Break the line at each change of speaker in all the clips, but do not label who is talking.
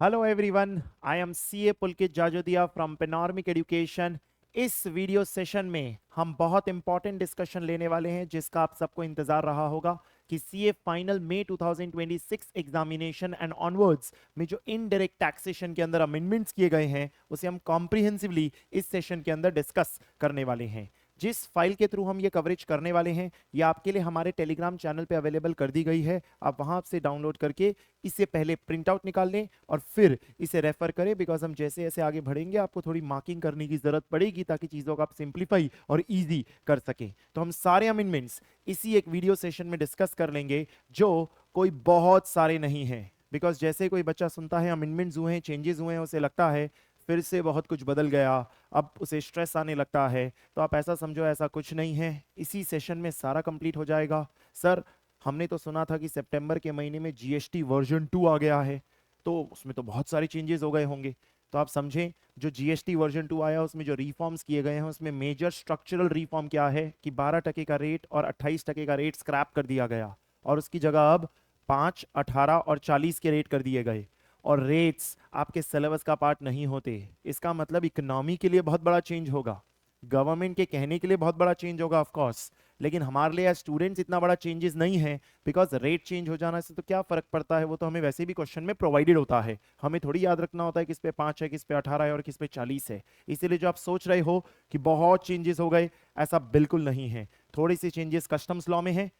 Hello everyone, I am CA Pulkit Jajodia from panoramic education. इस video session में हम बहुत इंपॉर्टेंट डिस्कशन लेने वाले हैं जिसका आप सबको इंतजार रहा होगा कि CA final May 2026 examination and onwards में जो इनडायरेक्ट टैक्सेशन के अंदर अमेंडमेंट्स किए गए हैं उसे हम कॉम्प्रिहेंसिवली इस सेशन के अंदर डिस्कस करने वाले हैं। जिस फाइल के थ्रू हम ये कवरेज करने वाले हैं ये आपके लिए हमारे टेलीग्राम चैनल पे अवेलेबल कर दी गई है। आप वहां से डाउनलोड करके इससे पहले प्रिंट आउट निकाल लें और फिर इसे रेफर करें, बिकॉज हम जैसे जैसे आगे बढ़ेंगे आपको थोड़ी मार्किंग करने की जरूरत पड़ेगी ताकि चीजों को आप सिंप्लीफाई और इजी कर सकें। तो हम सारे अमेंडमेंट्स इसी एक वीडियो सेशन में डिस्कस कर लेंगे जो कोई बहुत सारे नहीं है। बिकॉज जैसे कोई बच्चा सुनता है अमेंडमेंट्स हुए हैं, चेंजेस हुए हैं, उसे लगता है फिर से बहुत कुछ बदल गया, अब उसे स्ट्रेस आने लगता है। तो आप ऐसा समझो, ऐसा कुछ नहीं है, इसी सेशन में सारा कंप्लीट हो जाएगा। सर, हमने तो सुना था कि सितंबर के महीने में जीएसटी वर्जन 2 आ गया है, तो उसमें तो बहुत सारे चेंजेस हो गए होंगे। तो आप समझें, जो जीएसटी वर्जन 2 आया उसमें जो रिफॉर्म्स किए गए हैं उसमें मेजर स्ट्रक्चरल रिफॉर्म क्या है कि 12% का रेट और 28% का रेट स्क्रैप कर दिया गया और उसकी जगह अब 5, 18 और 40 के रेट कर दिए गए। और रेट्स आपके सिलेबस का पार्ट नहीं होते। इसका मतलब इकोनॉमी के लिए बहुत बड़ा चेंज होगा, गवर्नमेंट के कहने के लिए बहुत बड़ा चेंज होगा ऑफ कोर्स, लेकिन हमारे लिए एज स्टूडेंट्स इतना बड़ा चेंजेस नहीं है। बिकॉज रेट चेंज हो जाने से तो क्या फर्क पड़ता है, वो तो हमें वैसे भी क्वेश्चन में प्रोवाइडेड होता है। हमें थोड़ी याद रखना होता है किस पे 5 है, किस पे 18 है और किस पे 40 है। इसीलिए जो आप सोच रहे हो कि बहुत चेंजेस हो गए, ऐसा बिल्कुल नहीं है। थोड़ी सी चेंजेस कस्टम्स लॉ में है,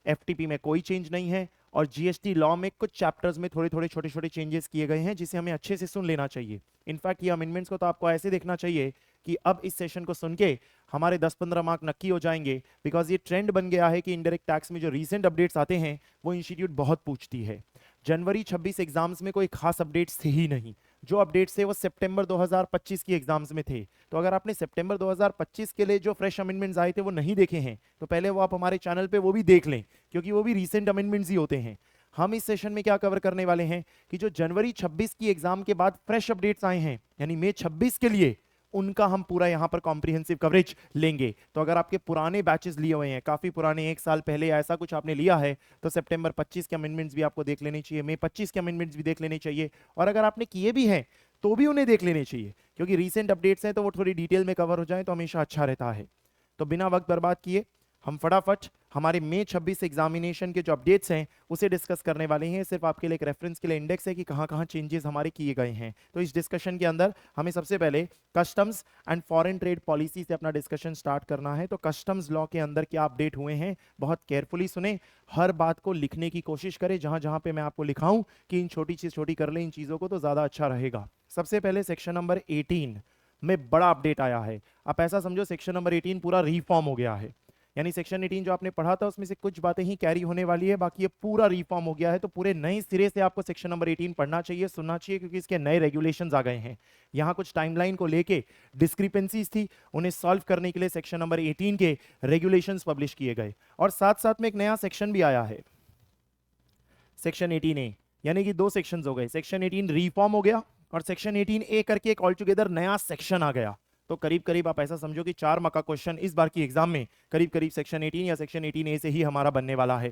एफटीपी में कोई चेंज नहीं है, और जीएसटी लॉ में कुछ चैप्टर्स में थोड़े थोड़े छोटे छोटे चेंजेस किए गए हैं जिसे हमें अच्छे से सुन लेना चाहिए। इनफैक्ट ये अमेंडमेंट्स को तो आपको ऐसे देखना चाहिए कि अब इस सेशन को सुन के हमारे 10-15 मार्क नक्की हो जाएंगे। बिकॉज ये ट्रेंड बन गया है कि इनडायरेक्ट टैक्स में जो रीसेंट अपडेट्स आते हैं वो इंस्टीट्यूट बहुत पूछती है। जनवरी 26 एग्जाम्स में कोई खास अपडेट्स थे ही नहीं, जो अपडेट्स थे वो सितंबर 2025 की एग्जाम्स में थे। तो अगर आपने सितंबर 2025 के लिए जो फ्रेश अमेंडमेंट्स आए थे वो नहीं देखे हैं तो पहले वो आप हमारे चैनल पे वो भी देख लें, क्योंकि वो भी रीसेंट अमेंडमेंट्स ही होते हैं। हम इस सेशन में क्या कवर करने वाले हैं कि जो जनवरी 26 की एग्जाम के बाद फ्रेश अपडेट्स आए हैं यानी मई 26 के लिए, उनका हम पूरा यहां पर कॉम्प्रिहेंसिव कवरेज लेंगे। तो अगर आपके पुराने बैचेस लिए हुए हैं, काफी पुराने, 1 साल पहले या ऐसा कुछ आपने लिया है, तो सितंबर 25 के अमेंडमेंट्स भी आपको देख लेने चाहिए, मई 25 के अमेंडमेंट्स भी देख लेने चाहिए, और अगर आपने किए भी हैं तो भी उन्हें देख लेने चाहिए, क्योंकि रीसेंट अपडेट्स हैं तो वो थोड़ी डिटेल में कवर हो जाए तो हमेशा अच्छा रहता है। तो बिना वक्त बर्बाद किए हम फटाफट हमारे मई 26 एग्जामिनेशन के जो अपडेट्स हैं उसे डिस्कस करने वाले हैं। सिर्फ आपके लिए एक रेफरेंस के लिए इंडेक्स है कि कहां कहां चेंजेस हमारे किए गए हैं। तो इस डिस्कशन के अंदर हमें सबसे पहले customs and foreign trade policy से अपना डिस्कशन स्टार्ट करना है। तो कस्टम्स लॉ के अंदर क्या अपडेट हुए हैं, बहुत केयरफुली सुने, हर बात को लिखने की कोशिश करें, जहां जहां पे मैं आपको लिखाऊं कि इन छोटी चीज छोटी कर लें इन चीजों को तो ज्यादा अच्छा रहेगा। सबसे पहले सेक्शन नंबर 18 में बड़ा अपडेट आया है। आप ऐसा समझो सेक्शन नंबर 18 पूरा रिफॉर्म हो गया है, यानी सेक्शन 18 जो आपने पढ़ा था उसमें से कुछ बातें ही कैरी होने वाली है, बाकी ये पूरा रिफॉर्म हो गया है। तो पूरे नए सिरे से आपको सेक्शन नंबर 18 पढ़ना चाहिए, सुनना चाहिए, क्योंकि इसके नए रेगुलेशंस आ गए हैं। यहाँ कुछ टाइमलाइन को लेके डिस्क्रिपेंसीज थी, उन्हें सॉल्व करने के लिए सेक्शन नंबर 18 के रेगुलेशंस पब्लिश किए गए, और साथ साथ में एक नया सेक्शन भी आया है, सेक्शन 18A। यानी कि 2 सेक्शंस हो गए, सेक्शन 18 रिफॉर्म हो गया और सेक्शन 18A करके एक ऑल टुगेदर नया सेक्शन आ गया। तो करीब करीब आप ऐसा समझो कि 4 मार्क का क्वेश्चन इस बार की एग्जाम में करीब करीब सेक्शन 18 या सेक्शन 18A से ही हमारा बनने वाला है।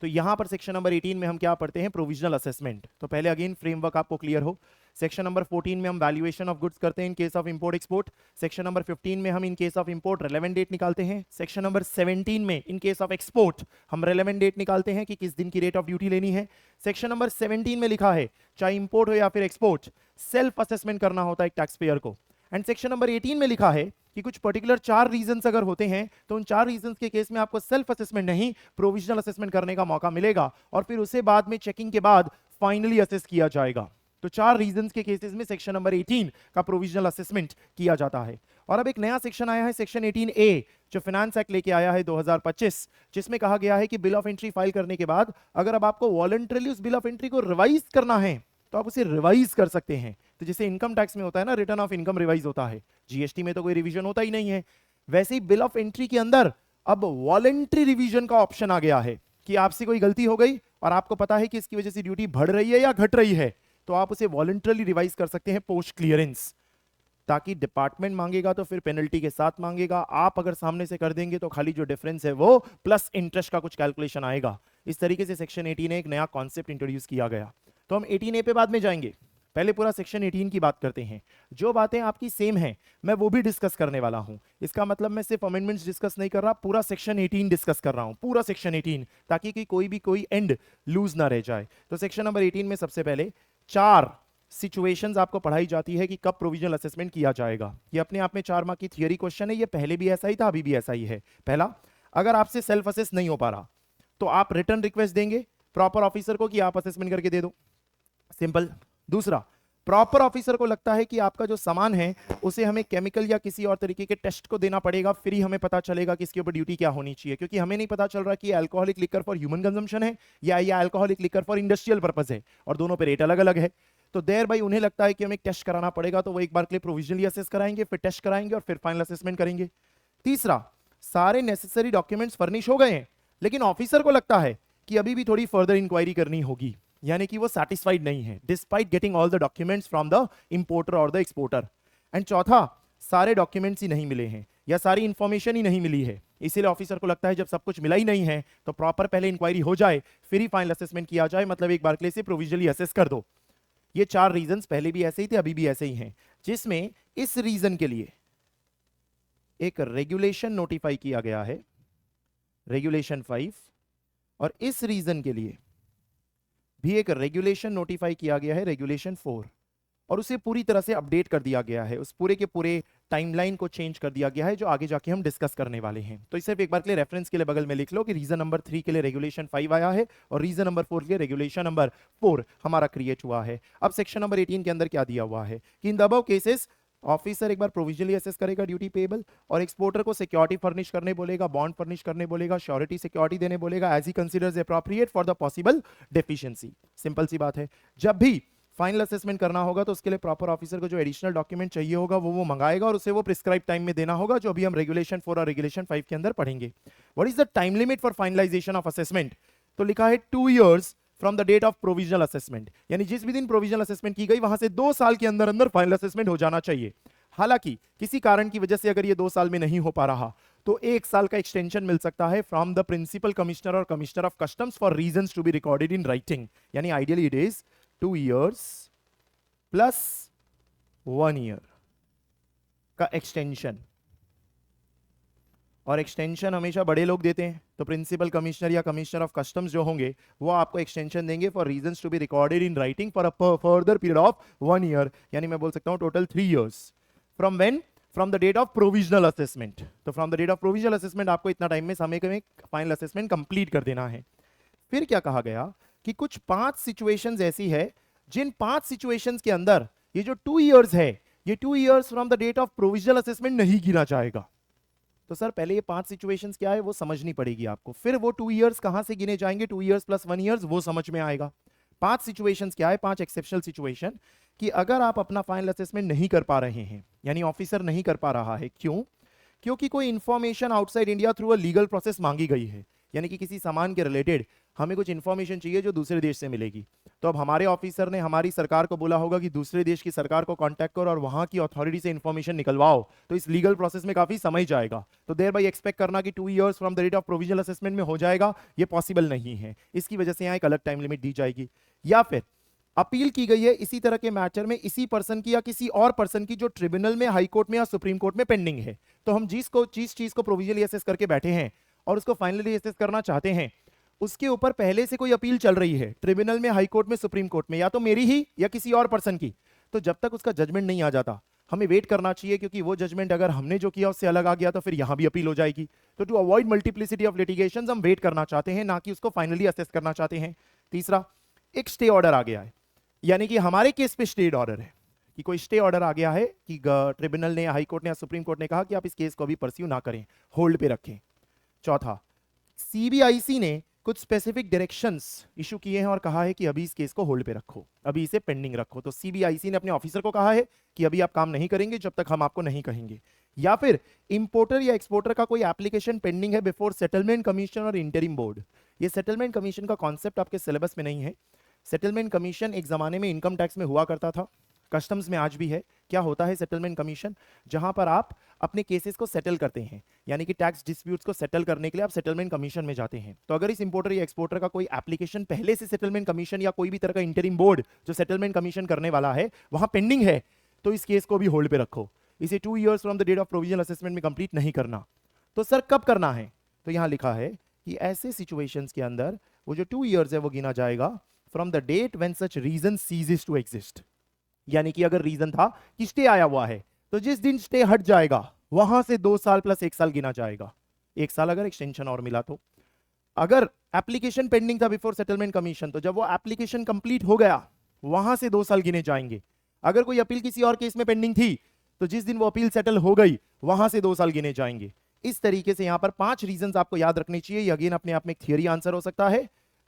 तो यहां पर सेक्शन नंबर 18 में हम क्या पढ़ते हैं, प्रोविजनल असेसमेंट। तो पहले अगेन फ्रेमवर्क आपको क्लियर हो। सेक्शन नंबर 14 में हम वैल्यूएशन ऑफ गुड्स करते हैं in case of import export. Section number 15 में हम in case of import relevant date निकालते हैं। सेक्शन नंबर 17 में इन केस ऑफ एक्सपोर्ट हम रेलेवेंट डेट निकालते हैं कि किस दिन की रेट ऑफ ड्यूटी लेनी है। सेक्शन नंबर 17 में लिखा है चाहे इंपोर्ट हो या फिर एक्सपोर्ट, सेल्फ असेसमेंट करना होता है एक टैक्स पेयर को। एंड सेक्शन नंबर 18 में लिखा है कि कुछ पर्टिकुलर 4 रीजंस अगर होते हैं तो उन 4 रीजंस के केस में आपको सेल्फ असेसमेंट नहीं प्रोविजनल असेसमेंट करने का मौका मिलेगा, और फिर उसे बाद में चेकिंग के बाद फाइनली असेस किया जाएगा। तो 4 रीजंस के केसेस में सेक्शन नंबर 18 का प्रोविजनल असेसमेंट किया जाता है। और अब एक नया सेक्शन आया है, सेक्शन 18A, जो फाइनेंस एक्ट लेके आया है 2025, जिसमें कहा गया है कि बिल ऑफ एंट्री फाइल करने के बाद अगर अब आपको वॉलंटरली उस बिल ऑफ एंट्री को रिवाइज करना है तो आप उसे रिवाइज कर सकते हैं। तो जैसे इनकम टैक्स में होता है ना, रिटर्न ऑफ इनकम रिवाइज होता है, जीएसटी में तो कोई रिवीजन होता ही नहीं है, वैसे ही बिल ऑफ एंट्री के अंदर अब वॉलंटरी रिवीजन का ऑप्शन आ गया है कि आपसे कोई गलती हो गई और आपको पता है कि इसकी वजह से ड्यूटी बढ़ रही है या घट रही है, तो आप उसे वॉलंटरली रिवाइज कर सकते हैं पोस्ट क्लियरेंस। ताकि डिपार्टमेंट मांगेगा तो फिर पेनल्टी के साथ मांगेगा, आप अगर सामने से कर देंगे तो खाली जो डिफरेंस है वो प्लस इंटरेस्ट का कुछ कैलकुलेशन आएगा। इस तरीके से सेक्शन 18 ने एक नया कॉन्सेप्ट इंट्रोड्यूस किया गया। तो हम 18A पे बाद में जाएंगे। पहले पूरा सेक्शन 18 की बात करते हैं। जो बातें आपकी सेम हैं मैं वो भी डिस्कस करने वाला हूं। इसका मतलब मैं सिर्फ अमेंडमेंट्स डिस्कस नहीं कर रहा, पूरा सेक्शन 18 डिस्कस कर रहा हूं, पूरा सेक्शन 18, ताकि कि कोई एंड लूज ना रह जाए। तो सेक्शन नंबर 18 में सबसे पहले 4 सिचुएशंस आपको पढ़ाई जाती है कि कब प्रोविजनल असेसमेंट किया जाएगा। ये अपने आप में 4 मार्क की थियरी क्वेश्चन है, ये पहले भी ऐसा ही था, अभी भी ऐसा ही है। पहला, अगर आपसे सेल्फ असेस नहीं हो पा रहा तो आप रिटर्न रिक्वेस्ट देंगे प्रॉपर ऑफिसर को कि आप असेसमेंट करके दे दो, सिंपल। दूसरा, प्रॉपर ऑफिसर को लगता है कि आपका जो सामान है उसे हमें केमिकल या किसी और तरीके के टेस्ट को देना पड़ेगा, फिर ही हमें पता चलेगा कि इसके ऊपर ड्यूटी क्या होनी चाहिए, क्योंकि हमें नहीं पता चल रहा कि alcoholic liquor for human consumption है या alcoholic liquor for industrial purpose है, और दोनों पे रेट अलग अलग है। तो देर भाई उन्हें लगता है कि हमें टेस्ट कराना पड़ेगा, तो वो एक बार के लिए प्रोविजनली असेस कराएंगे, फिर टेस्ट कराएंगे और फिर फाइनल असेसमेंट करेंगे। तीसरा, सारे नेसेसरी डॉक्यूमेंट्स फर्निश हो गए हैं, लेकिन ऑफिसर को लगता है कि अभी भी थोड़ी फर्दर इंक्वायरी करनी होगी, यानी कि वो सैटिस्फाइड नहीं है despite getting all the documents from the importer और द एक्सपोर्टर। एंड चौथा, सारे डॉक्यूमेंट्स ही नहीं मिले हैं या सारी इंफॉर्मेशन ही नहीं मिली है, इसीलिए ऑफिसर को लगता है जब सब कुछ मिला ही नहीं है तो प्रॉपर पहले इंक्वायरी हो जाए फिर ही फाइनल असेसमेंट किया जाए, मतलब एक बार के लिए से प्रोविजनली असेस कर दो। ये 4 रीजंस पहले भी ऐसे ही थे, अभी भी ऐसे ही हैं, जिसमें इस रीजन के लिए एक रेगुलेशन नोटिफाई किया गया है, रेगुलेशन 5, और इस रीजन के लिए भी एक रेगुलेशन नोटिफाई किया गया है, रेगुलेशन 4, और उसे पूरी तरह से अपडेट कर दिया गया है, उस पूरे के पूरे टाइमलाइन को चेंज कर दिया गया है, जो आगे जाके हम डिस्कस करने वाले हैं। तो इसे एक बार के लिए रेफरेंस के लिए बगल में लिख लो कि रीजन नंबर 3 के लिए रेगुलेशन 5 आया है और रीजन नंबर 4 के लिए रेगुलेशन नंबर 4 हमारा क्रिएट हुआ है। अब सेक्शन नंबर 18 के अंदर क्या दिया हुआ है कि in the above cases officer एक बार प्रोविजनली असेस करेगा ड्यूटी पेबल और एक्सपोर्टर को सिक्योरिटी फर्निश करने बोलेगा, बॉन्ड फर्निश करने बोलेगा, श्योरिटी सिक्योरिटी देने बोलेगा, as he considers appropriate for the possible deficiency. Simple सी बात है, जब भी फाइनल असेसमेंट करना होगा तो उसके लिए प्रॉपर ऑफिसर को जो एडिशनल डॉक्यूमेंट चाहिए होगा वो मंगाएगा और उसे वो प्रिस्क्राइब टाइम में देना होगा, जो अभी हम रेगुलेशन 4 और रेगुलेशन 5 के अंदर पढ़ेंगे। What is the time limit for finalisation of assessment? तो लिखा है 2 years from the date of provisional assessment, यानी जिस भी दिन प्रोविजनल असेसमेंट की गई वहां से 2 साल के अंदर अंदर फाइनल असेसमेंट हो जाना चाहिए। हालांकि किसी कारण की वजह से अगर ये 2 साल में नहीं हो पा रहा तो 1 साल का एक्सटेंशन मिल सकता है फ्रॉम द प्रिंसिपल कमिश्नर और commissioner of customs for reasons to be recorded in writing, यानी ideally it is 2 years plus 1 year का एक्सटेंशन। और एक्सटेंशन हमेशा बड़े लोग देते हैं, तो प्रिंसिपल कमिश्नर या कमिश्नर ऑफ कस्टम्स जो होंगे वो आपको एक्सटेंशन देंगे for reasons to be recorded in writing for a further period of 1 year, यानी मैं बोल सकता हूं total 3 years from when, from the date of provisional assessment. तो from the date of provisional assessment आपको इतना टाइम में समय में फाइनल असेसमेंट कंप्लीट कर देना है। फिर क्या कहा गया कि कुछ 5 सिचुएशंस ऐसी है जिन 5 सिचुएशंस के अंदर ये जो 2 years है, ये 2 years from the date of provisional assessment नहीं गिना जाएगा। तो सर पहले ये 5 सिचुएशंस क्या है वो समझनी पड़ेगी आपको, फिर वो 2 years कहां से गिने जाएंगे, 2 years प्लस 1 years वो समझ में आएगा। 5 सिचुएशंस क्या है, 5 एक्सेप्शनल सिचुएशन कि अगर आप अपना फाइनल असेसमेंट नहीं कर पा रहे हैं, यानी ऑफिसर नहीं कर पा रहा है, क्यों? क्योंकि कोई information outside India through a legal process मांगी गई है, यानी कि किसी सामान के रिलेटेड हमें कुछ इंफॉर्मेशन चाहिए जो दूसरे देश से मिलेगी, तो अब हमारे ऑफिसर ने हमारी सरकार को बोला होगा कि दूसरे देश की सरकार को कांटेक्ट करो और वहां की अथॉरिटी से इंफॉर्मेशन निकलवाओ, तो इस लीगल प्रोसेस में काफी समय जाएगा। तो देयर बाय एक्सपेक्ट करना कि 2 years from the date of provisional assessment में हो जाएगा, ये पॉसिबल नहीं है, इसकी वजह से यहाँ एक अलग टाइम लिमिट दी जाएगी। या फिर अपील की गई है इसी तरह के मैटर में इसी पर्सन की या किसी और पर्सन की जो ट्रिब्यूनल में, हाई कोर्ट में या सुप्रीम कोर्ट में पेंडिंग है, तो हम जिसको चीज को प्रोविजनली असेस करके बैठे हैं और उसको फाइनली असेस करना चाहते हैं, उसके ऊपर पहले से कोई अपील चल रही है ट्रिब्यूनल में, हाई कोर्ट में, सुप्रीम कोर्ट में, या तो मेरी ही या किसी और पर्सन की, तो जब तक उसका जजमेंट नहीं आ जाता हमें वेट करना चाहिए, क्योंकि वो जजमेंट अगर हमने जो किया उससे अलग आ गया तो फिर यहां भी अपील हो जाएगी। तो to avoid multiplicity of litigations हम वेट करना चाहते हैं, ना कि उसको फाइनली असेस करना चाहते हैं। तीसरा, एक स्टे ऑर्डर आ गया है, यानी कि हमारे केस पे स्टे ऑर्डर है कि कोई स्टे ऑर्डर आ गया है कि ट्रिब्यूनल ने, हाई कोर्ट ने या सुप्रीम कोर्ट ने कहा कि आप इस केस को अभी परस्यू ना करें, होल्ड पे रखें। चौथा, सीबीआईसी ने कुछ स्पेसिफिक डायरेक्शंस इशू किए हैं और कहा है कि अभी इस केस को होल्ड पे रखो, अभी इसे पेंडिंग रखो। तो सीबीआईसी ने अपने ऑफिसर को कहा है कि अभी आप काम नहीं करेंगे जब तक हम आपको नहीं कहेंगे। या फिर इंपोर्टर या एक्सपोर्टर का कोई एप्लीकेशन पेंडिंग है बिफोर सेटलमेंट कमीशन और इंटरिम बोर्ड। ये सेटलमेंट कमीशन का कॉन्सेप्ट आपके सिलेबस में नहीं है। सेटलमेंट कमीशन एक जमाने में इनकम टैक्स में हुआ करता था, कस्टम्स में आज भी है। क्या होता है सेटलमेंट कमीशन, जहां पर आप अपने केसेस को सेटल करते हैं, यानी कि टैक्स डिस्प्यूट्स को सेटल करने के लिए आप सेटलमेंट कमीशन में जाते हैं। तो अगर इस इंपोर्टर या एक्सपोर्टर का कोई एप्लीकेशन पहले से सेटलमेंट कमीशन या कोई भी तरह का इंटरिम बोर्ड जो सेटलमेंट कमीशन करने वाला है वहां पेंडिंग है, तो इस केस को भी होल्ड पे रखो। इसे 2 years from the date of provisional assessment में कंप्लीट नहीं करना। तो सर कब करना है, तो यहां लिखा है कि ऐसे सिचुएशंस के अंदर वो जो 2 years है वो गिना जाएगा from the date when such reason ceases to exist. यानी कि अगर रीजन था कि स्टे आया हुआ है, तो जिस दिन स्टे हट जाएगा वहां से 2 साल प्लस 1 साल गिना जाएगा। 1 साल अगर एक्सटेंशन और मिला तो। अगर एप्लीकेशन पेंडिंग था बिफोर सेटलमेंट कमीशन, तो जब वो एप्लीकेशन कंप्लीट हो गया वहां से 2 साल गिने जाएंगे। अगर कोई अपील किसी और केस में पेंडिंग थी, तो जिस दिन वो अपील सेटल हो गई वहां से 2 साल गिने जाएंगे। इस तरीके से यहां पर 5 रीजंस आपको याद रखने चाहिए। ये अगेन अपने आप में एक थियरी आंसर हो सकता है।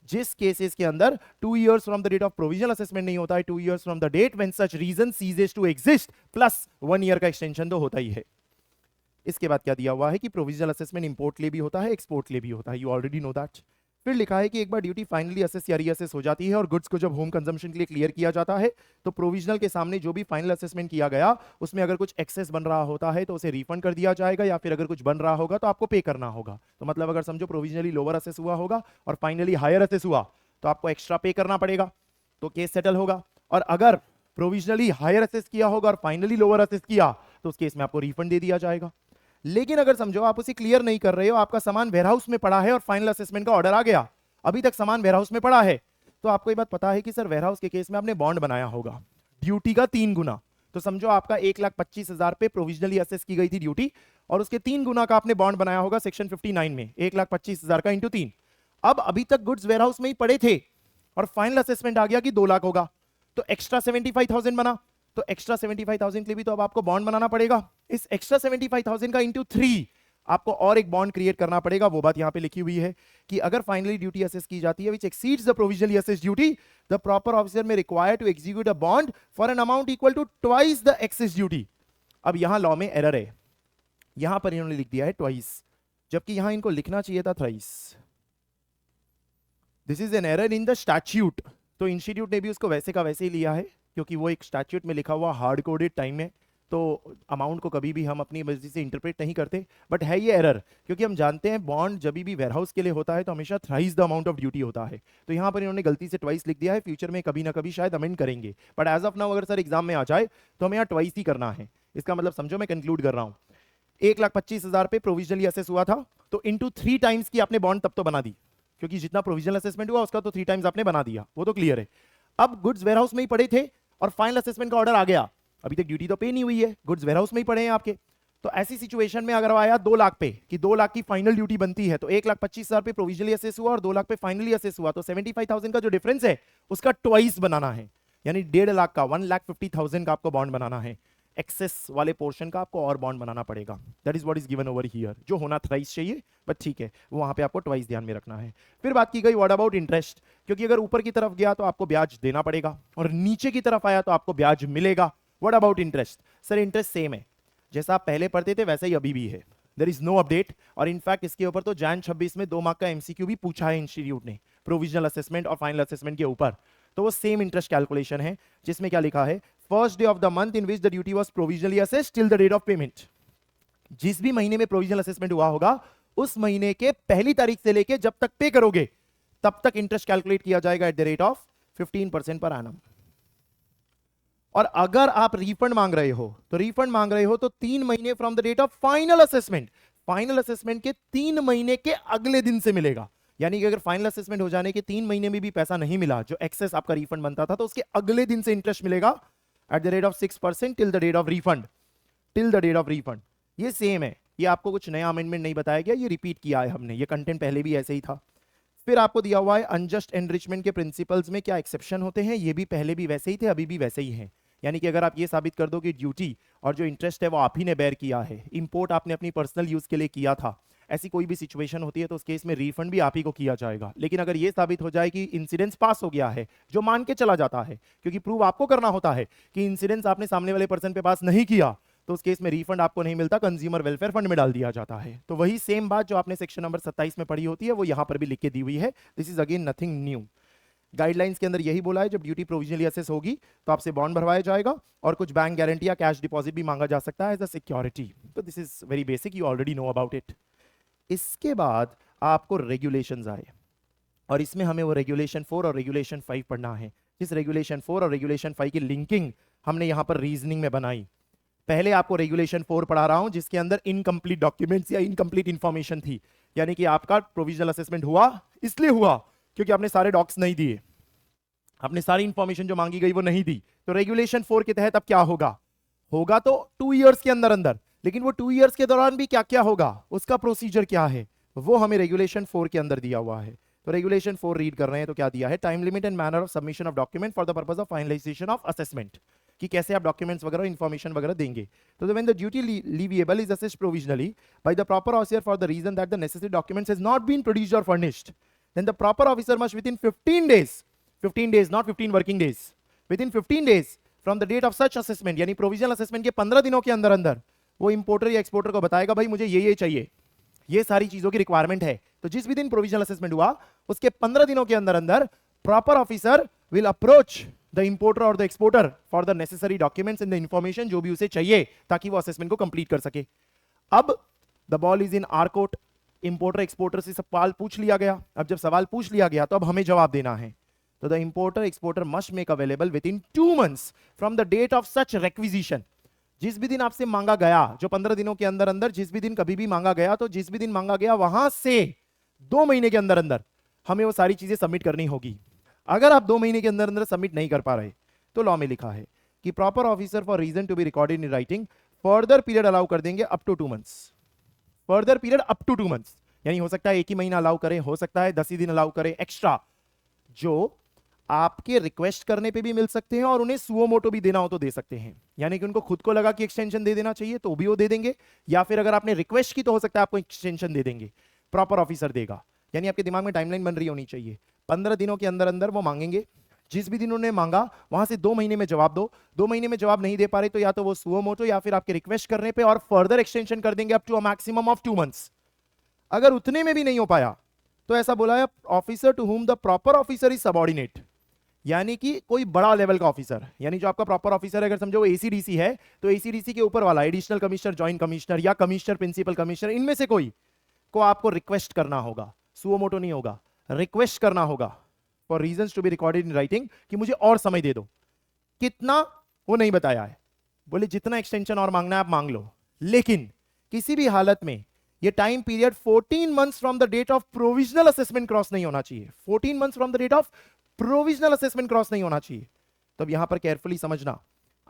जिस केसेस के अंदर 2 years from the date of provisional assessment नहीं होता है, 2 years from the date when such reason ceases to exist plus 1 year का एक्सटेंशन तो होता ही है। इसके बाद क्या दिया हुआ है कि प्रोविजनल असेसमेंट इंपोर्ट के लिए भी होता है, एक्सपोर्ट के लिए भी होता है। You already know that. फिर लिखा है कि एक बार ड्यूटी फाइनली असेस या रीअसेस हो जाती है और गुड्स को जब होम कंजम्पशन के लिए क्लियर किया जाता है, तो प्रोविजनल के सामने जो भी फाइनल असेसमेंट किया गया उसमें अगर कुछ एक्सेस बन रहा होता है तो उसे रिफंड कर दिया जाएगा, या फिर अगर कुछ बन रहा होगा तो आपको पे करना होगा। तो मतलब अगर समझो प्रोविजनली लोअर असेस हुआ होगा और फाइनली हायर असेस हुआ, तो आपको एक्स्ट्रा पे करना पड़ेगा, तो केस सेटल होगा। और अगर प्रोविजनली हायर असेस किया होगा और फाइनली लोअर असेस किया, तो उस केस में आपको रिफंड दे दिया जाएगा। लेकिन अगर समझो आप उसे क्लियर नहीं कर रहे हो, आपका सामान वेयरहाउस में पड़ा है और फाइनल असेसमेंट का ऑर्डर आ गया, अभी तक सामान वेयरहाउस में पड़ा है, तो आपको ये बात पता है कि सर वेयरहाउस के केस में आपने बॉन्ड बनाया होगा ड्यूटी का 3 गुना। तो समझो आपका 1,25,000 पे प्रोविजनली असेस की गई थी ड्यूटी, और उसके 3 गुना का आपने बॉन्ड बनाया होगा सेक्शन 59 में, 1,25,000 का इंटू 3। अब अभी तक गुड्स वेयरहाउस में ही पड़े थे और फाइनल असेसमेंट आ गया कि 2 लाख होगा, तो एक्स्ट्रा 75,000 बना। तो एक्स्ट्रा 75,000 के लिए भी तो अब आपको बॉन्ड बनाना पड़ेगा। इस एक्स्ट्रा 75,000 का इंटू 3 आपको और एक बॉन्ड क्रिएट करना पड़ेगा। वो बात यहां पे लिखी हुई है कि अगर फाइनली ड्यूटी असेस की जाती है which exceeds the provisionally assessed duty, the proper officer में require to execute a bond for an amount equal to twice the excess duty. अब यहां लॉ में एरर है, यहां पर इन्होंने लिख दिया है ट्वाइस, जबकि यहां इनको लिखना चाहिए था thrice. This is an error in the statute. तो इंस्टीट्यूट ने भी उसको वैसे का वैसे ही लिया है, क्योंकि वो एक स्टैट्यूट में लिखा हुआ हार्ड कोडेड टाइम है, तो अमाउंट को कभी भी हम अपनी मर्जी से इंटरप्रेट नहीं करते। बट है ये एरर, क्योंकि हम जानते हैं बॉन्ड जब भी वेयरहाउस के लिए होता है तो हमेशा thrice the amount of duty होता है। तो यहाँ पर इन्होंने गलती से ट्वाइस लिख दिया है, फ्यूचर में कभी ना कभी शायद अमेंड करेंगे, बट एज ऑफ नाउ अगर सर एग्जाम में आ जाए तो हमें यहाँ ट्वाइस ही करना है। इसका मतलब समझो, मैं कंक्लूड कर रहा हूँ, 1,25,000 पे प्रोविजनली असेस हुआ था, तो इंटू 3 टाइम्स की आपने बॉन्ड तब तो बना दी, क्योंकि जितना प्रोविजनल असेसमेंट हुआ उसका तो 3 टाइम्स आपने बना दिया, वो तो क्लियर है। अब गुड्स वेयरहाउस में ही पड़े थे और फाइनल असेसमेंट का ऑर्डर आ गया, अभी तक ड्यूटी तो पे नहीं हुई है, गुड्स वेयरहाउस में ही पड़े हैं आपके। तो ऐसी सिचुएशन में अगर आया 2 लाख पे कि 2 लाख की फाइनल ड्यूटी बनती है, तो 1,25,000 पे प्रोविजनली असेस हुआ और 2 लाख पे फाइनली असेस हुआ, तो 75,000 का जो डिफरेंस है उसका ट्वाइस बनाना है, यानी 1.5 लाख का 1,50,000 का आपको बॉन्ड बनाना है। एक्सेस वाले पोर्शन का आपको और बॉन्ड बनाना पड़ेगा। That is what is given over here. जो होना थ्राइस चाहिए, बट ठीक है, वहां पे आपको ट्वाइस ध्यान में रखना है। फिर बात की गई व्हाट अबाउट इंटरेस्ट, क्योंकि अगर ऊपर की तरफ गया तो आपको ब्याज देना पड़ेगा और नीचे की तरफ आया तो आपको ब्याज मिलेगा। What about interest, sir interest same है, जैसा आप पहले पढ़ते थे वैसा ही अभी भी है, देयर इज नो अपडेट। और इनफैक्ट इसके ऊपर तो जैन 26 में 2 मार्क का एमसीक्यू भी पूछा है इंस्टीट्यूट ने, प्रोविजनल असेसमेंट और फाइनल असेसमेंट के ऊपर। तो वो सेम इंटरेस्ट कैलकुलेशन है, जिसमें क्या लिखा है, first day of the month in which the duty was provisionally assessed till the date of payment. जिस भी महीने में प्रोविजनल असेसमेंट हुआ होगा उस महीने के पहली तारीख से लेके जब तक पे करोगे तब तक इंटरेस्ट कैलकुलेट किया जाएगा eight the rate of 15% per annum. और अगर आप रिफंड मांग रहे हो तो रिफंड मांग रहे हो तो 3 महीने from the date of final assessment, final assessment के 3 महीने के अगले दिन से मिलेगा। यानी कि अगर फाइनल असेसमेंट हो जाने के 3 महीने में भी पैसा नहीं मिला, जो एक्सेस आपका रिफंड बनता था, तो उसके अगले दिन से इंटरेस्ट मिलेगा at the rate of 6% till the date of refund, till the date of refund. ये सेम है, ये आपको कुछ नया अमेंडमेंट नहीं बताया गया, ये रिपीट किया है हमने, ये कंटेंट पहले भी ऐसे ही था। फिर आपको दिया हुआ है अनजस्ट एनरिचमेंट के प्रिंसिपल्स में क्या एक्सेप्शन होते हैं, ये भी पहले भी वैसे ही थे, अभी भी वैसे ही हैं। यानी कि अगर आप ये साबित कर दो कि ड्यूटी और जो इंटरेस्ट है वो आप ही ने बेयर किया है, इंपोर्ट आपने अपनी पर्सनल यूज के लिए किया था, ऐसी कोई भी सिचुएशन होती है तो उस केस में रिफंड भी आप ही को किया जाएगा। लेकिन अगर ये साबित हो जाए कि इंसिडेंस पास हो गया है, जो मान के चला जाता है, क्योंकि प्रूव आपको करना होता है कि इंसिडेंस आपने सामने वाले पर्सन पे पास नहीं किया, तो उस केस में रिफंड आपको नहीं मिलता, कंज्यूमर वेलफेयर फंड में डाल दिया जाता है। तो वही सेम बात जो आपने सेक्शन नंबर 27 में पढ़ी होती है वो यहां पर भी लिख के दी हुई है। This is again nothing new. Guidelines के अंदर यही बोला है, जब ड्यूटी प्रोविजनली असेस होगी तो आपसे बॉन्ड भरवाया जाएगा और कुछ बैंक गारंटी या कैश डिपॉजिट भी मांगा जा सकता है एज अ सिक्योरिटी। तो this is very basic, you already know about it. इसके बाद आपको रेगुलेशंस आए और इसमें हमें वो रेगुलेशन 4 और रेगुलेशन 5 पढ़ना है। जिस रेगुलेशन 4 और रेगुलेशन 5 की लिंकिंग हमने यहां पर रीजनिंग में बनाई। पहले आपको रेगुलेशन 4 पढ़ा रहा हूं जिसके अंदर इनकम्प्लीट डॉक्यूमेंट्स या इनकम्प्लीट इंफॉर्मेशन थी, यानी कि आपका प्रोविजनल असेसमेंट हुआ इसलिए हुआ क्योंकि आपने सारे डॉक्स नहीं दिए, आपने सारी इंफॉर्मेशन जो मांगी गई वो नहीं दी। तो रेगुलेशन 4 के तहत अब क्या होगा, होगा तो 2 इयर्स के अंदर अंदर, लेकिन वो 2 इयर्स के दौरान भी क्या क्या होगा, उसका प्रोसीजर क्या है, वो हमें रेगुलेशन 4 के अंदर दिया हुआ है। तो रेगुलेशन 4 रीड कर रहे हैं तो क्या दिया है, time limit and manner of submission of document for the purpose of finalization of assessment, कि कैसे आप डॉक्यूमेंट्स वगैरह इंफॉर्मेशन वगैरह देंगे। तो when the duty leviable is assessed provisionally by the proper officer for the reason that the necessary documents has not been produced और furnished, then the proper officer must within 15 days, 15 days not 15 working days, within 15 days from the date of such assessment, यानी provisional assessment के 15 दिनों के अंदर अंदर वो importer या exporter को बताएगा भाई मुझे ये चाहिए, ये सारी चीजों की रिक्वायरमेंट है। तो जिस भी दिन प्रोविजनल असेसमेंट हुआ उसके 15 दिनों के अंदर अंदर proper officer will approach the importer और the exporter for the necessary documents and the information जो भी उसे चाहिए ताकि वो असेसमेंट को कंप्लीट कर सके। अब the ball is in our court, importer exporter से सवाल पूछ लिया गया। अब जब सवाल पूछ लिया गया तो अब हमें जवाब देना है। तो the importer exporter must make available within 2 months from the date of such requisition, जिस भी दिन आपसे मांगा गया, जो 15 दिनों के अंदर अंदर जिस भी दिन कभी भी मांगा गया, तो जिस भी दिन मांगा गया वहां से 2 महीने के अंदर अंदर हमें वो सारी चीजें सबमिट करनी होगी। अगर आप 2 महीने के अंदर अंदर सबमिट नहीं कर पा रहे तो लॉ में लिखा है कि proper officer for reason to be recorded in writing further period allow कर देंगे up to 2 months, further period up to 2 months, यानी हो सकता है 1 ही महीना अलाउ करें, हो सकता है 10 ही दिन अलाउ करें एक्स्ट्रा, जो आपके रिक्वेस्ट करने पे भी मिल सकते हैं और उन्हें सुओ मोटो भी देना हो तो दे सकते हैं, यानी कि उनको खुद को लगा कि एक्सटेंशन दे देना चाहिए तो भी वो दे देंगे, या फिर अगर आपने रिक्वेस्ट की तो हो सकता है आपको एक्सटेंशन दे देंगे, प्रॉपर ऑफिसर देगा। यानी आपके दिमाग में टाइमलाइन बन रही होनी चाहिए, 15 दिनों के अंदर अंदर वो मांगेंगे, जिस भी दिन उन्होंने मांगा वहां से 2 महीने में जवाब दो, 2 महीने में जवाब नहीं दे पा रहे तो या तो वो सुओ मोटो या फिर आपके रिक्वेस्ट करने पे और फर्दर एक्सटेंशन कर देंगे up to a maximum of 2 months। अगर उतने में भी नहीं हो पाया तो ऐसा बोला है officer to whom the proper officer is subordinate, यानी कि कोई बड़ा लेवल का ऑफिसर, यानी जो आपका प्रॉपर ऑफिसर है, अगर समझो वो एसीडीसी है तो एसीडीसी के ऊपर वाला एडिशनल कमिश्नर, जॉइंट कमिश्नर या कमिश्नर, प्रिंसिपल कमिश्नर, इनमें से कोई को आपको रिक्वेस्ट करना होगा, सुओ मोटो नहीं होगा, रिक्वेस्ट करना होगा for reasons to be recorded in writing कि मुझे और समय दे दो। कितना वो नहीं बताया है, बोले जितना एक्सटेंशन और मांगना है आप मांग लो, लेकिन किसी भी हालत में ये time period 14 months from the date of provisional assessment cross नहीं होना चाहिए, 14 months from the date of provisional assessment cross नहीं होना चाहिए। तो अब यहां पर केयरफुली समझना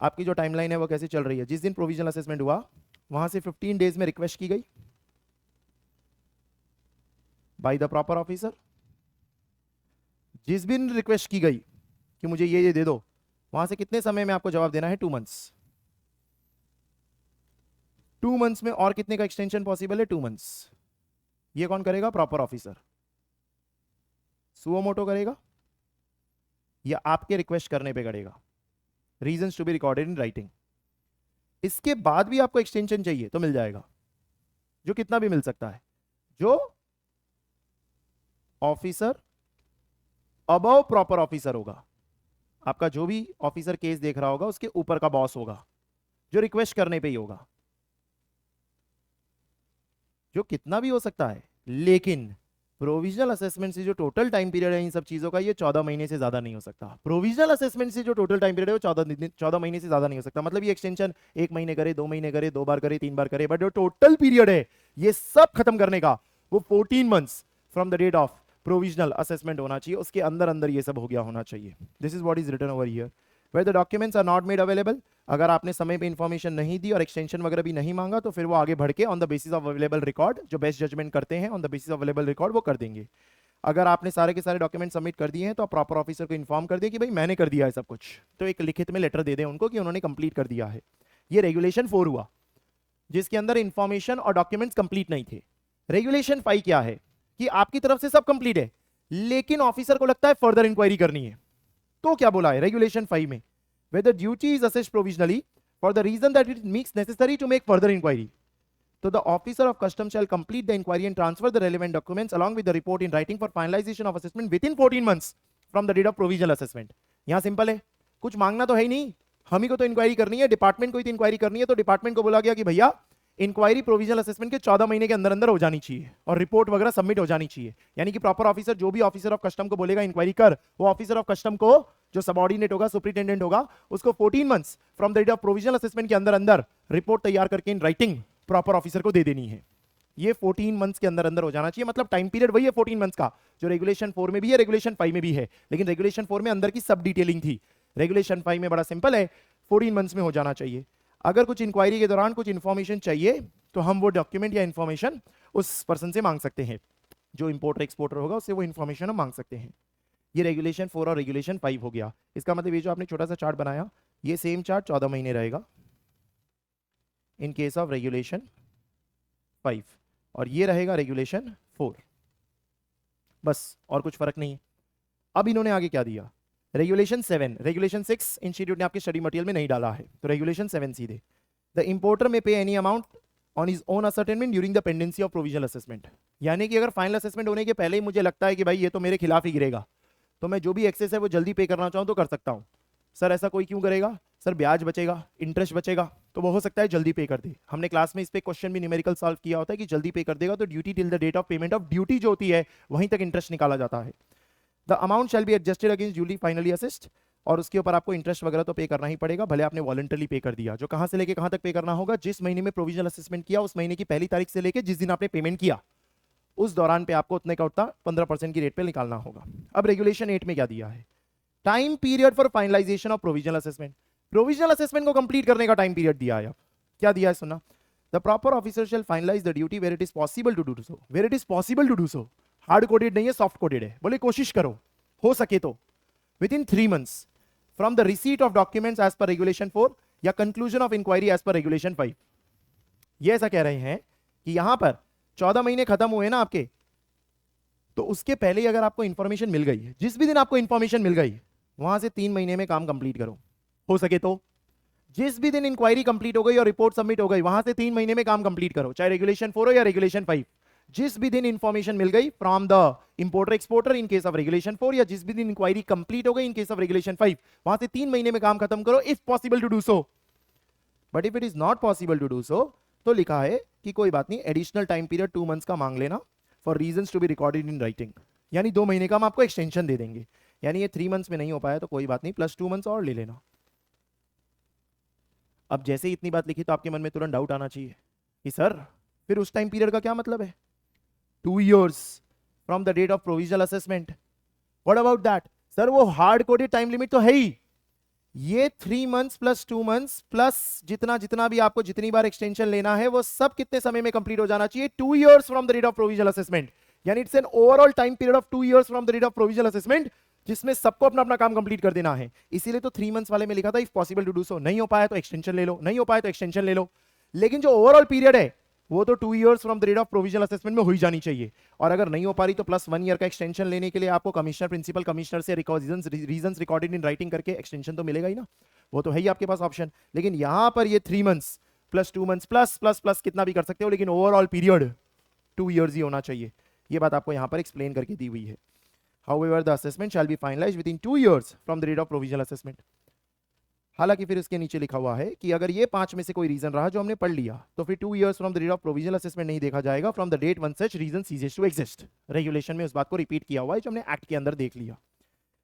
आपकी जो टाइमलाइन है वो कैसे चल रही है। जिस दिन प्रोविजनल असेसमेंट हुआ वहां से 15 days में रिक्वेस्ट की गई बाय द प्रॉपर ऑफिसर, जिस दिन रिक्वेस्ट की गई कि मुझे ये दे दो, वहां से कितने समय में आपको जवाब देना है, 2 months। 2 months में और कितने का एक्सटेंशन पॉसिबल है, 2 months। ये कौन करेगा, प्रॉपर ऑफिसर। सुओ मोटो करेगा या आपके रिक्वेस्ट करने पे करेगा, reasons to be recorded in writing. इसके बाद भी आपको एक्सटेंशन चाहिए तो मिल जाएगा, जो कितना भी मिल सकता है, जो ऑफिसर अबव प्रॉपर ऑफिसर होगा, आपका जो भी ऑफिसर केस देख रहा होगा उसके ऊपर का बॉस होगा, जो रिक्वेस्ट करने पे ही होगा, जो कितना भी हो सकता है। लेकिन प्रोविजनल असेसमेंट से जो टोटल टाइम पीरियड है इन सब चीजों का, ये 14 महीने से ज्यादा नहीं हो सकता। प्रोविजनल असेसमेंट से जो टोटल टाइम पीरियड है वो 14 महीने से ज्यादा नहीं हो सकता। मतलब ये एक्सटेंशन 1 महीने करे, 2 महीने करे, 2 बार करे, 3 बार करे, बट जो टोटल पीरियड है ये सब खत्म करने का वो 14 months from the date of provisional assessment होना चाहिए, उसके अंदर अंदर ये सब हो गया होना चाहिए। This is what is written over here. Where the documents are not made available, अगर आपने समय पे इंफॉर्मेशन नहीं दी और एक्सटेंशन वगैरह भी नहीं मांगा तो फिर वो आगे बढ़ के on the basis of available record, जो बेस्ट जजमेंट करते हैं on the basis of available record, वो कर देंगे। अगर आपने सारे के सारे डॉक्यूमेंट सबमिट कर दिए हैं तो आप प्रॉपर ऑफिसर को इन्फॉर्म कर दिए कि भाई मैंने कर दिया है सब कुछ, तो एक लिखित में लेटर दे दें उनको कि उन्होंने कंप्लीट कर दिया है। ये रेगुलेशन 4 हुआ जिसके अंदर इंफॉर्मेशन और डॉक्यूमेंट्स कंप्लीट नहीं थे। रेगुलेशन 5 क्या है कि आपकी तरफ से सब कंप्लीट है लेकिन ऑफिसर को लगता है फर्दर इंक्वायरी करनी है, तो क्या बोला है रेगुलेशन 5 में, whether duty is assessed provisionally for the reason that it makes necessary to make further inquiry. So the officer of customs shall complete the inquiry and transfer the relevant documents along with the report in writing for finalization of assessment within 14 months from the date of provisional assessment. यहां simple है, कुछ मांगना तो है ही नहीं, हम ही को तो इंक्वायरी करनी है, डिपार्टमेंट को ही तो इंक्वायरी करनी है, तो डिपार्टमेंट को बोला गया कि भैया इंक्वायरी प्रोविजनल असेसमेंट के 14 महीने के अंदर अंदर हो जानी चाहिए और रिपोर्ट वगैरह सबमिट हो जानी चाहिए। यानी कि प्रॉपर ऑफिसर, जो भी ऑफिसर ऑफ कस्टम को बोलेगा इंक्वायरी कर, वो ऑफिसर ऑफ कस्टम को, जो सबऑर्डिनेट होगा, सुपरिटेंडेंट होगा, उसको 14 months from the date of provisional assessment के अंदर अंदर रिपोर्ट तैयार करके इन राइटिंग प्रॉपर ऑफिसर को दे देनी है। ये 14 मंथ्स के अंदर अंदर हो जाना चाहिए, मतलब टाइम पीरियड वही है 14 मंथ्स का, जो रेगुलेशन 4 में भी है, रेगुलेशन 5 में भी है, लेकिन रेगुलेशन 4 में अंदर की सब डिटेलिंग थी, रेगुलेशन 5 में बड़ा सिंपल है, 14 मंथ्स में हो जाना चाहिए। अगर कुछ इंक्वायरी के दौरान कुछ इंफॉर्मेशन चाहिए तो हम वो डॉक्यूमेंट या इंफॉर्मेशन उस पर्सन से मांग सकते हैं, जो इंपोर्टर एक्सपोर्टर होगा उससे वो इंफॉर्मेशन हम मांग सकते हैं। ये रेगुलेशन 4 और रेगुलेशन 5 हो गया। इसका मतलब ये जो आपने छोटा सा चार्ट बनाया, ये सेम चार्ट 14 महीने रहेगा इन केस ऑफ रेगुलेशन 5, और ये रहेगा रेगुलेशन 4, बस और कुछ फर्क नहीं है। अब इन्होंने आगे क्या दिया, रेगुलेशन 7, रेगुलेशन 6 इंस्टीट्यूट ने आपके स्टडी मटेरियल में नहीं डाला है, तो रेगुलेशन 7 सीधे, द इंपोर्टर में पे any amount on his own ascertainment during the pendency of provisional assessment. यानी कि अगर फाइनल असेसमेंट होने के पहले ही मुझे लगता है कि भाई ये तो मेरे खिलाफ ही गिरेगा, तो मैं जो भी एक्सेस है वो जल्दी पे करना चाहूँ तो कर सकता हूँ। सर ऐसा कोई क्यों करेगा, सर ब्याज बचेगा, इंटरेस्ट बचेगा, तो वो हो सकता है जल्दी पे कर दे। हमने क्लास में इस पे क्वेश्चन भी न्यूमेरिकल सॉल्व किया होता है कि जल्दी पे कर देगा तो duty till the date of payment of duty जो होती है वहीं तक इंटरेस्ट निकाला जाता है। The amount shall be adjusted against duly finally assessed, और उसके ऊपर आपको इंटरेस्ट वगैरह तो पे करना ही पड़ेगा, भले आपने वॉलंटरली पे कर दिया। जो कहां से लेके कहां तक पे करना होगा, जिस महीने में प्रोविजनल असेसमेंट किया उस महीने की पहली तारीख से लेके जिस दिन आपने पेमेंट किया उस दौरान पे आपको उतने का उतना 15% की रेट पे निकालना होगा। अब रेगुलेशन 8 में क्या दिया है, time period for finalisation of provisional assessment. Provisional assessment को कंप्लीट करने का टाइम पीरियड दिया है। अब क्या दिया है सुना, the proper officer shall finalise the duty where it is possible to do so, where it is possible to do so, hard coded नहीं है, सॉफ्ट कोडेड है, बोले कोशिश करो हो सके तो within 3 months from the receipt of documents as per regulation 4 या conclusion of inquiry as per regulation 5। ये ऐसा कह रहे हैं कि यहां पर 14 महीने खत्म हुए ना आपके, तो उसके पहले ही अगर आपको इंफॉर्मेशन मिल गई है, जिस भी दिन आपको इंफॉर्मेशन मिल गई वहां से 3 महीने में काम कंप्लीट करो, हो सके तो जिस भी दिन इंक्वायरी कंप्लीट हो गई और रिपोर्ट सबमिट हो गई वहां से 3 महीने में काम कंप्लीट करो, चाहे रेगुलेशन 4 हो या रेगुलेशन 5। जिस भी दिन इंफॉर्मेशन मिल गई from the importer exporter in case of regulation 4, या जिस भी दिन इंक्वायरी कंप्लीट हो गई इन केस ऑफ रेगुलेशन 5, वहां से 3 महीने में काम खत्म करो if possible to do so. But if it is not possible to do so, तो लिखा है कि कोई बात नहीं, एडिशनल टाइम पीरियड 2 मंथ्स का मांग लेना for reasons to be recorded in writing, यानी 2 महीने का हम आपको एक्सटेंशन दे देंगे। यानी ये 3 मंथ्स में नहीं हो पाया तो कोई बात नहीं, प्लस 2 मंथ्स और ले लेना। अब जैसे ही इतनी बात लिखी तो आपके मन में तुरंत डाउट आना चाहिए कि सर फिर उस टाइम पीरियड का क्या मतलब है, 2 years from the date of provisional assessment, what about that. Sir वो हार्ड कोडेड टाइम लिमिट तो है ही, ये 3 मंथ्स प्लस 2 मंथ्स प्लस जितना जितना भी आपको जितनी बार एक्सटेंशन लेना है वो सब कितने समय में कंप्लीट हो जाना चाहिए, 2 years from the date of provisional assessment. यानी it's an overall time period of 2 years from the date of provisional assessment, जिसमें सबको अपना अपना काम कंप्लीट कर देना है। इसीलिए तो 3 मंथ्स वाले में लिखा था if possible to do so, नहीं हो पाया तो एक्सटेंशन ले लो, नहीं हो पाया तो एक्सटेंशन ले लो। लेकिन जो ओवरऑल पीरियड है वो तो 2 years from the date of provisional assessment में हो ही जानी चाहिए, और अगर नहीं हो पा रही तो प्लस 1 year का एक्सटेंशन लेने के लिए आपको कमिश्नर, प्रिंसिपल कमिश्नर से रीजंस रिकॉर्डेड इन राइटिंग करके एक्सटेंशन तो मिलेगा ही ना, वो तो है ही आपके पास ऑप्शन। लेकिन यहां पर ये 3 months plus 2 months plus plus plus कितना भी कर सकते हो, लेकिन ओवरऑल पीरियड 2 years ही होना चाहिए। ये बात आपको यहां पर एक्सप्लेन करके दी हुई है। However, the assessment shall be finalized within 2 years from the date of provisional assessment. हालांकि फिर इसके नीचे लिखा हुआ है कि अगर ये 5 में से कोई रीजन रहा जो हमने पढ़ लिया तो फिर 2 years from the date of provisional assessment नहीं देखा जाएगा, from the date one such reason ceases to exist. Regulation में उस बात को रिपीट किया हुआ है जो हमने एक्ट के अंदर देख लिया।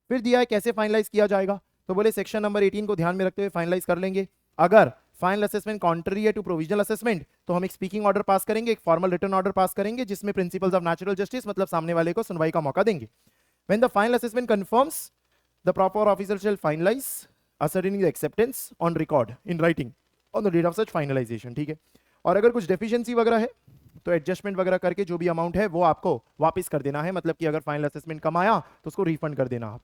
फिर दिया है कैसे फाइनलाइज किया जाएगा, तो बोले सेक्शन नंबर 18 को ध्यान में रखते हुए फाइनलाइज कर लेंगे। अगर फाइनल असेसमेंट कॉन्ट्ररी है टू प्रोविजनल असेसमेंट तो हम एक स्पीकिंग ऑर्डर पास करेंगे, एक फॉर्मल रिटर्न ऑर्डर पास करेंगे जिसमें प्रिंसिपल्स ऑफ नेचुरल जस्टिस, मतलब सामने वाले को सुनवाई का मौका देंगे। When the final assessment confirms, the proper officer shall finalize ascertaining the acceptance on record in writing on the date of such finalization। ठीक है, और अगर कुछ डेफिशिएंसी वगैरह है तो एडजस्टमेंट वगैरह करके जो भी अमाउंट है वो आपको वापस कर देना है, मतलब कि अगर फाइनल असेसमेंट कम आया तो उसको रिफंड कर देना आप।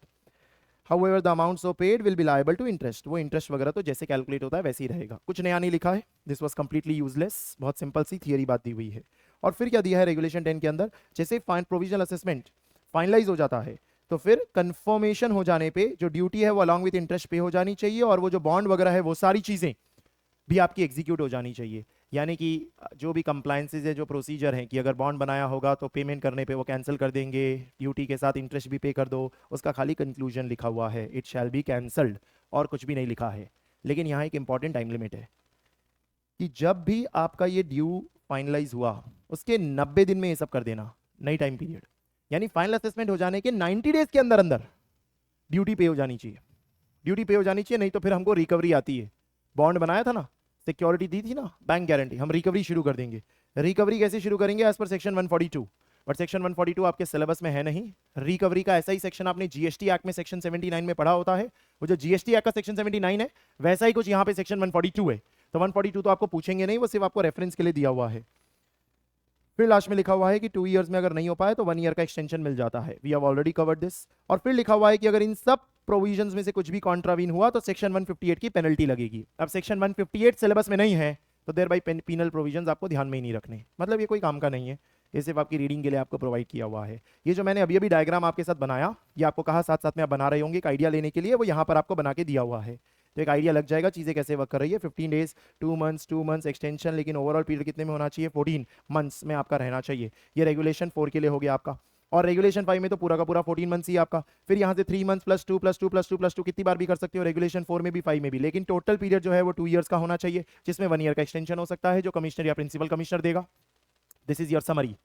However, the amount so paid will be liable to interest। वो इंटरेस्ट वगैरह तो जैसे कैलकुलेट होता है वैसे ही रहेगा, कुछ नया नहीं लिखा है। दिस वाज कंप्लीटली यूजलेस, बहुत सिंपल सी थियरी बात दी हुई है। और फिर क्या दिया है रेगुलेशन 10 के अंदर, जैसे फाइन प्रोविजनल असेसमेंट फाइनलाइज हो जाता है तो फिर कंफर्मेशन हो जाने पे जो ड्यूटी है वो अलॉन्ग विद इंटरेस्ट पे हो जानी चाहिए, और वो जो बॉन्ड वगैरह है वो सारी चीजें भी आपकी एग्जीक्यूट हो जानी चाहिए। यानी कि जो भी कंप्लायंसेज है, जो प्रोसीजर हैं कि अगर बॉन्ड बनाया होगा तो पेमेंट करने पे वो कैंसिल कर देंगे, ड्यूटी के साथ इंटरेस्ट भी पे कर दो, उसका खाली कंक्लूजन लिखा हुआ है, इट शैल बी कैंसल्ड, और कुछ भी नहीं लिखा है। लेकिन यहाँ एक इंपॉर्टेंट टाइम लिमिट है कि जब भी आपका ये ड्यू फाइनलाइज हुआ उसके 90 दिन में ये सब कर देना, नई टाइम पीरियड, यानी फाइनल असेसमेंट हो जाने के 90 डेज के अंदर अंदर ड्यूटी पे हो जानी चाहिए, ड्यूटी पे हो जानी चाहिए, नहीं तो फिर हमको रिकवरी आती है। बॉन्ड बनाया था ना, सिक्योरिटी दी थी ना, बैंक गारंटी, हम रिकवरी शुरू कर देंगे। रिकवरी कैसे शुरू करेंगे? As per section 142, but section 142 आपके सिलेबस में है नहीं। रिकवरी का ऐसा ही सेक्शन आपने जीएसटी एक्ट में सेक्शन 79 में पढ़ा होता है, वो जो जीएसटी एक्ट का सेक्शन 79 है वैसा ही कुछ यहाँ पे सेक्शन 142 है। तो 142 तो आपको पूछेंगे नहीं, वो सिर्फ आपको रेफरेंस के लिए दिया हुआ है। फिर लास्ट में लिखा हुआ है कि 2 इयर्स में अगर नहीं हो पाए तो 1 ईयर का एक्सटेंशन मिल जाता है। We have already covered this. और फिर लिखा हुआ है कि अगर इन सब प्रोविजंस में से कुछ भी कॉन्ट्रावीन हुआ तो सेक्शन 158 की पेनल्टी लगेगी। अब सेक्शन 158 सिलेबस में नहीं है तो देयर बाई पीनल प्रोविजंस आपको ध्यान में ही नहीं रखने, मतलब ये कोई काम का नहीं है, ये सिर्फ आपकी रीडिंग के लिए आपको प्रोवाइड किया हुआ है। ये जो मैंने अभी अभी डायग्राम आपके साथ बनाया, ये आपको कहा साथ साथ में आप बना रहे होंगे एक आइडिया लेने के लिए, वो यहाँ पर आपको बना के दिया हुआ है, तो एक आइडिया लग जाएगा चीजें कैसे वर्क कर रही है। 15 डेज, 2 मंथ्स एक्सटेंशन, लेकिन ओवरऑल पीरियड कितने में होना चाहिए? 14 मंथ्स में आपका रहना चाहिए। ये रेगुलेशन 4 के लिए हो गया आपका, और रेगुलेशन 5 में तो पूरा का पूरा 14 मंथ्स ही आपका। फिर यहाँ से 3 months plus 2 plus 2 plus 2 plus 2 कितनी बार भी कर सकते हो रेगुलेशन 4 में भी 5 में भी, लेकिन टोटल पीरियड जो है वो 2 ईयर्स का होना चाहिए, जिसमें 1 ईयर का एक्सटेंशन हो सकता है जो कमिश्नर या प्रिंसिपल कमिश्नर देगा। This is your summary,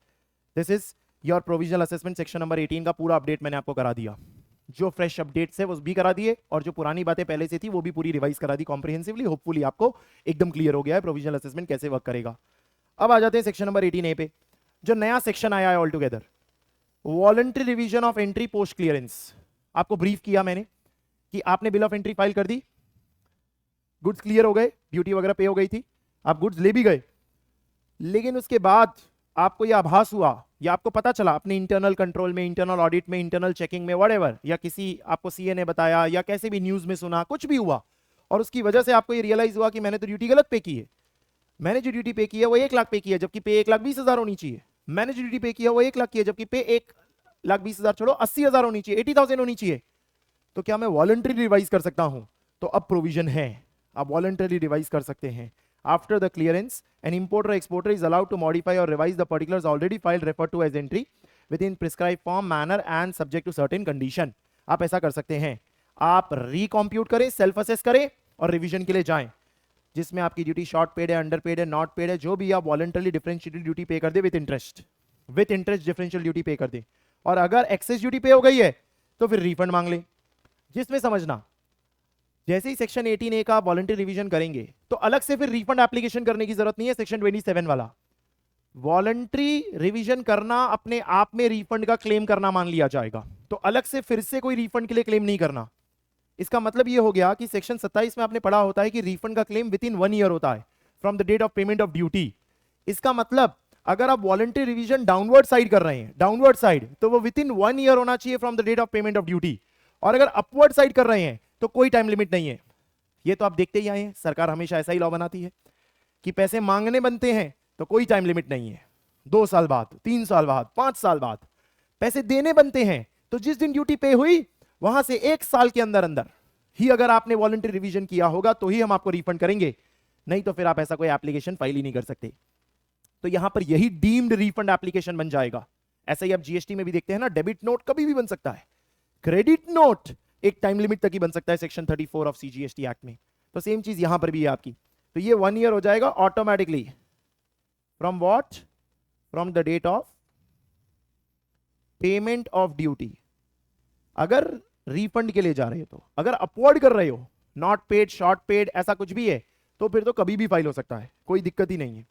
this is your provisional assessment section number 18 का पूरा अपडेट मैंने आपको करा दिया। जो फ्रेश अपडेट्स है वो भी करा दिए, और जो पुरानी बातें पहले से थी वो भी पूरी रिवाइज करा दी कॉम्प्रिहेंसिवली। होपफुली आपको एकदम क्लियर हो गया है प्रोविजनल असेसमेंट कैसे वर्क करेगा। अब आ जाते हैं सेक्शन नंबर 18A पे, जो नया सेक्शन आया है all together, voluntary revision of entry post clearance. आपको ब्रीफ किया मैंने कि आपने बिल ऑफ एंट्री फाइल कर दी, गुड्स क्लियर हो गए, ड्यूटी वगैरह पे हो गई थी, आप गुड्स ले भी गए, लेकिन उसके बाद आपको यह आभास हुआ या आपको पता चला अपने इंटरनल कंट्रोल में, इंटरनल ऑडिट में, इंटरनल चेकिंग में, व्हाटएवर, या किसी आपको सीए ने बताया या कैसे भी न्यूज में सुना, कुछ भी हुआ, और उसकी वजह से आपको ये रियलाइज हुआ कि मैंने तो ड्यूटी गलत पे की है, मैंने जो ड्यूटी पे की है वो 1 लाख पे की है जबकि पे 1,20,000 होनी चाहिए, मैंने जो ड्यूटी पे की है वो 1 लाख की है जबकि पे 1,20,000 छोड़ो 80,000 होनी चाहिए, 80,000 होनी चाहिए। तो क्या मैं वॉलंटरी रिवाइज कर सकता हूं? तो अब प्रोविजन है, आप वॉलंटरी रिवाइज कर सकते हैं। After the clearance, an importer or exporter is allowed to modify or revise the particulars already filed referred to as entry within prescribed form, manner and subject to certain condition. आप ऐसा कर सकते हैं, आप रिकॉम्प्यूट करें, सेल्फ असेस करें और revision के लिए जाएं, जिसमें आपकी ड्यूटी शॉर्ट पेड है, अंडर पेड है, नॉट पेड है, जो भी आप वॉलंटरली डिफरेंशिएटेड ड्यूटी पे कर दे विद इंटरेस्ट डिफरेंशियल ड्यूटी पे कर दे, और अगर एक्सेस ड्यूटी पे हो गई है तो फिर रिफंड मांग ले। जिसमें समझना, जैसे ही सेक्शन 18A का वॉलंटरी रिवीजन करेंगे तो अलग से फिर रिफंड एप्लीकेशन करने की जरूरत नहीं है। सेक्शन 27 वाला वॉलंटरी रिवीजन करना अपने आप में रिफंड का क्लेम करना मान लिया जाएगा, तो अलग से फिर से कोई रिफंड के लिए क्लेम नहीं करना। इसका मतलब यह हो गया कि सेक्शन 27 में आपने पढ़ा होता है कि रिफंड का क्लेम विद इन 1 ईयर होता है from the date of payment of duty. इसका मतलब अगर आप वॉलंटरी रिवीजन डाउनवर्ड साइड कर रहे हैं, डाउनवर्ड साइड, तो वो विद इन 1 ईयर होना चाहिए from the date of payment of duty, और अगर अपवर्ड साइड कर रहे हैं तो कोई टाइम लिमिट नहीं है। ये तो आप देखते ही आए हैं, सरकार हमेशा ऐसा ही लॉ बनाती है कि पैसे मांगने बनते हैं तो कोई टाइम लिमिट नहीं है, 2 साल बाद, 3 साल बाद, 5 साल बाद। पैसे देने बनते हैं तो जिस दिन ड्यूटी पे हुई वहां से 1 साल के अंदर अंदर ही अगर आपने वॉलंटरी रिवीजन किया होगा तो ही हम आपको रिफंड करेंगे, नहीं तो फिर आप ऐसा कोई एप्लीकेशन फाइल ही नहीं कर सकते। तो यहां पर यही डीम्ड रिफंड एप्लीकेशन बन जाएगा। ऐसा ही आप जीएसटी में भी देखते हैं ना, डेबिट नोट कभी भी बन सकता है, क्रेडिट नोट एक टाइम लिमिट तक ही बन सकता है सेक्शन 34 ऑफ सीजीएसटी एक्ट में। तो सेम चीज यहां पर भी है आपकी, तो ये 1 ईयर हो जाएगा automatically from what, from the date of payment of duty. अगर रिफंड के लिए जा रहे हो तो, अगर अपवर्ड कर रहे हो, नॉट पेड, शॉर्ट पेड, ऐसा कुछ भी है तो फिर तो कभी भी फाइल हो सकता है, कोई दिक्कत ही नहीं है।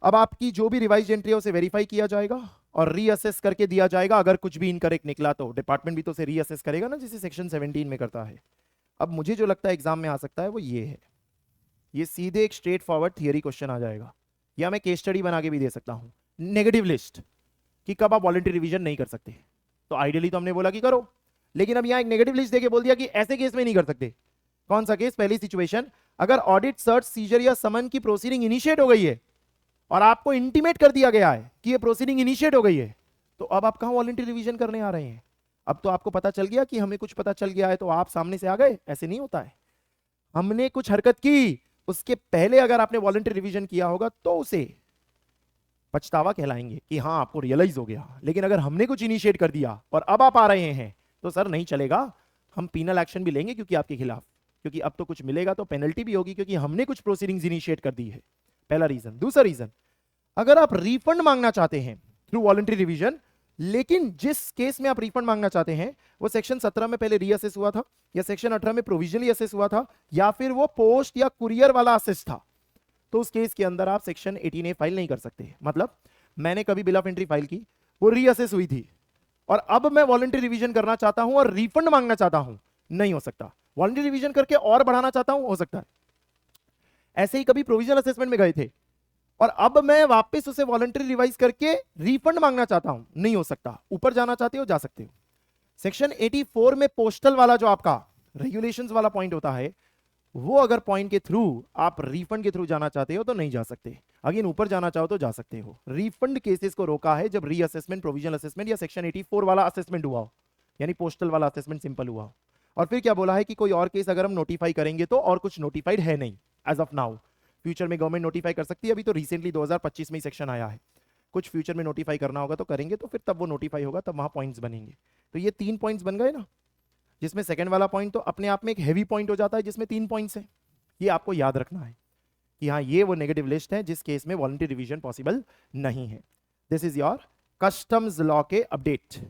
अब आपकी जो भी रिवाइज एंट्री है उसे वेरीफाई किया जाएगा और रीअसेस करके दिया जाएगा। अगर कुछ भी इनकरेक्ट निकला तो डिपार्टमेंट भी तो उसे रीअसेस करेगा ना, जैसे सेक्शन 17 में करता है। अब मुझे जो लगता है एग्जाम में आ सकता है वो ये है, ये सीधे एक स्ट्रेट फॉरवर्ड थियरी क्वेश्चन आ जाएगा, या मैं केस स्टडी बना के भी दे सकता हूं, नेगेटिव लिस्ट कि कब आप वॉलंटरी रिवीजन नहीं कर सकते। तो आइडियली तो हमने बोला कि करो, लेकिन अब यहां एक नेगेटिव लिस्ट देके बोल दिया कि ऐसे केस में नहीं कर सकते। कौन सा केस? पहली सिचुएशन, अगर ऑडिट, सर्च, सीजर या समन की प्रोसीडिंग इनिशिएट हो गई है और आपको इंटीमेट कर दिया गया है कि ये प्रोसीडिंग इनिशिएट हो गई है, तो अब आप कहां वॉलंटरी रिवीजन करने आ रहे हैं? अब तो आपको पता चल गया कि हमें कुछ पता चल गया है तो आप सामने से आ गए, ऐसे नहीं होता है। हमने कुछ हरकत की उसके पहले अगर आपने वॉलंटरी रिवीजन किया होगा तो उसे पछतावा कहलाएंगे कि हाँ आपको रियलाइज हो गया। लेकिन अगर हमने कुछ इनिशिएट कर दिया और अब आप आ रहे हैं तो सर नहीं चलेगा, हम पीनल एक्शन भी लेंगे क्योंकि आपके खिलाफ, क्योंकि अब तो कुछ मिलेगा तो पेनल्टी भी होगी क्योंकि हमने कुछ प्रोसीडिंग्स इनिशिएट कर दी है। पहला रीजन। दूसरा रीजन, अगर आप रिफंड मांगना चाहते हैं थ्रू वॉलंटरी रिवीजन, लेकिन जिस केस में आप रिफंड मांगना चाहते हैं वो सेक्शन 17 में पहले रीअसेस हुआ था, या सेक्शन 18 में प्रोविजनली असेस हुआ था, या फिर वो पोस्ट या कुरियर वाला असेस था, तो उस केस के अंदर आप सेक्शन 18A फाइल नहीं कर सकते। मतलब मैंने कभी बिल ऑफ एंट्री फाइल की, वो रीअसेस हुई थी, और अब मैं वॉलंटरी रिवीजन करना चाहता हूं और रिफंड मांगना चाहता हूं, नहीं हो सकता। वॉलंटरी रिवीजन करके और बढ़ाना चाहता हूं, हो सकता है। ऐसे ही कभी प्रोविजनल असेसमेंट में गए थे और अब मैं वापस उसे वॉलंटरी रिवाइज करके रिफंड मांगना चाहता हूं, नहीं हो सकता। ऊपर जाना चाहते हो जा सकते हो। सेक्शन 84 में पोस्टल वाला जो आपका रेगुलेशंस वाला पॉइंट होता है, वो अगर पॉइंट के थ्रू आप रिफंड के थ्रू जाना चाहते हो तो नहीं जा सकते। अगेन ऊपर जाना चाहो तो जा सकते हो। रिफंड केसेस को रोका है जब रीअसेसमेंट, प्रोविजनल असेसमेंट या सेक्शन 84 वाला असेसमेंट हुआ हो, यानी पोस्टल वाला असेसमेंट सिंपल हुआ हो। और फिर क्या बोला है कि कोई और केस अगर हम नोटिफाई करेंगे तो, और कुछ नोटिफाइड है नहीं एज ऑफ नाउ। फ्यूचर में गवर्नमेंट नोटिफाई कर सकती है, अभी तो रिसेंटली 2025 में ही सेक्शन आया है। कुछ फ्यूचर में नोटिफाई करना होगा तो करेंगे, तो फिर तब वो नोटिफाई होगा, तब वहां पॉइंट्स बनेंगे। तो ये 3 पॉइंट्स बन गए ना, जिसमें सेकंड वाला पॉइंट तो अपने आप में एक हैवी पॉइंट हो जाता है जिसमें 3 पॉइंट्स हैं। ये आपको याद रखना है कि हाँ ये वो नेगेटिव लिस्ट है जिस केस में वॉलंटरी रिवीजन पॉसिबल नहीं है। This is your customs law के अपडेट।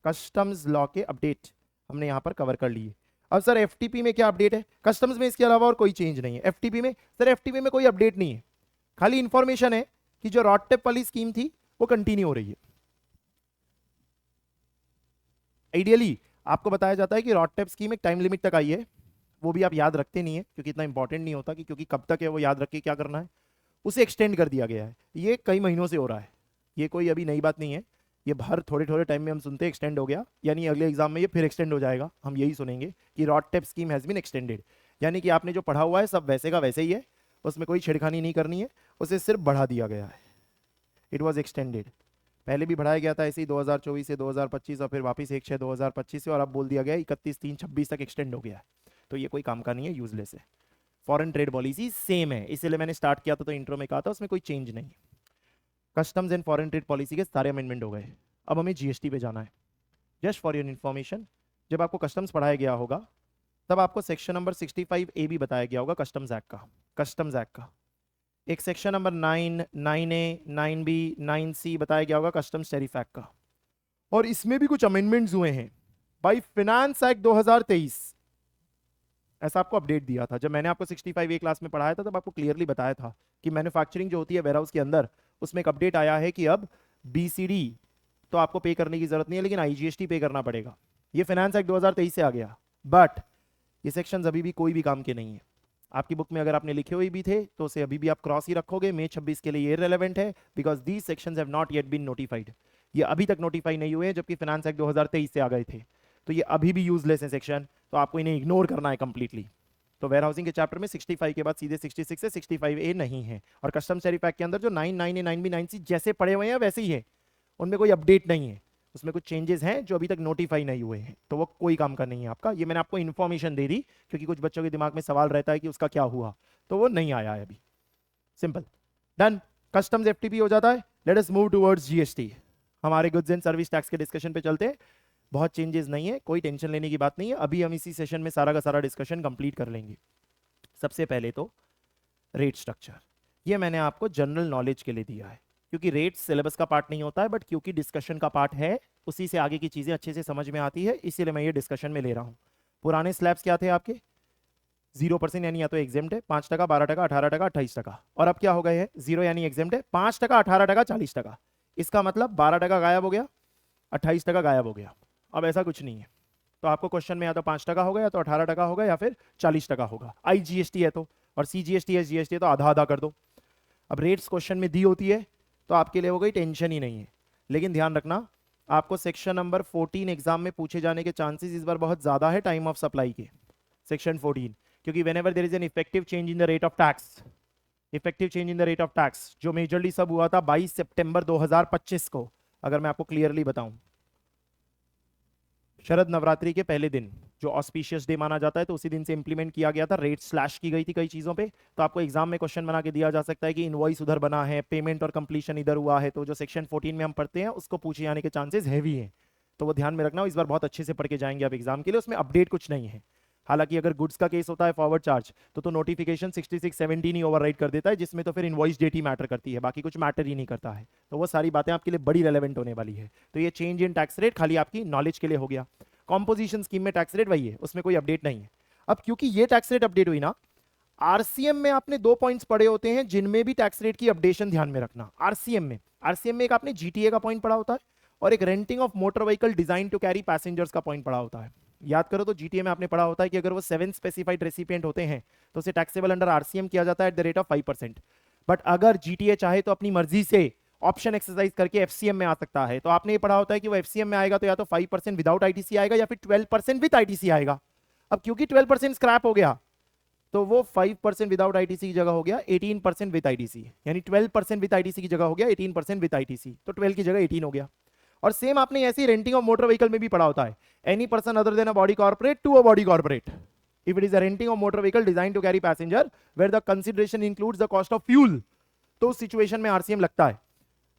कस्टम्स लॉ के अपडेट हमने यहां पर कवर कर लिए। अब सर एफटीपी में क्या अपडेट है? कस्टम्स में इसके अलावा और कोई चेंज नहीं है। एफटीपी में, सर एफटीपी में कोई अपडेट नहीं है, खाली इंफॉर्मेशन है कि जो रॉडटेप वाली स्कीम थी वो कंटिन्यू हो रही है। आइडियली आपको बताया जाता है कि रॉडटेप स्कीम एक टाइम लिमिट तक आई है, वो भी आप याद रखते नहीं है क्योंकि इतना इंपॉर्टेंट नहीं होता कि क्योंकि कब तक है वो याद रख के क्या करना है। उसे एक्सटेंड कर दिया गया है, ये कई महीनों से हो रहा है, ये कोई अभी नई बात नहीं है। ये हर थोड़े थोड़े टाइम में हम सुनते हैं एक्सटेंड हो गया, यानी अगले एग्जाम में ये फिर एक्सटेंड हो जाएगा। हम यही सुनेंगे कि रॉडटेप स्कीम हैज बीन एक्सटेंडेड, यानी कि आपने जो पढ़ा हुआ है सब वैसे का वैसे ही है, उसमें कोई छेड़खानी नहीं करनी है, उसे सिर्फ बढ़ा दिया गया है। इट वॉज एक्सटेंडेड, पहले भी बढ़ाया गया था ऐसे ही 2024 से 2025 और फिर वापस 1/6/2025 से, और अब बोल दिया गया 31/3/26 तक एक्सटेंड हो गया है। तो ये कोई काम का नहीं है, यूजलेस है। फॉरेन ट्रेड पॉलिसी सेम है, इसलिए मैंने स्टार्ट किया था तो इंट्रो में कहा था उसमें कोई चेंज नहीं। Customs and foreign trade policy के सारे अमेंडमेंट हो गए। अब हमें जीएसटी पे जाना है। जस्ट फॉर योर इन्फॉर्मेशन, जब आपको कस्टम्स पढ़ाया गया होगा तब आपको सेक्शन नंबर 65A भी बताया गया होगा कस्टम्स एक्ट का। कस्टम्स एक्ट का एक section number 9, 9A, 9B, 9C बताया गया होगा कस्टम्स टैरिफ एक्ट का। और इसमें भी कुछ अमेंडमेंट्स हुए हैं बाई फिनेंस एक्ट 2023। ऐसा आपको अपडेट दिया था जब मैंने आपको 65A क्लास में पढ़ाया था, तब आपको क्लियरली बताया था कि मैन्युफैक्चरिंग जो होती है वेयरहाउस के अंदर, उसमें एक अपडेट आया है कि अब BCD तो आपको पे करने की जरूरत नहीं है, लेकिन IGST पे करना पड़ेगा। ये फाइनेंस एक्ट 2023 से आ गया, बट ये सेक्शंस अभी भी कोई भी काम के नहीं है। आपकी बुक में अगर आपने लिखे हुए भी थे तो उसे अभी भी आप क्रॉस ही रखोगे। मई 26 के लिए ये रिलेवेंट है because these sections have not yet been notified. ये अभी तक नोटिफाई नहीं हुए हैं, जबकि फाइनेंस एक्ट 2023 से आ गए थे, तो ये अभी भी यूजलेस है सेक्शन, तो आपको इन्हें इग्नोर करना है कंप्लीटली। तो वेयर हाउसिंग के चैप्टर में 65 के बाद सीधे 66 से 65A नहीं है, और कस्टम्स टैरिफ एक्ट के अंदर जो 9, 9A, 9B, 9C जैसे पड़े हुए हैं वैसे ही है, उनमें कोई अपडेट नहीं है। उसमें कुछ चेंजेस हैं जो अभी तक नोटिफाई नहीं हुए हैं, तो वो कोई काम का नहीं है आपका। ये मैंने आपको इन्फॉर्मेशन दे दी क्योंकि कुछ बच्चों के दिमाग में सवाल रहता है कि उसका क्या हुआ, तो वो नहीं आया है अभी। Simple, done. कस्टम्स एफटीपी हो जाता है। Let us move towards GST. हमारे गुड्स एंड सर्विस टैक्स के डिस्कशन पे चलते हैं। बहुत चेंजेस नहीं है, कोई टेंशन लेने की बात नहीं है। अभी हम इसी सेशन में सारा का सारा डिस्कशन कंप्लीट कर लेंगे। सबसे पहले तो रेट स्ट्रक्चर, ये मैंने आपको जनरल नॉलेज के लिए दिया है क्योंकि रेट सिलेबस का पार्ट नहीं होता है, बट क्योंकि डिस्कशन का पार्ट है, उसी से आगे की चीजें अच्छे से समझ में आती है, इसीलिए मैं ये डिस्कशन में ले रहा हूं। पुराने स्लैब्स क्या थे आपके? 0% यानी या तो एग्जेम्प्ट है 5%, 12%, 18%, 28%, और अब क्या हो गए हैं? 0 यानी एग्जेम्प्ट है 5%, 18%, 40%। इसका मतलब 12% गायब हो गया, 28% गायब हो गया। अब ऐसा कुछ नहीं है, तो आपको क्वेश्चन में या तो 5% होगा या तो 18% होगा या फिर 40% होगा। IGST है तो, और CGST है, GST है तो आधा आधा कर दो। अब रेट्स क्वेश्चन में दी होती है तो आपके लिए वो कोई टेंशन ही नहीं है, लेकिन ध्यान रखना आपको सेक्शन नंबर 14 एग्जाम में पूछे जाने के चांसेस इस बार बहुत ज्यादा है टाइम ऑफ सप्लाई के। सेक्शन 14, क्योंकि whenever there is an effective change in the rate of tax, effective change in the rate of tax जो मेजरली सब हुआ था 22 सितंबर 2025 को, अगर मैं आपको क्लियरली बताऊं, शरद नवरात्रि के पहले दिन जो ऑस्पिशियस डे माना जाता है, तो उसी दिन से इंप्लीमेंट किया गया था, रेट स्लैश की गई थी कई चीज़ों पे। तो आपको एग्जाम में क्वेश्चन बना के दिया जा सकता है कि इनवॉइस उधर बना है, पेमेंट और कंप्लीशन इधर हुआ है, तो जो सेक्शन 14 में हम पढ़ते हैं उसको पूछे जाने के चांसेस हैवी हैं। तो वो ध्यान में रखना, इस बार बहुत अच्छे से पढ़ के जाएंगे आप एग्जाम के लिए, उसमें अपडेट कुछ नहीं है। हालांकि अगर गुड्स का केस होता है फॉरवर्ड चार्ज, तो नोटिफिकेशन 6617 ही ओवरराइड कर देता है, जिसमें तो फिर इनवॉइस डेट ही मैटर करती है, बाकी कुछ मैटर ही नहीं करता है। तो वो सारी बातें आपके लिए बड़ी रेलेवेंट होने वाली है। तो ये चेंज इन टैक्स रेट खाली आपकी नॉलेज के लिए हो गया। कॉम्पोजिशन स्कीम में टैक्स रेट वही है, उसमें कोई अपडेट नहीं है। अब क्योंकि ये टैक्स रेट अपडेट हुई ना, आरसीएम में आपने 2 पॉइंट्स पढ़े होते हैं जिनमें भी टैक्स रेट की अपडेशन ध्यान में रखना। आरसीएम में एक आपने जीटीए का पॉइंट पढ़ा होता है और एक renting of motor vehicle design to carry passengers का पॉइंट पढ़ा होता है। याद करो तो जीटीए में आपने पढ़ा होता है कि अगर वो 7 स्पेसिफाइड रेसिपिएंट होते हैं तो उसे टैक्सेबल अंडर आरसीएम किया जाता है eight the rate of 5%। But अगर जीटीए चाहे तो अपनी मर्जी से ऑप्शन एक्सरसाइज करके एफसीएम में आ सकता है। तो आपने ये पढ़ा होता है कि वो एफसीएम में आएगा तो या तो 5% विदाउट आईटीसी आएगा या फिर 12% विद आईटीसी आएगा। अब क्योंकि 12% स्क्रैप हो गया तो वो 5% विदाउट आईटीसी की जगह हो गया 18% विद आईटीसी, यानी 12% विद आईटीसी की जगह हो गया 18% विद आईटीसी, तो 12 की जगह 18 हो गया। और सेम आपने ऐसी रेंटिंग ऑफ मोटर व्हीकल में भी पढ़ा होता है, any person other than a body corporate to a body corporate if it is a renting of motor vehicle design to carry passenger where the consideration includes the cost of fuel. तो उस situation में RCM लगता है,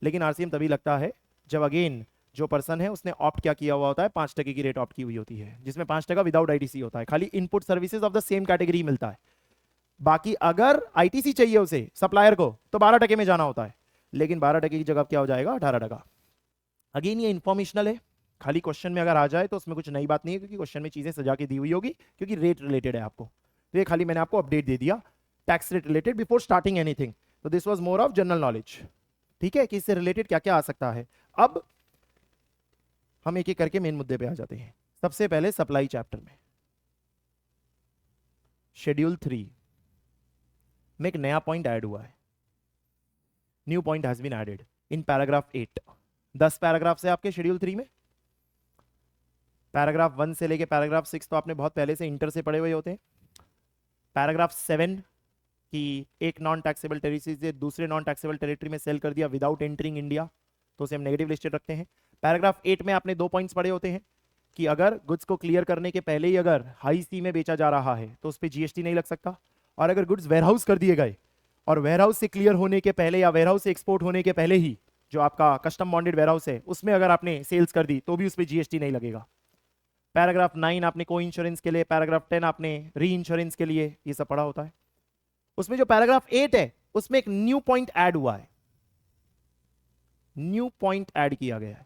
लेकिन RCM तभी लगता है जब अगेन जो पर्सन है उसने ऑप्ट क्या किया हुआ होता है, 5% की रेट ऑप्ट की हुई होती है, जिसमें 5% विदाउट आईटीसी होता है, खाली input services of the same category मिलता है। बाकी अगर आईटीसी चाहिए उसे सप्लायर को तो 12% में जाना होता है, लेकिन 12% की जगह क्या हो जाएगा 18%। अगेन ये इंफॉर्मेशनल है, खाली क्वेश्चन में अगर आ जाए तो उसमें कुछ नई बात नहीं है, क्योंकि क्वेश्चन में चीजें सजा के दी हुई होगी, क्योंकि रेट रिलेटेड है आपको। तो ये खाली मैंने आपको अपडेट दे दिया tax rate related before starting anything. तो this was more of general knowledge, ठीक है, कि इससे रिलेटेड क्या क्या आ सकता है। अब हम एक एक करके मेन मुद्दे पे आ जाते हैं। सबसे पहले सप्लाई चैप्टर में शेड्यूल 3 में एक नया पॉइंट ऐड हुआ है। New point has been added in paragraph 8। 10 paragraph है आपके शेड्यूल 3 में। पैराग्राफ 1 से लेके पैराग्राफ 6 तो आपने बहुत पहले से इंटर से पढ़े हुए होते हैं। पैराग्राफ 7 की एक नॉन टैक्सेबल टेरिटरी से दूसरे नॉन टैक्सेबल टेरिटरी में सेल कर दिया विदाउट एंटरिंग इंडिया, तो उसे हम नेगेटिव लिस्टेड रखते हैं। पैराग्राफ 8 में आपने 2 पॉइंट्स पढ़े होते हैं कि अगर गुड्स को क्लियर करने के पहले ही अगर हाई सी में बेचा जा रहा है तो उस पर जीएसटी नहीं लग सकता, और अगर गुड्स वेयरहाउस कर दिए गए और वेयरहाउस से क्लियर होने के पहले या वेयरहाउस से एक्सपोर्ट होने के पहले ही जो आपका कस्टम बॉन्डेड वेयरहाउस है उसमें अगर आपने सेल्स कर दी तो भी उस पर जीएसटी नहीं लगेगा। पैराग्राफ 9 आपने को इंश्योरेंस के लिए, पैराग्राफ 10 आपने री इंश्योरेंस के लिए, ये सब पढ़ा होता है। उसमें जो पैराग्राफ 8 है उसमें एक न्यू पॉइंट ऐड हुआ है, न्यू पॉइंट ऐड किया गया है।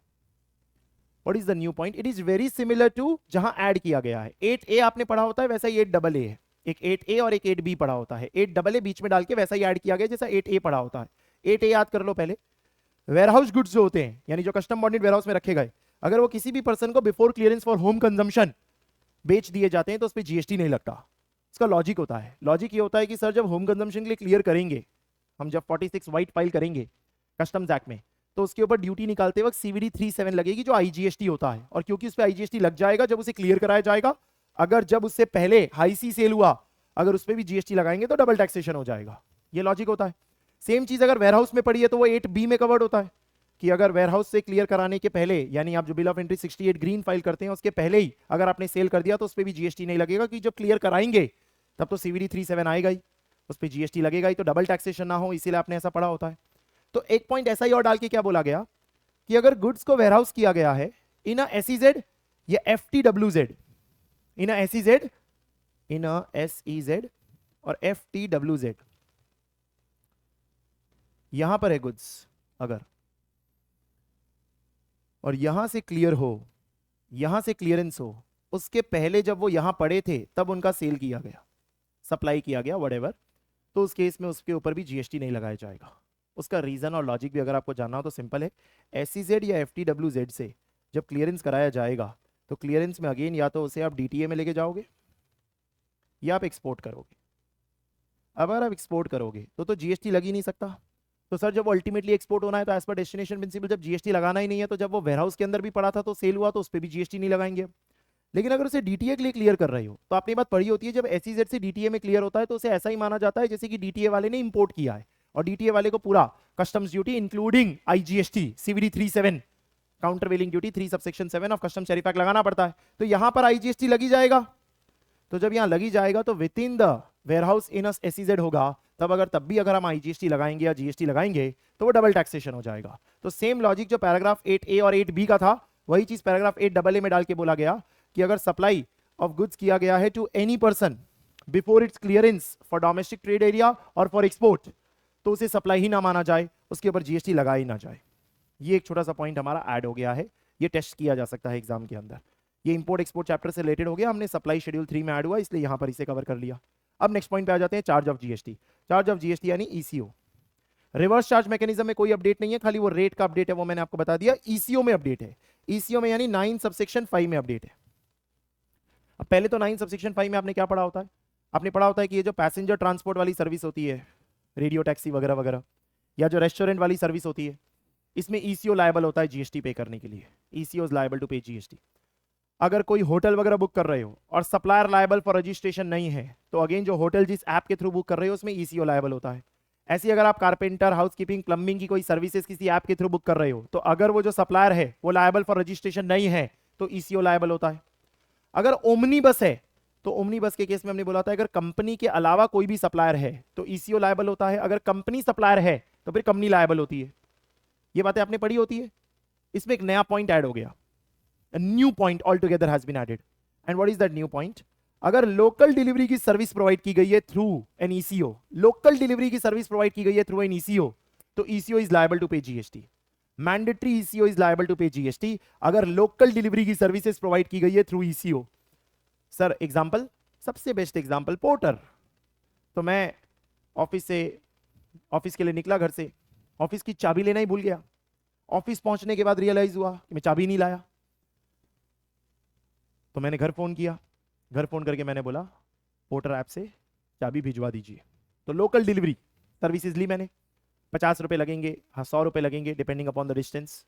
What is the new point? It is very similar to जहां ऐड किया गया है। 8A आपने पढ़ा होता है वैसा ही 8AA है, एक 8A और एक 8B पढ़ा होता है, 8AA बीच में डाल के वैसा ही ऐड किया गया जैसा 8A पढ़ा होता है। 8A याद कर लो पहले। वेयरहाउस गुड्स जो होते हैं यानी जो कस्टम बॉन्डेड वेयरहाउस में रखे गए, अगर वो किसी भी पर्सन को before clearance for home consumption बेच दिए जाते हैं तो उस पर जीएसटी नहीं लगता। इसका लॉजिक होता है, लॉजिक ये होता है कि सर जब होम कंजम्पशन के लिए क्लियर करेंगे, हम जब 46 वाइट फाइल करेंगे कस्टम्स एक्ट में, तो उसके ऊपर ड्यूटी निकालते वक्त CVD 37 लगेगी जो आईजीएसटी होता है, और क्योंकि उस पर आईजीएसटी लग जाएगा जब उसे क्लियर कराया जाएगा। अगर जब उससे पहले हाई सी सेल हुआ अगर उस पर भी जीएसटी लगाएंगे तो डबल टैक्सेशन हो जाएगा, ये लॉजिक होता है। सेम चीज अगर वेयरहाउस में पड़ी है तो वो 8B में कवर्ड होता है कि अगर वेयरहाउस से क्लियर कराने के पहले, यानी आप जो bill of entry 68 green file करते हैं उसके पहले ही अगर आपने सेल कर दिया तो उस पर भी जीएसटी नहीं लगेगा, कि जब क्लियर कराएंगे तब तो CVD 37 आएगा ही, उस पर जीएसटी लगेगा ही, तो डबल टैक्सेशन ना हो, इसीलिए आपने ऐसा पढ़ा होता है। तो एक पॉइंट ऐसा ही और डाल के क्या बोला गया कि अगर गुड्स को वेयरहाउस किया गया है इन अ SEZ या FTWZ, इन अ SEZ, इन अ SEZ और FTWZ, यहां पर है गुड्स अगर, और यहां से क्लियर हो, यहां से क्लियरेंस हो, उसके पहले जब वो यहां पड़े थे तब उनका सेल किया गया, सप्लाई किया गया व्हाटएवर, तो उस केस में उसके ऊपर भी जीएसटी नहीं लगाया जाएगा। उसका रीजन और लॉजिक भी अगर आपको जानना हो तो सिंपल है, SEZ या FTWZ से जब क्लियरेंस कराया जाएगा तो क्लियरेंस में अगेन या तो उसे आप DTA में लेके जाओगे या आप एक्सपोर्ट करोगे। अब अगर आप एक्सपोर्ट करोगे तो जीएसटी लग ही नहीं सकता। तो सर जब अल्टीमेटली एक्सपोर्ट होना है तो एज पर डेस्टिनेशन प्रिंसिपल जब जीएसटी लगाना ही नहीं है, तो जब वो वेयरहाउस के अंदर भी पड़ा था तो सेल हुआ तो उस पर भी जीएसटी नहीं लगाएंगे। लेकिन अगर उसे डीटीए के लिए क्लियर कर रहे हो तो आपने बात पढ़ी होती है, जब SEZ से डीटीए में क्लियर होता है तो उसे ऐसा ही माना जाता है जैसे कि डीटीए वाले ने इंपोर्ट किया है, और डीटीए वाले को पूरा customs duty including IGST CVD 37 countervailing duty 3 subsection 7 of customs tariff act लगाना पड़ता है। तो यहां पर आईजीएसटी लगी जाएगा। तो जब यहां लगी जाएगा तो with in the warehouse in SEZ होगा, तब भी अगर हम आईजीएसटी लगाएंगे या जीएसटी लगाएंगे तो वो डबल टैक्सेशन हो जाएगा। तो सेम लॉजिक जो पैराग्राफ 8A और 8B का था, वही चीज पैराग्राफ 8AA में डाल के बोला गया कि अगर सप्लाई ऑफ गुड्स किया गया है to any person before its clearance for domestic trade area और फॉर एक्सपोर्ट, तो उसे सप्लाई ही ना माना जाए, उसके ऊपर जीएसटी लगाई ना जाए। ये एक छोटा सा पॉइंट हमारा ऐड हो गया है, ये टेस्ट किया जा सकता है एग्जाम के अंदर। ये इंपोर्ट एक्सपोर्ट चैप्टर से रिलेटेड हो गया, हमने सप्लाई शेड्यूल 3 में ऐड हुआ, इसलिए यहां पर इसे कवर कर लिया। अब नेक्स्ट पॉइंट पे आ जाते हैं, charge of GST. Charge of GST यानी ईसीओ। रिवर्स चार्ज मैकेनिज्म में कोई अपडेट नहीं है, खाली वो रेट का अपडेट है, वो मैंने आपको बता दिया। ईसीओ में अपडेट है, ईसीओ में यानी 9 सबसेक्शन 5 में अपडेट है। अब पहले तो 9 सबसेक्शन 5 में आपने क्या पढ़ा होता है? आपने पढ़ा होता है कि ये जो पैसेंजर ट्रांसपोर्ट वाली सर्विस होती है, रेडियो टैक्सी वगैरह वगैरह, या जो रेस्टोरेंट वाली सर्विस होती है, इसमें ईसीओ लायबल होता है जीएसटी पे करने के लिए। Eco is liable to pay GST. अगर कोई होटल वगैरह बुक कर रहे हो और सप्लायर लायबल फॉर रजिस्ट्रेशन नहीं है, तो अगेन जो होटल जिस ऐप के थ्रू बुक कर रहे हो उसमें ईसीओ लायबल होता है। ऐसी अगर आप कारपेंटर, हाउसकीपिंग, प्लम्बिंग की कोई सर्विसेज किसी ऐप के थ्रू बुक कर रहे हो, तो अगर वो जो सप्लायर है वो लायबल फॉर रजिस्ट्रेशन नहीं है तो ईसीओ लायबल होता है। अगर ओमनी बस है तो ओमनी बस के केस में हमने बोला था अगर कंपनी के अलावा कोई भी सप्लायर है तो ईसीओ लायबल होता है। अगर कंपनी सप्लायर है तो फिर कंपनी लायबल होती है। ये बातें आपने पढ़ी होती है। इसमें एक नया पॉइंट ऐड हो गया, a new point altogether has been added. And what is that new point? अगर लोकल डिलीवरी की सर्विस प्रोवाइड की गई है through an ECO, local delivery की सर्विस प्रोवाइड की गई है थ्रू एन ईसीओ, तो ECO is liable to pay GST. Mandatory ECO is liable to pay GST अगर लोकल डिलीवरी की सर्विसेज प्रोवाइड की गई है थ्रू ईसीओ। सर एग्जांपल, सबसे बेस्ट एग्जांपल पोर्टर। तो मैं ऑफिस के लिए निकला घर से, ऑफिस की चाबी लेना ही भूल गया। ऑफिस पहुंचने के बाद रियलाइज हुआ कि मैं चाबी नहीं लाया, तो मैंने घर फोन किया। घर फोन करके मैंने बोला पोर्टर ऐप से चाबी भिजवा दीजिए। तो लोकल डिलीवरी सर्विसेज ली मैंने, 50 रुपए लगेंगे, हाँ 100 रुपए लगेंगे डिपेंडिंग अपॉन द डिस्टेंस।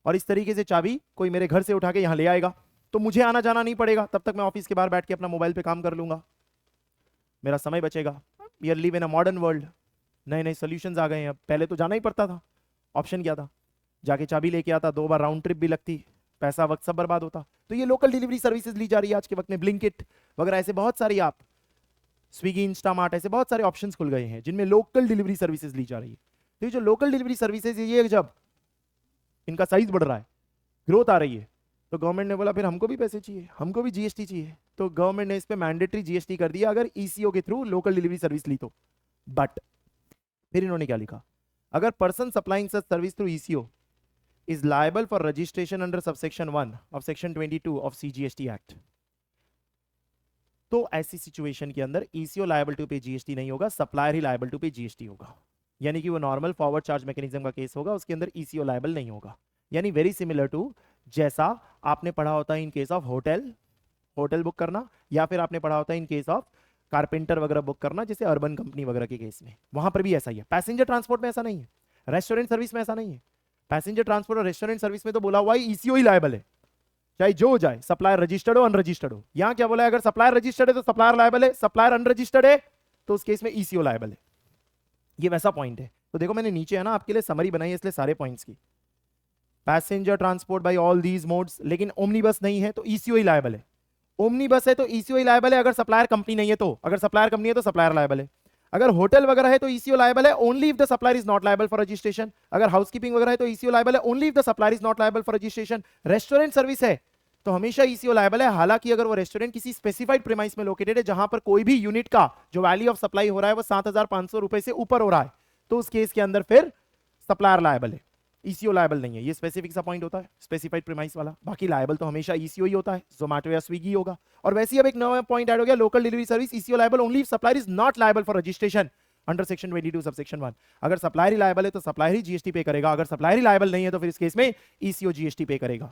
और इस तरीके से चाबी कोई मेरे घर से उठा के यहाँ ले आएगा, तो मुझे आना जाना नहीं पड़ेगा। तब तक मैं ऑफिस के बाहर बैठ के अपना मोबाइल पे काम कर लूंगा, मेरा समय बचेगा। We are live in a modern world, नए नए सोल्यूशंस आ गए हैं। अब पहले तो जाना ही पड़ता था, ऑप्शन क्या था? जाके चाबी लेके आता, 2 बार राउंड ट्रिप भी लगती, पैसा वक्त सब बर्बाद होता। तो ये लोकल डिलीवरी सर्विसेज ली जा रही है आज के वक्त में। ब्लिंकिट वगैरह ऐसे बहुत सारी आप, स्विगी, इंस्टामार्ट, ऐसे बहुत सारे ऑप्शंस खुल गए हैं जिनमें लोकल डिलीवरी सर्विसेज ली जा रही है। तो ये जो लोकल डिलीवरी सर्विसेज, ये जब इनका साइज बढ़ रहा है, ग्रोथ आ रही है, तो गवर्नमेंट ने बोला फिर हमको भी पैसे चाहिए, हमको भी जीएसटी चाहिए। तो गवर्नमेंट ने इस पे मैंडेटरी जीएसटी कर दिया अगर ईसीओ के थ्रू लोकल डिलीवरी सर्विस ली तो। बट फिर इन्होंने क्या लिखा? अगर person supplying such service through eco is liable for registration under subsection 1 of section 22 of CGST Act. तो ऐसी सिचुएशन के अंदर eco liable to pay GST नहीं होगा, supplier he liable to pay GST होगा। यानी कि वो नॉर्मल फॉरवर्ड चार्ज मैकेनिज्म का केस होगा, उसके अंदर ईसीओ लायबल नहीं होगा। यानी वेरी सिमिलर टू जैसा आपने पढ़ा होता है इन केस ऑफ होटल बुक करना, या फिर आपने पढ़ा होता है इन केस ऑफ कारपेंटर वगैरह बुक करना, जैसे अर्बन कंपनी वगैरह के केस में। वहां पर भी ऐसा ही है। पैसेंजर ट्रांसपोर्ट में ऐसा नहीं है, रेस्टोरेंट सर्विस में ऐसा नहीं है। पैसेंजर ट्रांसपोर्ट और रेस्टोरेंट सर्विस में तो बोला हुआ है ईसीओ ही लायबल है, चाहे जो हो जाए, सप्लायर रजिस्टर्ड हो अनरजिस्टर्ड हो। यहां क्या बोला है? अगर सप्लायर रजिस्टर्ड है तो सप्लायर लायबल है, सप्लायर अनरजिस्टर्ड है तो उस केस में ईसीओ लायबल है। ये वैसा पॉइंट है। तो देखो मैंने नीचे है ना आपके लिए समरी बनाई है इसलिए सारे पॉइंट्स की। Passenger transport bye all these modes, लेकिन ओमनी बस नहीं है तो ईसीओ ही लायबल है। ओमनी बस है तो ईसीओ ही लायबल है अगर सप्लायर कंपनी नहीं है तो। अगर सप्लायर कंपनी है तो सप्लायर लायबल है। अगर होटल वगैरह है तो ईसीओ लायबल है only if the supplier is not liable for registration. अगर हाउसकीपिंग वगैरह है तो ईसीओ लायबल है only if the supplier is not liable for registration. Restaurant service है तो हमेशा ईसीओ लायबल है, हालांकि अगर वो रेस्टोरेंट किसी स्पेसिफाइड प्रीमाइस में लोकेटेड है जहां पर कोई भी यूनिट का जो वैल्यू ऑफ सप्लाई हो रहा है वो 7,500 रुपए से ऊपर हो रहा है, तो उस केस के अंदर फिर सप्लायर लायबल है, ईसीओ लायबल नहीं है। ये स्पेसिफिक सा पॉइंट होता है, स्पेसिफाइड प्रीमाइस वाला। बाकी लायबल तो हमेशा ईसीओ ही होता है, जोमैटो या स्विगी होगा। और वैसे ही अब एक नया पॉइंट ऐड हो गया, local delivery service eco liable only if supplier is not liable for registration under section 22 subsection 1। अगर सप्लायर ही लायबल है तो सप्लायर ही जीएसटी पे करेगा, अगर सप्लायर ही लायबल नहीं है तो फिर इस केस में ईसीओ जीएसटी पे करेगा।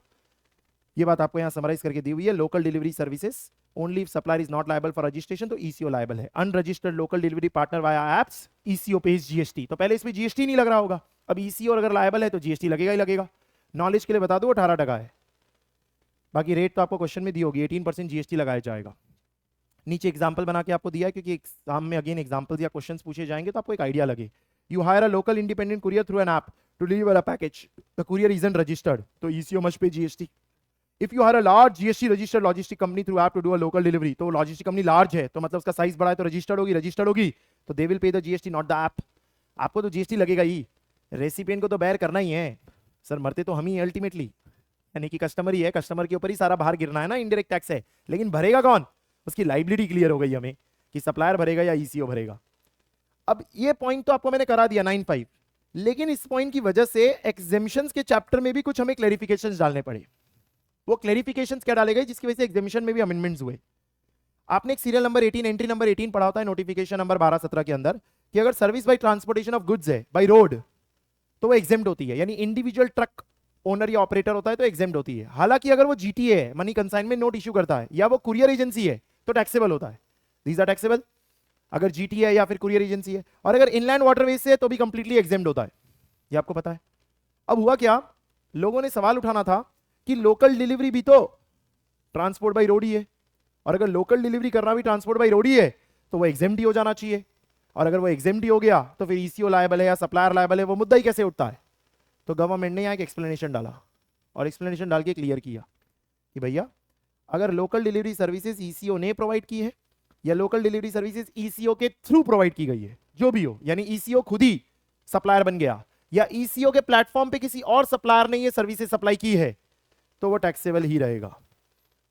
ये बात आपको यहां समराइज करके दी हुई है। Local delivery services only if supplier is not liable for registration तो ईसीओ लायबल है। Unregistered local delivery partner via apps eco page GST. तो पहले इसमें जीएसटी नहीं लग रहा होगा, अब ईसीओ अगर लायबल है तो जीएसटी लगेगा ही लगेगा। नॉलेज के लिए बता दो 18% है, बाकी रेट तो आपको क्वेश्चन में दी होगी, 18% जीएसटी लगाया जाएगा। नीचे एग्जांपल बना के आपको दिया है क्योंकि एग्जाम में अगेन एग्जांपल्स या क्वेश्चंस पूछे जाएंगे तो आपको एक आइडिया लगे। You hire a local independent courier through an app to deliver a package, the courier isn't registered, तो ECO must pay GST. If you are a large GST registered logistic company through app to do a local delivery, तो logistic company large है, तो मतलब उसका size बड़ा है, तो registered होगी, तो they will pay the GST, not the app. आपको तो GST लगेगा ही, रेसिपिएंट को तो बेयर करना ही है. सर मरते तो हम ही अल्टीमेटली, यानी कि कस्टमर ही है, कस्टमर के ऊपर ही सारा बाहर गिरना है ना, इनडायरेक्ट टैक्स है. लेकिन भरेगा कौन? उसकी लाइबिलिटी क्लियर हो गई हमें कि सप्लायर भरेगा या ECO भरेगा. अब ये पॉइंट तो आपको मैंने करा दिया 9.5, लेकिन इस पॉइंट की वजह से एग्जेम्पशंस के चैप्टर में भी कुछ हमें क्लैरिफिकेशंस डालने पड़े. वो क्लैरिफिकेशंस क्या डाले गए जिसकी वजह से एग्जामिनेशन में भी अमेंडमेंट्स हुए. आपने एक सीरियल नंबर 18 एंट्री नंबर 18 पढ़ा होता है नोटिफिकेशन नंबर 12-17 के अंदर कि अगर service by transportation of goods है बाय रोड तो वो एग्जेम्प्ट होती है, यानी इंडिविजुअल ट्रक ओनर या ऑपरेटर होता है तो एग्जेम्प्ट होती है. हालांकि अगर वो जीटीए है, मनी कंसाइनमेंट नोट इश्यू करता है, या वो कुरियर एजेंसी है तो टैक्सेबल होता है. दीज आर टैक्सेबल अगर जीटीए है या फिर कुरियर एजेंसी है. और अगर इनलैंड वाटरवेज से है तो भी कंप्लीटली एग्जेम्प्ट होता है. ये आपको पता है. अब हुआ क्या, लोगों ने सवाल उठाना था कि लोकल डिलीवरी भी तो ट्रांसपोर्ट बाय रोड ही है, और अगर लोकल डिलीवरी करना भी ट्रांसपोर्ट बाय रोड ही है तो वो एग्जेम्प्ट ही हो जाना चाहिए. और अगर वो एग्जेम्प्ट ही हो गया तो फिर ECO लायबल है या सप्लायर लायबल है, वो मुद्दा ही कैसे उठता है. तो गवर्नमेंट ने यहाँ एक एक्सप्लेनेशन डाला और एक्सप्लेनेशन डाल के क्लियर किया कि भैया अगर लोकल डिलीवरी सर्विसेज ECO ने प्रोवाइड की है या लोकल डिलीवरी सर्विसेज ECO के थ्रू प्रोवाइड की गई है, जो भी हो, यानी ECO खुद ही सप्लायर बन गया या ECO के प्लेटफॉर्म पे किसी और सप्लायर ने ये सर्विसेज सप्लाई की है, तो वो टैक्सेबल ही रहेगा.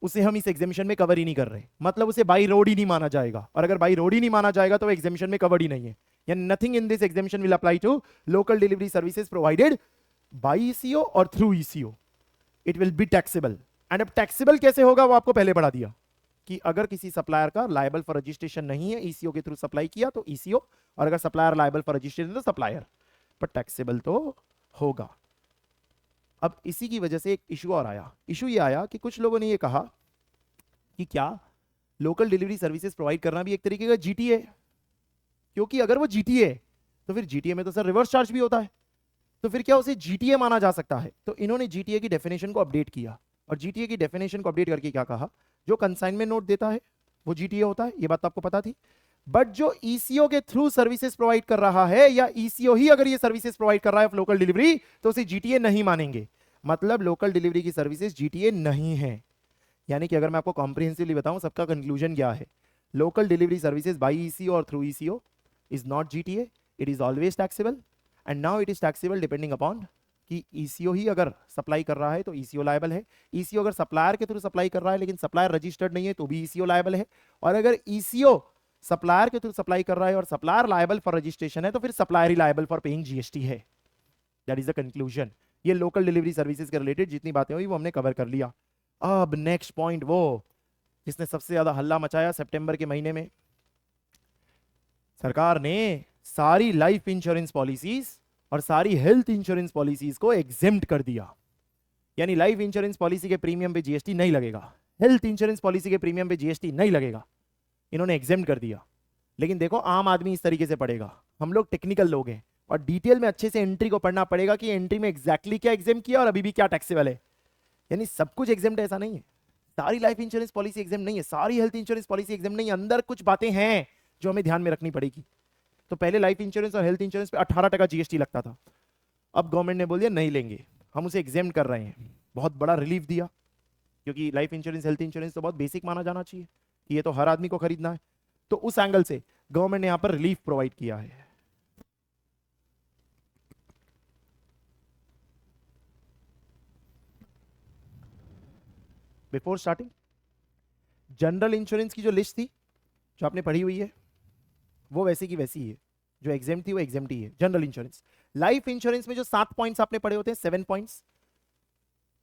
उसे हम इस एग्जामिनेशन में कवर ही नहीं कर रहे, मतलब उसे बाई रोड ही नहीं माना जाएगा. और अगर बाई रोड ही नहीं माना जाएगा तो एग्जामिनेशन में कवर्ड ही नहीं है. यानी nothing in this examination will apply to local delivery services provided by ECO और through ECO. It will be taxable. And अब टैक्सेबल कैसे होगा वो आपको पहले पढ़ा दिया कि अगर किसी सप्लायर का लायबल फॉर रजिस्ट्रेशन नहीं है, ECO के थ्रू सप्लाई किया तो ECO, और अगर सप्लायर लायबल फॉर रजिस्ट्रेशन तो सप्लायर, पर टैक्सेबल तो होगा. अब इसी की वजह से एक इशू और आया. इशू ये आया कि कुछ लोगों ने ये कहा कि क्या लोकल डिलीवरी सर्विसेज प्रोवाइड करना भी एक तरीके का जीटीए, क्योंकि अगर वो जीटीए है तो फिर जीटीए में तो सर रिवर्स चार्ज भी होता है, तो फिर क्या उसे जीटीए माना जा सकता है. तो इन्होंने जीटीए की डेफिनेशन को अपडेट किया, और जीटीए की डेफिनेशन को अपडेट करके क्या कहा, जो कंसाइनमेंट नोट देता है वो जीटीए होता है, ये बात तो आपको पता थी. बट जो ECO के थ्रू सर्विसेज प्रोवाइड कर रहा है या ECO ही अगर ये सर्विसेज प्रोवाइड कर रहा है लोकल डिलीवरी तो उसे जीटीए नहीं मानेंगे. मतलब लोकल डिलीवरी की सर्विसेज जीटीए नहीं है. यानी कि अगर मैं आपको कॉम्प्रिहेंसिवली बताऊं सबका कंक्लूजन क्या है, local delivery services by ECO और through ECO is not GTA, it is always taxable. And now it is taxable depending upon कि ECO ही अगर सप्लाई कर रहा है तो ECO लायबल है, ECO अगर सप्लायर के थ्रू सप्लाई कर रहा है लेकिन सप्लायर रजिस्टर्ड नहीं है तो भी ECO लायबल है, और अगर ECO सप्लायर के थ्रू सप्लाई कर रहा है और सप्लायर लायबल फॉर रजिस्ट्रेशन है तो फिर supplier he liable for paying GST है. That is the conclusion. ये लोकल डिलीवरी सर्विसेज के रिलेटेड जितनी बातें हुई वो हमने कवर कर लिया. अब नेक्स्ट पॉइंट वो जिसने सबसे ज्यादा हल्ला मचाया सितंबर के महीने में, सरकार ने सारी लाइफ इंश्योरेंस पॉलिसीज और सारी हेल्थ इंश्योरेंस पॉलिसीज को एग्जेम्प्ट कर दिया. यानी लाइफ इंश्योरेंस पॉलिसी के प्रीमियम पे GST नहीं लगेगा, हेल्थ इंश्योरेंस पॉलिसी के प्रीमियम पे GST नहीं लगेगा, इन्होंने एग्जेम्प्ट कर दिया. लेकिन देखो आम आदमी इस तरीके से पढ़ेगा, हम लोग टेक्निकल लोग हैं और डिटेल में अच्छे से एंट्री को पढ़ना पड़ेगा कि एंट्री में एग्जैक्टली क्या एग्जेम्प्ट किया और अभी भी क्या टैक्सेबल है. यानी सब कुछ एग्जेम्प्ट ऐसा नहीं है, सारी लाइफ इंश्योरेंस पॉलिसी एग्जेम्प्ट नहीं है, सारी हेल्थ इंश्योरेंस पॉलिसी एग्जेम्प्ट नहीं है, अंदर कुछ बातें हैं जो हमें ध्यान में रखनी पड़ेगी. तो पहले लाइफ इंश्योरेंस और हेल्थ इंश्योरेंस पे 18% GST लगता था, अब गवर्नमेंट ने बोल दिया नहीं लेंगे, हम उसे एग्जेम्प्ट कर रहे हैं. बहुत बड़ा रिलीफ दिया, क्योंकि लाइफ इंश्योरेंस हेल्थ इंश्योरेंस तो बहुत बेसिक माना जाना चाहिए कि ये तो हर आदमी को खरीदना है. तो उस एंगल से गवर्नमेंट ने यहां पर रिलीफ प्रोवाइड किया है. बिफोर स्टार्टिंग जनरल इंश्योरेंस की जो लिस्ट थी जो आपने पढ़ी हुई है वो वैसे की वैसी ही है, जो एग्जेम्प्ट थी वो एग्जेम्प्ट ही है. जनरल इंश्योरेंस, लाइफ इंश्योरेंस में जो 7 पॉइंट्स आपने पढ़े होते हैं, 7 पॉइंट्स,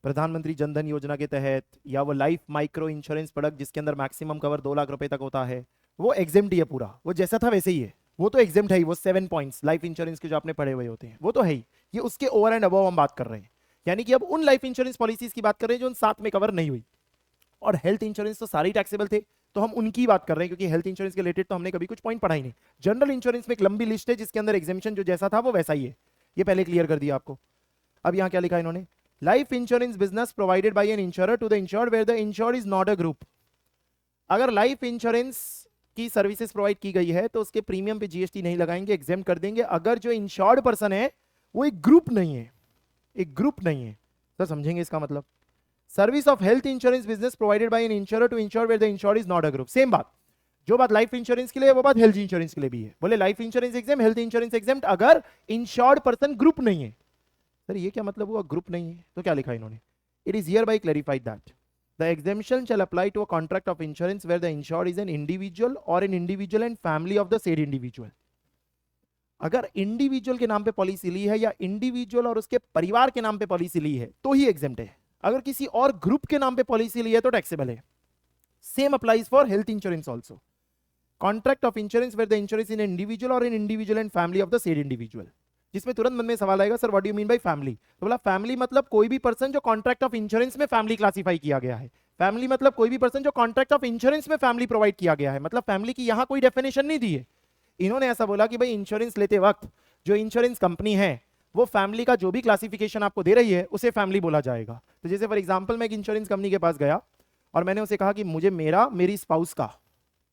प्रधानमंत्री जनधन योजना के तहत, या वो लाइफ माइक्रो इंश्योरेंस प्रोडक्ट जिसके अंदर मैक्सिमम कवर 2 लाख रुपए तक होता है, वो एग्जेम्प्ट ही है पूरा, वो जैसा था वैसे ही है, वो तो एग्जेम्प्ट है ही. वो 7 पॉइंट्स लाइफ इंश्योरेंस के जो आपने पढ़े हुए होते हैं वो तो है ही. ये उसके ओवर एंड अबव हम बात कर रहे हैं, यानी कि अब उन लाइफ इंश्योरेंस पॉलिसीज की बात कर रहे हैं जो उन 7 में कवर नहीं हुई. और हेल्थ इंश्योरेंस तो सारे टैक्सेबल थे, तो हम उनकी बात कर रहे हैं क्योंकि हेल्थ इंश्योरेंस के रिलेटेड तो हमने कभी कुछ पॉइंट पढ़ा ही नहीं. जनरल इंश्योरेंस में एक लंबी लिस्ट है जिसके अंदर एग्जेम्पशन जो जैसा था वो वैसा ही है, ये पहले क्लियर कर दिया आपको. अब यहां क्या लिखा इन्होंने, life insurance business provided by an insurer to the insured where the insured is not a group. अगर लाइफ इंश्योरेंस की सर्विसेज प्रोवाइड की गई है तो उसके प्रीमियम पे GST नहीं लगाएंगे, एग्जेम्प्ट कर देंगे, अगर जो इंश्योर्ड पर्सन है वो एक ग्रुप नहीं है, एक ग्रुप नहीं है। सर समझेंगे इसका मतलब? Service of health insurance business provided by an insurer to insure where the insured is not a group. Same बात, जो बात लाइफ इंश्योरेंस के लिए है वो बात हेल्थ इंश्योरेंस के लिए भी है। बोले life insurance exam, health insurance exam अगर इंश्योर्ड पर्सन ग्रुप नहीं है। सर ये क्या मतलब हुआ ग्रुप नहीं है? तो क्या लिखा इन्होंने, it is hereby clarified that the exemption shall apply to a contract of insurance where the insured is an individual और an individual and family of the said individual. अगर इंडिविजुअल के नाम पे पॉलिसी ली है या individual और उसके परिवार के नाम पे पॉलिसी ली है तो ही एग्जेम्प्ट है। अगर किसी और ग्रुप के नाम पे पॉलिसी ली है तो टैक्सेबल है। Same applies for health insurance also. Contract of insurance where the insurance in individual और in individual and family of the said individual. जिसमें तुरंत मन में सवाल आएगा, sir what do you mean by family? तो बोला फैमिली मतलब कोई भी पर्सन जो कॉन्ट्रैक्ट ऑफ इंश्योरेंस में फैमिली क्लासिफाई किया गया है। फैमिली मतलब कोई भी पर्सन जो कॉन्ट्रैक्ट ऑफ इंश्योरेंस में फैमिली प्रोवाइड किया गया है। मतलब फैमिली की यहां कोई डेफिनेशन नहीं दी है। इन्होंने ऐसा बोला कि भाई इंश्योरेंस लेते वक्त जो इंश्योरेंस कंपनी है वो फैमिली का जो भी क्लासिफिकेशन आपको दे रही है उसे फैमिली बोला जाएगा। तो जैसे फॉर एग्जांपल मैं एक इंश्योरेंस कंपनी के पास गया और मैंने उसे कहा कि मुझे मेरा मेरी स्पाउस का,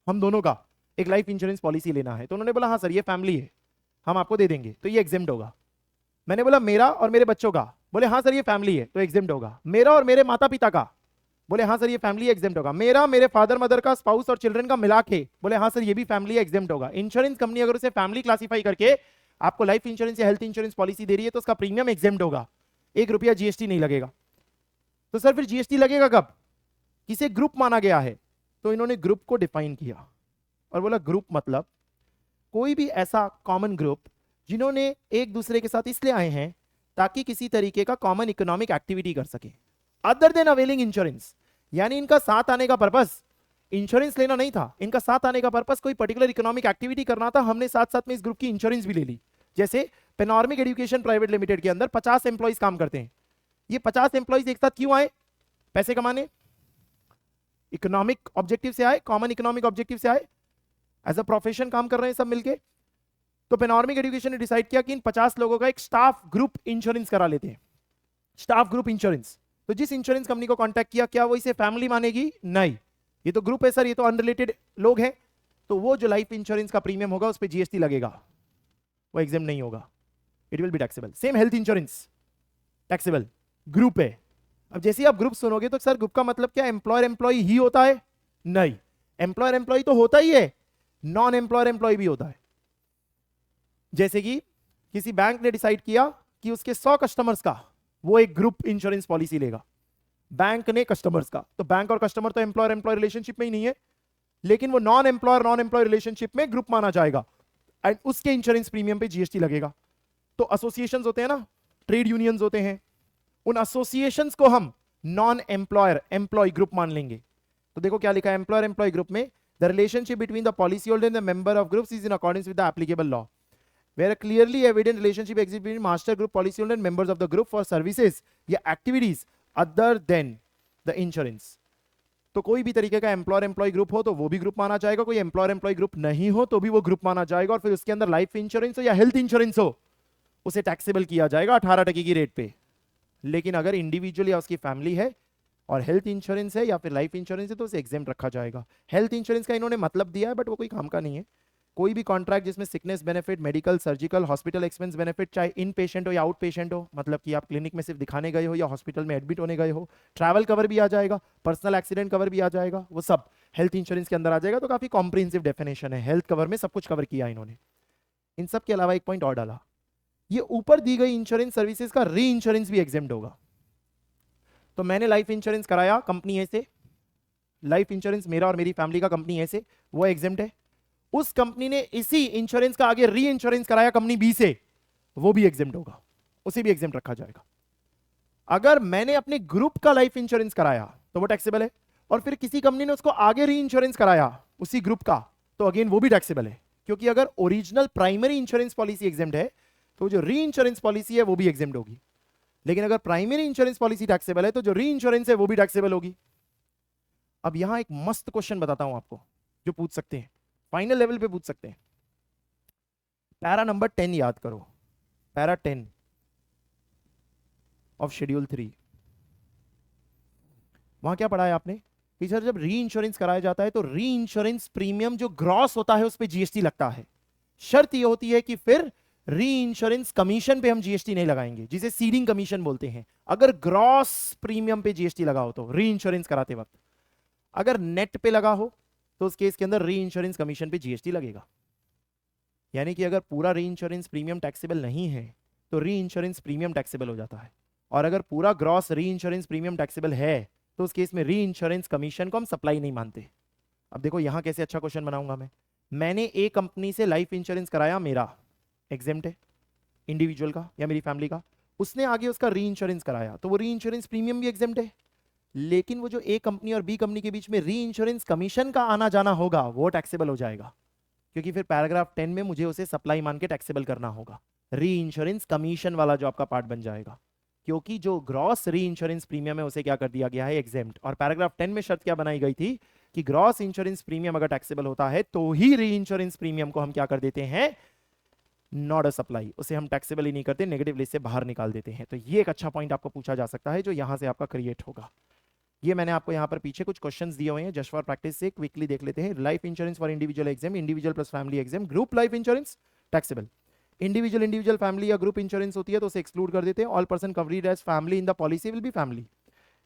हम दोनों का एक लाइफ इंश्योरेंस पॉलिसी लेना है। तो उन्होंने बोला हाँ सर ये फैमिली है, हम आपको दे देंगे, तो ये एग्जेम्प्ट होगा। मैंने बोला मेरा और मेरे बच्चों का, बोले हाँ सर ये फैमिली है, तो एग्जेम्प्ट होगा। मेरा और मेरे माता पिता का, बोले हाँ सर ये फैमिली एग्जेम्प्ट होगा। मेरा, मेरे फादर मदर का, स्पाउस और चिल्ड्रन का मिला के, बोले हाँ सर ये भी फैमिली एग्जेम्प्ट होगा। इंश्योरेंस कंपनी अगर उसे फैमिली क्लासिफाई करके आपको लाइफ इंश्योरेंस या हेल्थ इंश्योरेंस पॉलिसी दे रही है तो उसका प्रीमियम एग्जेम्प्ट होगा, 1 रुपया जीएसटी नहीं लगेगा। तो सर फिर जीएसटी लगेगा कब? किसे ग्रुप माना गया है? तो इन्होंने ग्रुप को डिफाइन किया और बोला ग्रुप मतलब कोई भी ऐसा कॉमन ग्रुप जिन्होंने एक दूसरे के साथ इसलिए आए हैं ताकि किसी तरीके का कॉमन इकोनॉमिक एक्टिविटी कर सके अदर देन अवेलिंग इंश्योरेंस। यानी इनका साथ आने का पर्पस इंश्योरेंस लेना नहीं था, इनका साथ आने का पर्पस कोई पर्टिकुलर इकोनॉमिक एक्टिविटी करना था। हमने साथ साथ में इस ग्रुप की इंश्योरेंस भी ले ली। जैसे पेनॉर्मिक एजुकेशन प्राइवेट लिमिटेड के अंदर 50 एम्प्लॉइज काम करते हैं। ये 50 एम्प्लॉइज एक साथ क्यों आए? पैसे कमाने, इकोनॉमिक ऑब्जेक्टिव से आए, कॉमन इकोनॉमिक ऑब्जेक्टिव से आए, एज अ प्रोफेशन काम कर रहे हैं सब मिलके। तो पेनॉर्मिक एजुकेशन ने डिसाइड किया कि इन 50 लोगों का एक स्टाफ ग्रुप इंश्योरेंस करा लेते हैं, स्टाफ ग्रुप इंश्योरेंस। तो जिस इंश्योरेंस कंपनी को कांटेक्ट किया, क्या वो इसे फैमिली मानेगी? नहीं, ये तो ग्रुप है सर, ये तो अनरिलेटेड लोग हैं। तो वो जो लाइफ इंश्योरेंस का प्रीमियम होगा उस पर जीएसटी लगेगा, वो एग्जाम नहीं होगा, it will be taxable. Same health insurance taxable, group है। अब जैसे ही आप ग्रुप सुनोगे तो सर ग्रुप का मतलब क्या एम्प्लॉयर एम्प्लॉय ही होता है? नहीं, एम्प्लॉयर एम्प्लॉय तो होता ही है, नॉन एम्प्लॉयर एम्प्लॉय भी होता है। जैसे कि किसी बैंक ने डिसाइड किया कि उसके 100 कस्टमर्स का वो एक ग्रुप इंश्योरेंस पॉलिसी लेगा, बैंक ने कस्टमर्स का। तो बैंक और कस्टमर तो एम्प्लॉयर एम्प्लॉय रिलेशनशिप में ही नहीं है, लेकिन वो नॉन एम्प्लॉय रिलेशनशिप में ग्रुप माना जाएगा एंड उसके इंश्योरेंस प्रीमियम पे जीएसटी लगेगा। तो एसोसिएशंस होते हैं ना, ट्रेड यूनियंस होते हैं, उन एसोसिएशंस को हम नॉन एम्प्लॉयर एम्प्लॉय ग्रुप मान लेंगे। तो देखो क्या लिखा है एम्प्लॉयर एम्प्लॉय ग्रुप में, the relationship between the policy holder and the member of groups is in accordance with the applicable law, where a clearly evident relationship exists between master group policyholder and members of the group for services या activities other than the insurance। तो कोई भी तरीके का employer employ group हो तो वो भी ग्रुप माना जाएगा, कोई एम्प्लॉयर एम्प्लॉय ग्रुप नहीं हो तो भी वो ग्रुप माना जाएगा। और फिर उसके अंदर लाइफ इंश्योरेंस हो या हेल्थ इंश्योरेंस हो उसे टैक्सेबल किया जाएगा 18% की रेट पे। लेकिन अगर इंडिविजुअल या उसकी फैमिली है और हेल्थ इंश्योरेंस है या फिर लाइफ इंश्योरेंस है तो उसे एग्जेम्प्ट रखा जाएगा। हेल्थ इंश्योरेंस का इन्होंने मतलब दिया है बट वो कोई काम का नहीं है। कोई भी कॉन्ट्रैक्ट जिसमें sickness benefit, medical, surgical, hospital expense benefit, चाहे इन पेशेंट हो या आउट पेशेंट हो, मतलब कि आप क्लिनिक में सिर्फ दिखाने गए हो या हॉस्पिटल में एडमिट होने गए हो, ट्रैवल कवर भी आ जाएगा, पर्सनल एक्सीडेंट कवर भी आ जाएगा, वो सब हेल्थ इंश्योरेंस के अंदर आ जाएगा। तो काफी कॉम्प्रिहेंसिव डेफिनेशन है, हेल्थ कवर में सब कुछ कवर किया इन्होंने। इन सब के अलावा एक पॉइंट और डाला, ये ऊपर दी गई इंश्योरेंस सर्विसेज का री इंश्योरेंस भी एग्जेम्प्ट होगा। तो मैंने लाइफ इंश्योरेंस कराया कंपनी ए से, लाइफ इंश्योरेंस मेरा और मेरी फैमिली का कंपनी ए से, वो एग्जेम्प्ट है। उस कंपनी ने इसी इंश्योरेंस का आगे री इंश्योरेंस कराया कंपनी बी से, वो भी एग्जेम्प्ट होगा, उसे भी एग्जेम्प्ट रखा जाएगा। अगर मैंने अपने ग्रुप का लाइफ इंश्योरेंस कराया तो वो टैक्सेबल है, और फिर किसी कंपनी ने उसको आगे री इंश्योरेंस कराया उसी ग्रुप का तो अगेन वो भी टैक्सेबल है। क्योंकि अगर original primary insurance policy exempt है तो जो री इंश्योरेंस पॉलिसी है वो भी एग्जेम्प्ट होगी। लेकिन अगर प्राइमरी इंश्योरेंस पॉलिसी टैक्सेबल है तो जो री इंश्योरेंस है वो भी टैक्सेबल होगी। अब यहां एक मस्त क्वेश्चन बताता हूं आपको जो पूछ सकते हैं, फाइनल लेवल पे पूछ सकते हैं। पैरा नंबर 10 याद करो, पैरा 10 ऑफ शेड्यूल 3। वहां क्या पढ़ा है आपने कि सर जब री इंश्योरेंस कराया जाता है तो री इंश्योरेंस प्रीमियम जो ग्रॉस होता है उस पर जीएसटी लगता है। शर्त यह होती है कि फिर री इंश्योरेंस कमीशन पे हम जीएसटी नहीं लगाएंगे, जिसे सीडिंग कमीशन बोलते हैं। अगर ग्रॉस प्रीमियम पे जीएसटी लगा हो तो री इंश्योरेंस कराते वक्त, अगर नेट पे लगा हो तो उस केस के अंदर री इंश्योरेंस कमीशन पे जीएसटी लगेगा। यानी कि अगर पूरा री इंश्योरेंस प्रीमियम टैक्सेबल नहीं है तो री इंश्योरेंस प्रीमियम टैक्सेबल हो जाता है, और अगर पूरा ग्रॉस री इंश्योरेंस प्रीमियम टैक्सेबल है तो उस केस में री इंश्योरेंस कमीशन को हम सप्लाई नहीं मानते। अब देखो यहां कैसे अच्छा क्वेश्चन बनाऊंगा मैंने एक कंपनी से लाइफ इंश्योरेंस कराया, मेरा एग्जेम्प्ट है इंडिविजुअल का या मेरी फैमिली का, उसने आगे उसका री इंश्योरेंस कराया तो वो री इंश्योरेंस प्रीमियम भी एग्जेम्प्ट है, लेकिन वो जो ए कंपनी और बी कंपनी के बीच में री इंश्योरेंस कमीशन का आना जाना होगा वो टैक्सेबल हो जाएगा, क्योंकि फिर पैराग्राफ 10 में मुझे उसे सप्लाई मान के टैक्सेबल करना होगा, री इंश्योरेंस कमीशन वाला जो आपका पार्ट बन जाएगा, क्योंकि जो ग्रॉस री इंश्योरेंस प्रीमियम है उसे क्या कर दिया गया है, एग्जेम्प्ट। और पैराग्राफ 10 में शर्त क्या बनाई गई थी कि ग्रॉस इंश्योरेंस प्रीमियम अगर टैक्सेबल होता है तो ही री इंश्योरेंस प्रीमियम को हम क्या कर देते हैं, नॉट अ सप्लाई, उसे हम टैक्सेबल ही नहीं करते, नेगेटिव लिस्ट से बाहर निकाल देते हैं। तो ये एक अच्छा पॉइंट आपको पूछा जा सकता है जो यहां से आपका क्रिएट होगा। ये मैंने आपको यहाँ पर पीछे कुछ क्वेश्चंस दिए हुए हैं जस्ट फॉर प्रैक्टिस से, क्विकली देख लेते हैं। Life insurance for individual exam, individual plus family exam, group life insurance taxable, individual family या ग्रुप इंश्योरेंस होती है तो उसे एक्सक्लूड कर देते हैं। All person covered as family in the policy will be family.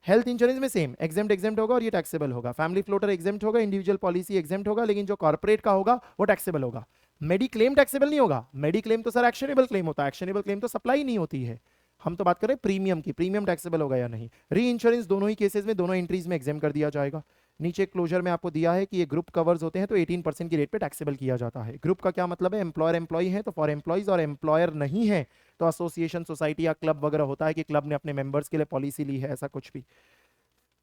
Health insurance में same exempt होगा और ये टैक्सेबल होगा। फैमिली फ्लोटर एग्जेम्प्ट होगा, इंडिविजुअल पॉलिसी एग्जेम्प्ट होगा, लेकिन जो कॉर्पोरेट का होगा वो टैक्सेबल होगा। मेडिक्लेम टैक्सेबल नहीं होगा, मेडिक्लेम तो सर एक्शनेबल क्लेम होता है, एक्शनेबल क्लेम तो सप्लाई नहीं होती है। हम तो बात करें प्रीमियम की, प्रीमियम टैक्सेबल होगा या नहीं। री इंश्योरेंस दोनों ही केसेस में दोनों एंट्रीज में एग्जाम कर दिया जाएगा। नीचे क्लोजर में आपको दिया है कि ये ग्रुप कवर्स होते हैं तो 18% की रेट पे टैक्सेबल किया जाता है। ग्रुप का क्या मतलब है, एम्प्लॉयर एम्प्लॉय है तो फॉर एम्प्लॉइज, और एम्प्लॉयर नहीं है तो एसोसिएशन सोसाइटी या क्लब वगैरह होता है कि क्लब ने अपने मेंबर्स के लिए पॉलिसी ली है, ऐसा कुछ भी।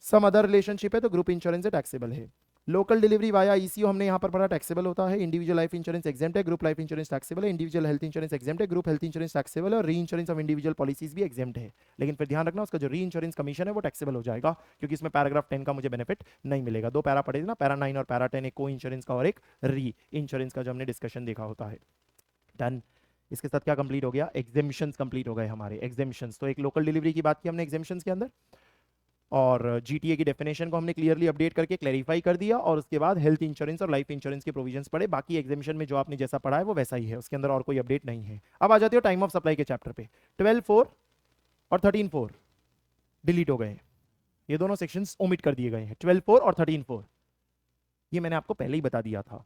सम अदर रिलेशनशिप है तो ग्रुप इंश्योरेंस टैक्सेबल है। लोकल डिलीवरी वाया ईसीओ हमने यहाँ पर पढ़ा टैक्सेबल होता है। इंडिविजुअल लाइफ इंश्योरेंस एग्जेम्प्ट है, ग्रुप लाइफ इंश्योरेंस टैक्सेबल है। इंडिविजुअल हेल्थ इंश्योरेंस एग्जेम्प्ट है, ग्रुप हेल्थ इंश्योरेंस टैक्सेबल है, और री इंश्योरेंस ऑफ इंडिविजुअल पॉलिसीज भी एग्जेम्प्ट है। लेकिन फिर ध्यान रखना उसका जो री इंश्योरेंस कमीशन है वो टैक्सेबल हो जाएगा, क्योंकि इसमें पैराग्राफ 10 का मुझे बेनिफिट नहीं मिलेगा। दो पैरा पड़े ना, पैरा 9 और पैरा 10, एक को इंश्योरेंस का और एक री इंश्योरेंस का जो हमने डिस्कशन देखा होता है। डन। इसके साथ क्या कंप्लीट हो गया, एग्जेम्पशंस कंप्लीट हो गए हमारे। एग्जेम्पशंस तो एक लोकल डिलीवरी की बात की हमने एग्जेम्पशंस के अंदर, और जीटीए की डेफिनेशन को हमने क्लियरली अपडेट करके क्लैरिफाई कर दिया, और उसके बाद हेल्थ इंश्योरेंस और लाइफ इंश्योरेंस के प्रोविजंस पढ़े। बाकी एग्जामिशन में जो आपने जैसा पढ़ा है वो वैसा ही है, उसके अंदर और कोई अपडेट नहीं है। अब आ जाते हो टाइम ऑफ सप्लाई के चैप्टर पे। 12.4 और 13.4 डिलीट हो गए, ये दोनों सेक्शंस ओमिट कर दिए गए हैं, 12.4 और 13.4। ये मैंने आपको पहले ही बता दिया था,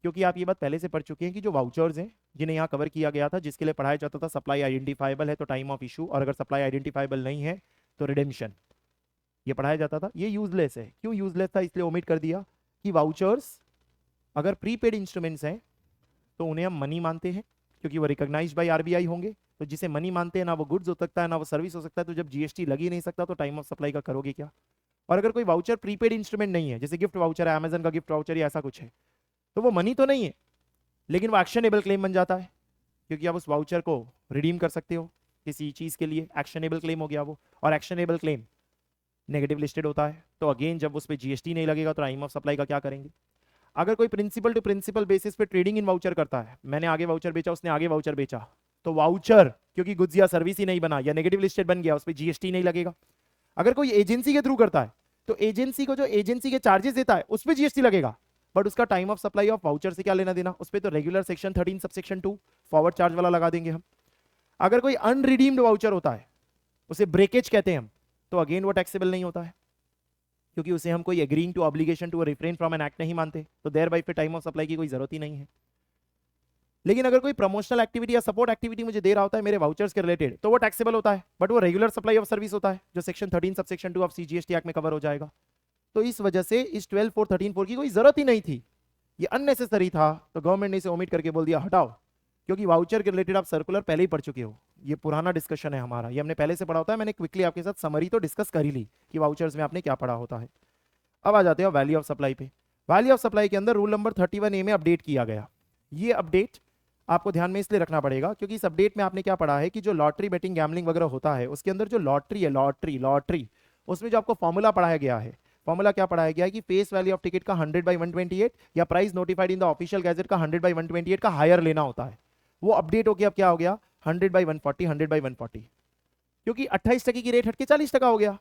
क्योंकि आप ये बात पहले से पढ़ चुके हैं कि जो वाउचर्स हैं जिन्हें यहाँ कवर किया गया था, जिसके लिए पढ़ाया जाता था सप्लाई आइडेंटिफाइबल है तो टाइम ऑफ इशू, और अगर सप्लाई आइडेंटिफाइबल नहीं है तो रिडेम्पशन, ये पढ़ाया जाता था। ये यूजलेस है। क्यों यूजलेस था, इसलिए ओमिट कर दिया कि वाउचर्स अगर प्रीपेड इंस्ट्रूमेंट्स हैं तो उन्हें हम मनी मानते हैं, क्योंकि वो रिकॉग्नाइज्ड बाय आरबीआई होंगे। तो जिसे मनी मानते हैं ना वो गुड्स हो सकता है ना वो सर्विस हो सकता है, तो जब जीएसटी लग ही नहीं सकता तो टाइम ऑफ सप्लाई का करोगे क्या। और अगर कोई वाउचर प्रीपेड इंस्ट्रूमेंट नहीं है, जैसे गिफ्ट वाउचर है, अमेजन का गिफ्ट वाउचर या ऐसा कुछ है, तो वो मनी तो नहीं है लेकिन वो एक्शनेबल क्लेम बन जाता है, क्योंकि आप उस वाउचर को रिडीम कर सकते हो किसी चीज के लिए, एक्शनेबल क्लेम हो गया वो। और एक्शनेबल क्लेम नेगेटिव लिस्टेड होता है, तो अगेन जब उस पर जीएसटी नहीं लगेगा तो टाइम ऑफ सप्लाई का क्या करेंगे। अगर कोई प्रिंसिपल टू प्रिंसिपल बेसिस पे ट्रेडिंग इन वाउचर करता है, मैंने आगे वाउचर बेचा, उसने आगे वाउचर बेचा, तो वाउचर क्योंकि गुड्स या सर्विस ही नहीं बना या नेगेटिव लिस्टेड बन गया, उस पर जीएसटी नहीं लगेगा। अगर कोई एजेंसी के थ्रू करता है तो एजेंसी को जो एजेंसी के चार्जेस देता है उस पर जीएसटी लगेगा, बट उसका time of supply of voucher से क्या लेना देना, उस पर तो regular section 13 subsection 2 forward charge वाला लगा देंगे हम। अगर कोई अनरिडीम्ड वाउचर होता है, उसे ब्रेकेज कहते हैं हम, तो अगेन वो टैक्सेबल नहीं होता है, क्योंकि उसे हम कोई agreeing to obligation to refrain from an act नहीं मानते, तो देयर बाय पे टाइम ऑफ सप्लाई की कोई जरूरत ही नहीं है। लेकिन अगर कोई प्रमोशनल एक्टिविटी या सपोर्ट एक्टिविटी मुझे दे रहा होता है मेरे वाउचर्स के रिलेटेड, तो वो टैक्सेबल होता है, बट वो रेगुलर सप्लाई ऑफ सर्विस होता है जो section 13 subsection 2 of CGST act में कवर हो जाएगा। तो इस वजह से इस 12.4 13.4 की कोई जरूरत ही नहीं थी, ये अननेसेसरी था, तो गवर्नमेंट ने इसे ओमिट करके बोल दिया हटाओ, क्योंकि वाउचर के रिलेटेड आप सर्कुलर पहले ही पढ़ चुके हो, ये पुराना डिस्कशन है हमारा, ये हमने पहले से पढ़ा होता है। मैंने क्विकली आपके साथ समरी तो डिस्कस कर ही ली कि वाउचर्स में आपने क्या पढ़ा होता है। अब आ जाते हैं वैल्यू ऑफ सप्लाई पे। वैल्यू ऑफ सप्लाई के अंदर रूल नंबर 31A में अपडेट किया गया। ये अपडेट आपको ध्यान में इसलिए रखना पड़ेगा क्योंकि इस अपडेट में आपने क्या पढ़ा है कि जो लॉटरी बेटिंग गैमलिंग वगैरह होता है उसके अंदर जो लॉटरी है, लॉटरी उसमें जो आपको फॉर्मूला पढ़ाया गया है, फॉर्मूला क्या पढ़ाया गया है कि फेस वैल्यू ऑफ टिकट का 100/128 या price notified in the official gazette का 100/128 का हायर लेना होता है। वो अपडेट हो गया, अब क्या हो गया 100/140, 100/140, क्योंकि 28% की रेट हटके 40% हो गया।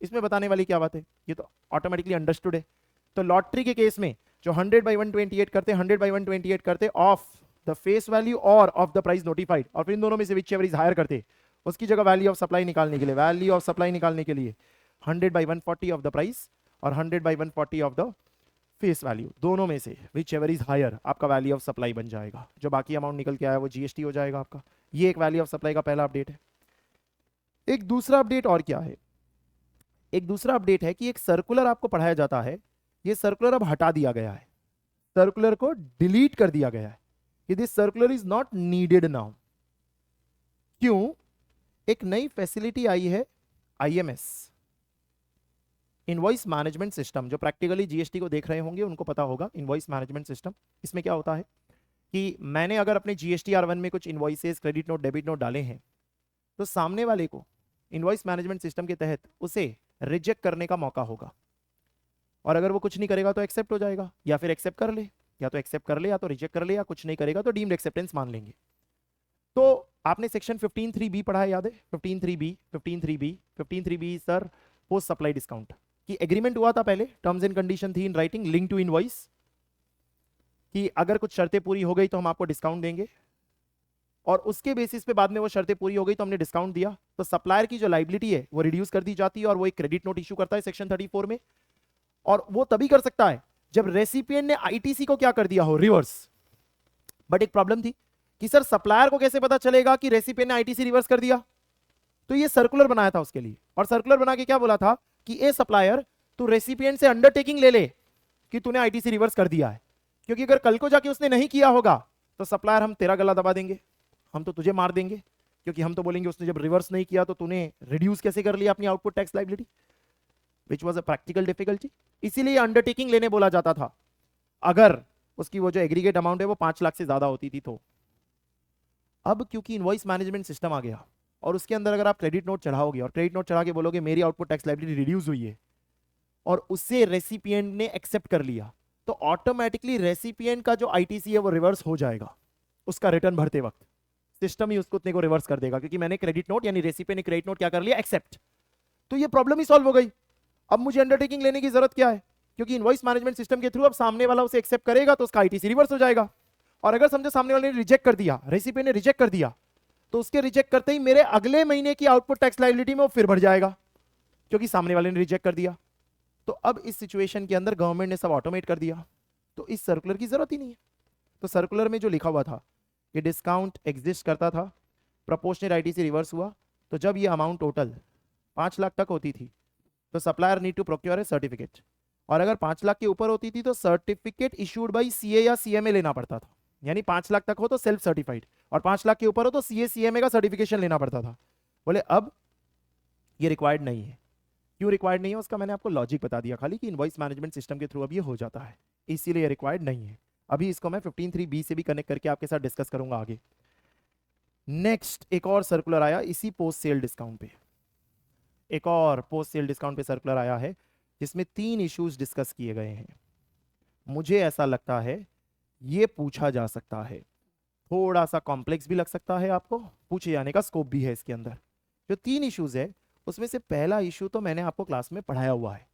इसमें बताने वाली क्या बात है, ये तो ऑटोमेटिकली अंडरस्टूड है। तो लॉटरी के केस में जो 100/128 करते 100/128 करते ऑफ द फेस वैल्यू और ऑफ द प्राइस नोटिफाइड, और फिर इन दोनों में से विच एवर इज हायर करते, उसकी जगह वैल्यू ऑफ सप्लाई निकालने के लिए, वैल्यू ऑफ सप्लाई निकालने के लिए 100/140 ऑफ द प्राइस और 100/140 ऑफ द फेस वैल्यू, दोनों में से विच एवर इज हायर आपका वैल्यू ऑफ सप्लाई बन जाएगा। जो बाकी अमाउंट निकल के आया वो जीएसटी हो जाएगा आपका। ये एक वैल्यू ऑफ सप्लाई का पहला अपडेट है। एक दूसरा अपडेट और क्या है, एक दूसरा अपडेट है कि एक सर्कुलर आपको पढ़ाया जाता है, ये सर्कुलर अब हटा दिया गया है, सर्कुलर को डिलीट कर दिया गया है कि this circular is not needed now. क्यों? एक नई फैसिलिटी आई है, आईएमएस, इनवॉइस मैनेजमेंट सिस्टम। जो प्रैक्टिकली जीएसटी को देख रहे होंगे उनको पता होगा इनवॉइस मैनेजमेंट सिस्टम। इसमें क्या होता है कि मैंने अगर अपने जीएसटीआर1 में कुछ invoices, credit note, debit note डाले हैं, तो सामने वाले को इनवॉइस मैनेजमेंट सिस्टम के तहत उसे रिजेक्ट करने का मौका होगा, और अगर वो कुछ नहीं करेगा तो एक्सेप्ट हो जाएगा, या फिर एक्सेप्ट कर ले, या तो एक्सेप्ट कर ले या तो रिजेक्ट कर ले, या कुछ नहीं करेगा तो डीम्ड एक्सेप्टेंस मान लेंगे। तो आपने सेक्शन 15(3)(b पढ़ा है, याद है? 15(3)(b) sir post supply discount की एग्रीमेंट हुआ था पहले, टर्म्स एंड कंडीशन थी in writing link to invoice, कि अगर कुछ शर्तें पूरी हो गई तो हम आपको डिस्काउंट देंगे, और उसके बेसिस पे बाद में वो शर्तें पूरी हो गई तो हमने डिस्काउंट दिया। तो सप्लायर की जो लाइबिलिटी है वो रिड्यूस कर दी जाती है, और वो एक क्रेडिट नोट इशू करता है सेक्शन 34 में, और वो तभी कर सकता है जब रेसिपिएंट ने आईटीसी को क्या कर दिया हो, रिवर्स। बट एक प्रॉब्लम थी कि सर सप्लायर को कैसे पता चलेगा कि रेसिपिएंट ने आईटीसी रिवर्स कर दिया? तो ये सर्कुलर बनाया था उसके लिए, और सर्कुलर बना के क्या बोला था कि ए सप्लायर तू रेसिपिएंट से अंडरटेकिंग ले ले कि तूने आईटीसी रिवर्स कर दिया है, क्योंकि अगर कल को जाके उसने नहीं किया होगा तो सप्लायर हम तेरा गला दबा देंगे, हम तो तुझे मार देंगे, क्योंकि हम तो बोलेंगे उसने जब रिवर्स नहीं किया तो तूने रिड्यूस कैसे कर लिया अपनी output tax liability, which was a practical difficulty. इसीलिए अंडरटेकिंग लेने बोला जाता था अगर उसकी वो जो एग्रीगेट अमाउंट है वो 5 लाख से ज्यादा होती थी। तो अब क्योंकि इनवॉइस मैनेजमेंट सिस्टम आ गया, और उसके अंदर अगर आप क्रेडिट नोट चढ़ाओगे और क्रेडिट नोट चढ़ा के बोलोगे मेरी आउटपुट टैक्स लायबिलिटी रिड्यूस हुई है, और उससे रेसिपिएंट ने एक्सेप्ट कर लिया, तो ऑटोमेटिकली रेसिपिएंट का जो आईटीसी है वो रिवर्स हो जाएगा। उसका रिटर्न भरते वक्त सिस्टम ही उसको उतने को रिवर्स कर देगा, क्योंकि मैंने क्रेडिट नोट यानी रेसिपिएंट ने क्रेडिट नोट क्या कर लिया, एक्सेप्ट। तो ये प्रॉब्लम ही सॉल्व हो गई। अब मुझे अंडरटेकिंग लेने की जरूरत क्या है, क्योंकि इनवॉइस मैनेजमेंट सिस्टम के थ्रू अब सामने वाला उसे एक्सेप्ट करेगा तो उसका आईटीसी रिवर्स हो जाएगा। और अगर समझो सामने वाले ने रिजेक्ट कर दिया, रेसिपिएंट ने रिजेक्ट कर दिया, तो उसके रिजेक्ट करते ही मेरे अगले महीने की आउटपुट टैक्स लायबिलिटी में वो फिर बढ़ जाएगा, क्योंकि सामने वाले ने रिजेक्ट कर दिया। तो अब इस सिचुएशन के अंदर गवर्नमेंट ने सब ऑटोमेट कर दिया, तो इस सर्कुलर की जरूरत ही नहीं है। तो सर्कुलर में जो लिखा हुआ था कि डिस्काउंट एग्जिस्ट करता था, प्रोपोर्शनल आईटीसी रिवर्स हुआ, तो जब ये अमाउंट टोटल 5 लाख तक होती थी तो supplier need to procure a certificate, और अगर 5 लाख के ऊपर होती थी तो सर्टिफिकेट इशूड बाई सीए या सीएमए लेना पड़ता था। यानी 5 लाख तक हो तो सेल्फ सर्टिफाइड, और 5 लाख के ऊपर हो तो सीए सीएमए का सर्टिफिकेशन लेना पड़ता था। बोले अब ये रिक्वायर्ड नहीं है। क्यों रिक्वायर्ड नहीं है उसका मैंने आपको लॉजिक बता दिया खाली, कि इनवॉइस मैनेजमेंट सिस्टम के थ्रू अब ये हो जाता है, इसीलिए रिक्वायर्ड नहीं है। अभी इसको मैं 15(3)(b) से भी कनेक्ट करके आपके साथ डिस्कस करूंगा आगे। नेक्स्ट एक और सर्कुलर आया इसी पोस्ट सेल डिस्काउंट पे, एक और पोस्ट सेल डिस्काउंट पे सर्कुलर आया है जिसमें 3 इश्यूज डिस्कस किए गए हैं। मुझे ऐसा लगता है ये पूछा जा सकता है, थोड़ा सा कॉम्प्लेक्स भी लग सकता है आपको, पूछे जाने का स्कोप भी है इसके अंदर। जो 3 इश्यूज है उसमें से पहला इशू तो मैंने आपको क्लास में पढ़ाया हुआ है,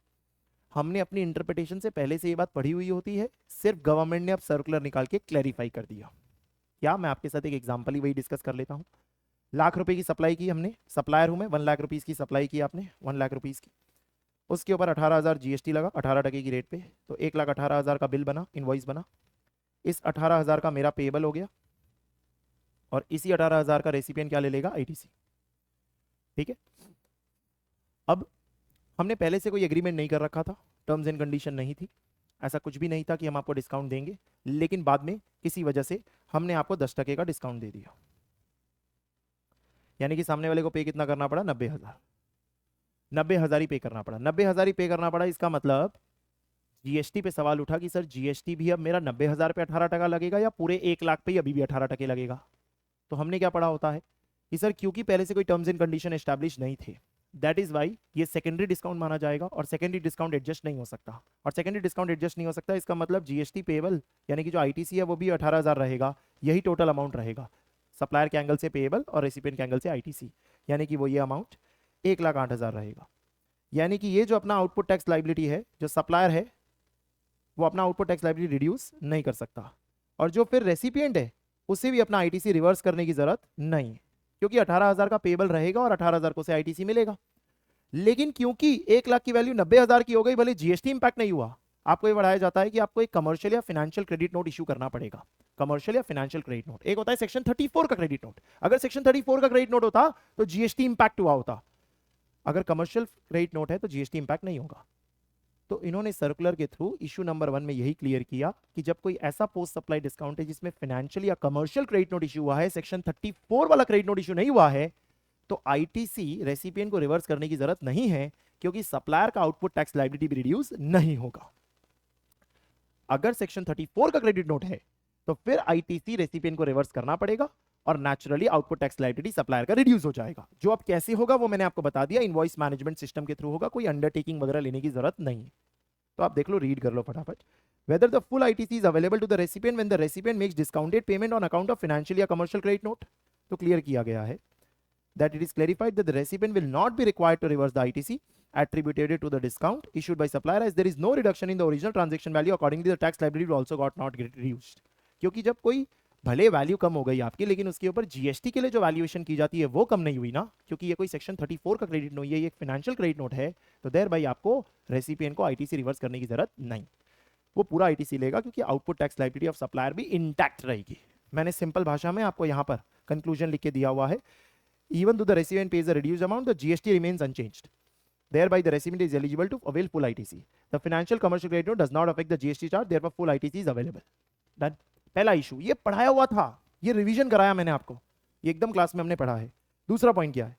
हमने अपनी इंटरप्रिटेशन से पहले से ये बात पढ़ी हुई होती है, सिर्फ गवर्नमेंट ने अब सर्कुलर निकाल के क्लैरिफाई कर दिया। क्या मैं आपके साथ एक एग्जांपल ही वही डिस्कस कर लेता हूँ। लाख रुपए की सप्लाई की हमने, सप्लायर हूं मैं, 1 लाख रुपीस की सप्लाई की आपने, 1 लाख रुपीस की, उसके ऊपर 18,000 जीएसटी लगा 18% की रेट पे, तो 1,18,000 का बिल बना, इनवॉइस बना। इस 18,000 का मेरा पेएबल हो गया, और इसी 18,000 का रेसिपिएंट क्या ले लेगा, आईटीसी। ठीक है, अब हमने पहले से कोई एग्रीमेंट नहीं कर रखा था, टर्म्स एंड कंडीशन नहीं थी, ऐसा कुछ भी नहीं था कि हम आपको डिस्काउंट देंगे, लेकिन बाद में किसी वजह से हमने आपको 10% का डिस्काउंट दे दिया, यानी कि सामने वाले को पे कितना करना पड़ा, 90,000, 90,000 ही पे करना पड़ा, 90,000 ही पे करना पड़ा। इसका मतलब जीएसटी पे सवाल उठा कि सर जीएसटी भी अब मेरा 90,000 पे 18% लगेगा या पूरे 1 लाख पे ही अभी भी 18% लगेगा। तो हमने क्या पढ़ा होता है कि सर क्योंकि पहले से कोई टर्म्स एंड कंडीशन एस्टैब्लिश नहीं थे, दैट इज वाई ये सेकेंडरी डिस्काउंट माना जाएगा, और सेकेंडरी डिस्काउंट एडजस्ट नहीं हो सकता, और सेकेंडरी डिस्काउंट एडजस्ट नहीं हो सकता इसका मतलब जीएसटी पेएबल यानी कि जो आईटीसी है वो भी 18,000 रहेगा, यही टोटल अमाउंट रहेगा, सप्लायर के एंगल से पेएबल और रेसिपिएंट के एंगल से आईटीसी, यानी कि वो ये अमाउंट 1,08,000 रहेगा। यानी कि ये जो अपना आउटपुट टैक्स लायबिलिटी है, जो सप्लायर है वो अपना आउटपुट टैक्स लायबिलिटी रिड्यूस नहीं कर सकता, और जो फिर रेसिपिएंट है उसे भी अपना आईटीसी रिवर्स करने की जरूरत नहीं, क्योंकि 18,000 का पेबल रहेगा और 18,000 को से आईटीसी मिलेगा। लेकिन क्योंकि 1 लाख की वैल्यू 90,000 की हो गई, भले जीएसटी इंपैक्ट नहीं हुआ, आपको ये बढ़ाया जाता है कि आपको एक कमर्शियल या फाइनेंशियल क्रेडिट नोट इशू करना पड़ेगा। कमर्शियल या फाइनेंशियल क्रेडिट नोट, एक होता है सेक्शन 34 का क्रेडिट नोट। अगर सेक्शन 34 का क्रेडिट नोट होता तो जीएसटी इंपैक्ट हुआ होता, अगर कमर्शियल क्रेडिट नोट है तो जीएसटी इंपैक्ट नहीं होगा। तो इन्होंने सर्कुलर के थ्रू इशू नंबर 1 में यही क्लियर किया कि जब कोई ऐसा पोस्ट सप्लाई डिस्काउंट है जिसमें फाइनेंशियल या कमर्शियल क्रेडिट नोट इशू हुआ है, सेक्शन 34 वाला क्रेडिट नोट इशू नहीं हुआ है, तो आईटीसी रेसिपिएंट को रिवर्स करने की जरूरत नहीं है, क्योंकि सप्लायर का आउटपुट टैक्स लायबिलिटी भी रिड्यूस नहीं होगा। अगर सेक्शन 34 का क्रेडिट नोट है तो फिर आईटीसी रेसिपिएंट को रिवर्स करना पड़ेगा और naturally output tax liability supplier का रिड्यूस हो जाएगा। जो अब कैसे होगा वो मैंने आपको बता दिया, इनवॉइस मैनेजमेंट सिस्टम के थ्रू होगा, कोई अंडरटेकिंग वगैरह लेने की जरूरत नहीं है। तो आप देख लो, रीड कर लो फटाफट। Whether the full ITC is available to the recipient when the recipient makes discounted payment on account of financial या commercial credit note, तो क्लियर किया गया है that it is clarified that the recipient will not be required to reverse the ITC attributed to the discount issued by supplier, as there is no reduction in the original transaction value. Accordingly, the tax liability will also got not reduced. क्योंकि जब कोई भले value कम हो गई आपकी, लेकिन उसके ऊपर जीएसटी के लिए जो वैल्यूएशन की जाती है वो कम नहीं हुई ना, क्योंकि ये कोई सेक्शन 34 का क्रेडिट नोट, ये एक फाइनेंशियल क्रेडिट नोट है, तो देयर बाई आपको रेसिपिएंट को आईटीसी रिवर्स करने की जरूरत नहीं, वो पूरा आईटीसी लेगा, क्योंकि output tax liability of supplier भी इंटैक्ट रहेगी। मैंने सिंपल भाषा में आपको यहाँ पर कंक्लूजन लिख के दिया हुआ है, even though the recipient pays a reduced amount, the GST remains unchanged. Thereby, the recipient is eligible to avail full ITC. The financial commercial credit note does not affect the GST charge, therefore full ITC is available. Done. पहला issue ये पढ़ाया हुआ था, ये revision कराया मैंने आपको, ये एकदम क्लास में हमने पढ़ा है। दूसरा पॉइंट क्या है,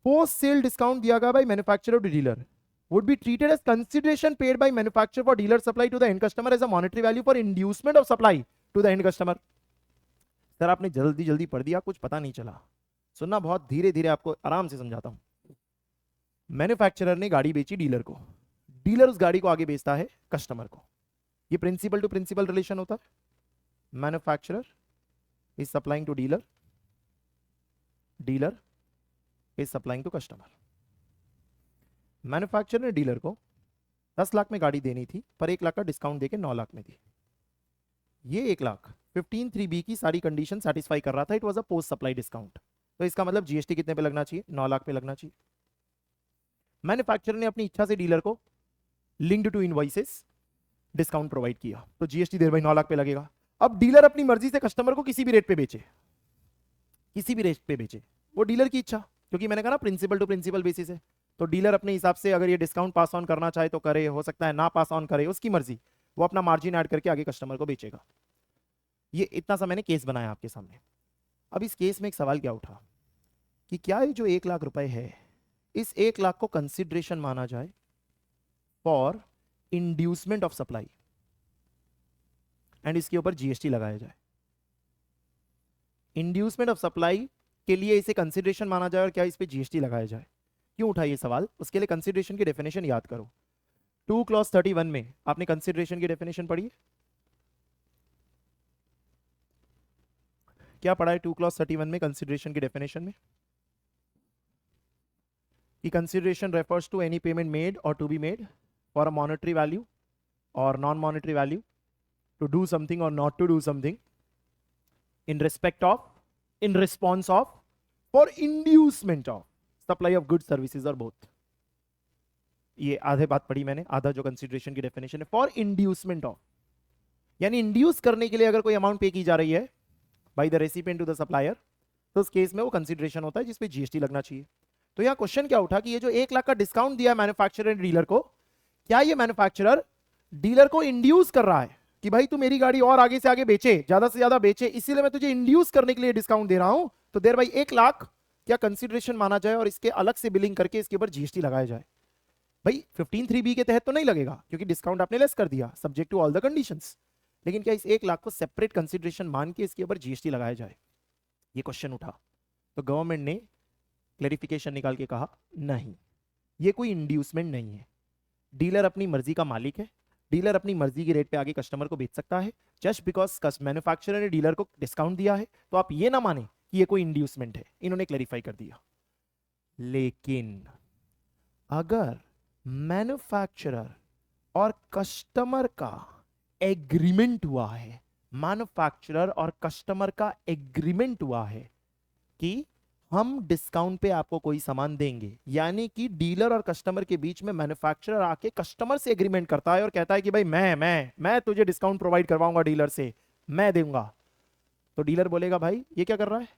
पोस्ट सेल डिस्काउंट दिया गया by manufacturer to dealer would be treated as consideration paid by manufacturer for dealer supply to the end customer as a monetary value for inducement of supply to the end customer. Sir आपने जल्दी जल्दी पढ़ दिया, कुछ पता नहीं चला, सुनना बहुत धीरे धीरे, आपको आराम से समझाता हूं। मैन्युफैक्चरर ने गाड़ी बेची डीलर को, डीलर उस गाड़ी को आगे बेचता है कस्टमर को, ये प्रिंसिपल टू प्रिंसिपल रिलेशन होता है। Manufacturer is supplying to dealer, dealer is supplying to customer. Manufacturer ने डीलर को 10 लाख में गाड़ी देनी थी, पर 1 लाख का डिस्काउंट देके 9 लाख में दी। ये 1 लाख 15(3)(b की सारी कंडीशन सेटिस्फाई कर रहा था, it was a post supply discount, तो इसका मतलब जीएसटी कितने पे लगना चाहिए, 9 लाख पे लगना चाहिए। मैन्युफैक्चरर ने अपनी इच्छा से डीलर को linked to invoices discount provide किया, तो जीएसटी देर भाई 9 लाख पे लगेगा। अब डीलर अपनी मर्जी से कस्टमर को किसी भी रेट पे बेचे, किसी भी रेट पे बेचे, वो डीलर की इच्छा, क्योंकि मैंने कहा ना प्रिंसिपल टू प्रिंसिपल बेसिस है, तो डीलर अपने हिसाब से अगर ये डिस्काउंट पास ऑन करना चाहे तो करे, हो सकता है ना पास ऑन करे, उसकी मर्जी, वो अपना मार्जिन ऐड करके आगे कस्टमर को बेचेगा। ये इतना सा मैंने केस बनाया आपके सामने। अब इस केस में एक सवाल क्या उठा कि क्या ये जो 1 लाख रुपए है, इस 1 लाख को कंसिडरेशन माना जाए for inducement of supply and इसके ऊपर जीएसटी लगाया जाए। इंड्यूसमेंट ऑफ सप्लाई के लिए इसे कंसिडरेशन माना जाए और क्या इस पे जीएसटी लगाया जाए, क्यों उठा ये सवाल, उसके लिए कंसिडरेशन की डेफिनेशन याद करो। 2 क्लॉज 31 में आपने कंसिडरेशन की डेफिनेशन पढ़ी है, क्या पढ़ा है 2 क्लॉज 31 में कंसिडरेशन की डेफिनेशन में, कि consideration refers to any payment made और to be made for a monetary value और non monetary value, to do something और not to do something, in respect of, in response of, for inducement of supply of goods services or both। ये आधे बात पढ़ी मैंने, आधा जो consideration की डेफिनेशन है, फॉर इंड्यूसमेंट ऑफ, यानी इंड्यूस करने के लिए अगर कोई अमाउंट पे की जा रही है by the recipient to the supplier, तो उस केस में वो कंसिडरेशन होता है जिसपे जीएसटी लगना चाहिए। तो यहां क्वेश्चन क्या उठा कि ये जो 1 लाख का डिस्काउंट दिया मैन्युफैक्चरर ने डीलर को, क्या ये मैन्युफैक्चरर डीलर को इंड्यूस कर रहा है कि भाई तू मेरी गाड़ी और आगे से आगे बेचे, ज्यादा से ज्यादा बेचे, इसीलिए मैं तुझे इंड्यूस करने के लिए डिस्काउंट दे रहा हूं, तो देर भाई 1 लाख क्या कंसिडरेशन माना जाए और इसके अलग से बिलिंग करके इसके ऊपर जीएसटी लगाया जाए। भाई 15(3)(b के तहत तो नहीं लगेगा, क्योंकि डिस्काउंट आपने लेस कर दिया subject to all the conditions, लेकिन क्या इस 1 लाख को सेपरेट कंसिडरेशन मान के इसके ऊपर जीएसटी लगाया जाए, ये क्वेश्चन उठा। तो गवर्नमेंट ने क्लैरिफिकेशन निकाल के कहा नहीं, ये कोई इंड्यूसमेंट नहीं है, डीलर अपनी मर्जी का मालिक है, डीलर अपनी मर्जी की रेट पे आगे कस्टमर को बेच सकता है। जस्ट बिकॉज मैन्युफैक्चरर ने डीलर को डिस्काउंट दिया है तो आप ये ना माने कि ये कोई इंड्यूसमेंट है, इन्होंने क्लैरिफाई कर दिया। लेकिन अगर मैन्युफैक्चरर और कस्टमर का एग्रीमेंट हुआ है मैन्युफैक्चरर और कस्टमर का एग्रीमेंट हुआ है कि हम डिस्काउंट पे आपको कोई सामान देंगे, यानी कि डीलर और कस्टमर के बीच में मैन्युफैक्चरर आके कस्टमर से एग्रीमेंट करता है और कहता है कि भाई मैं तुझे डिस्काउंट प्रोवाइड करवाऊंगा, डीलर से मैं दूंगा। तो डीलर बोलेगा भाई ये क्या कर रहा है,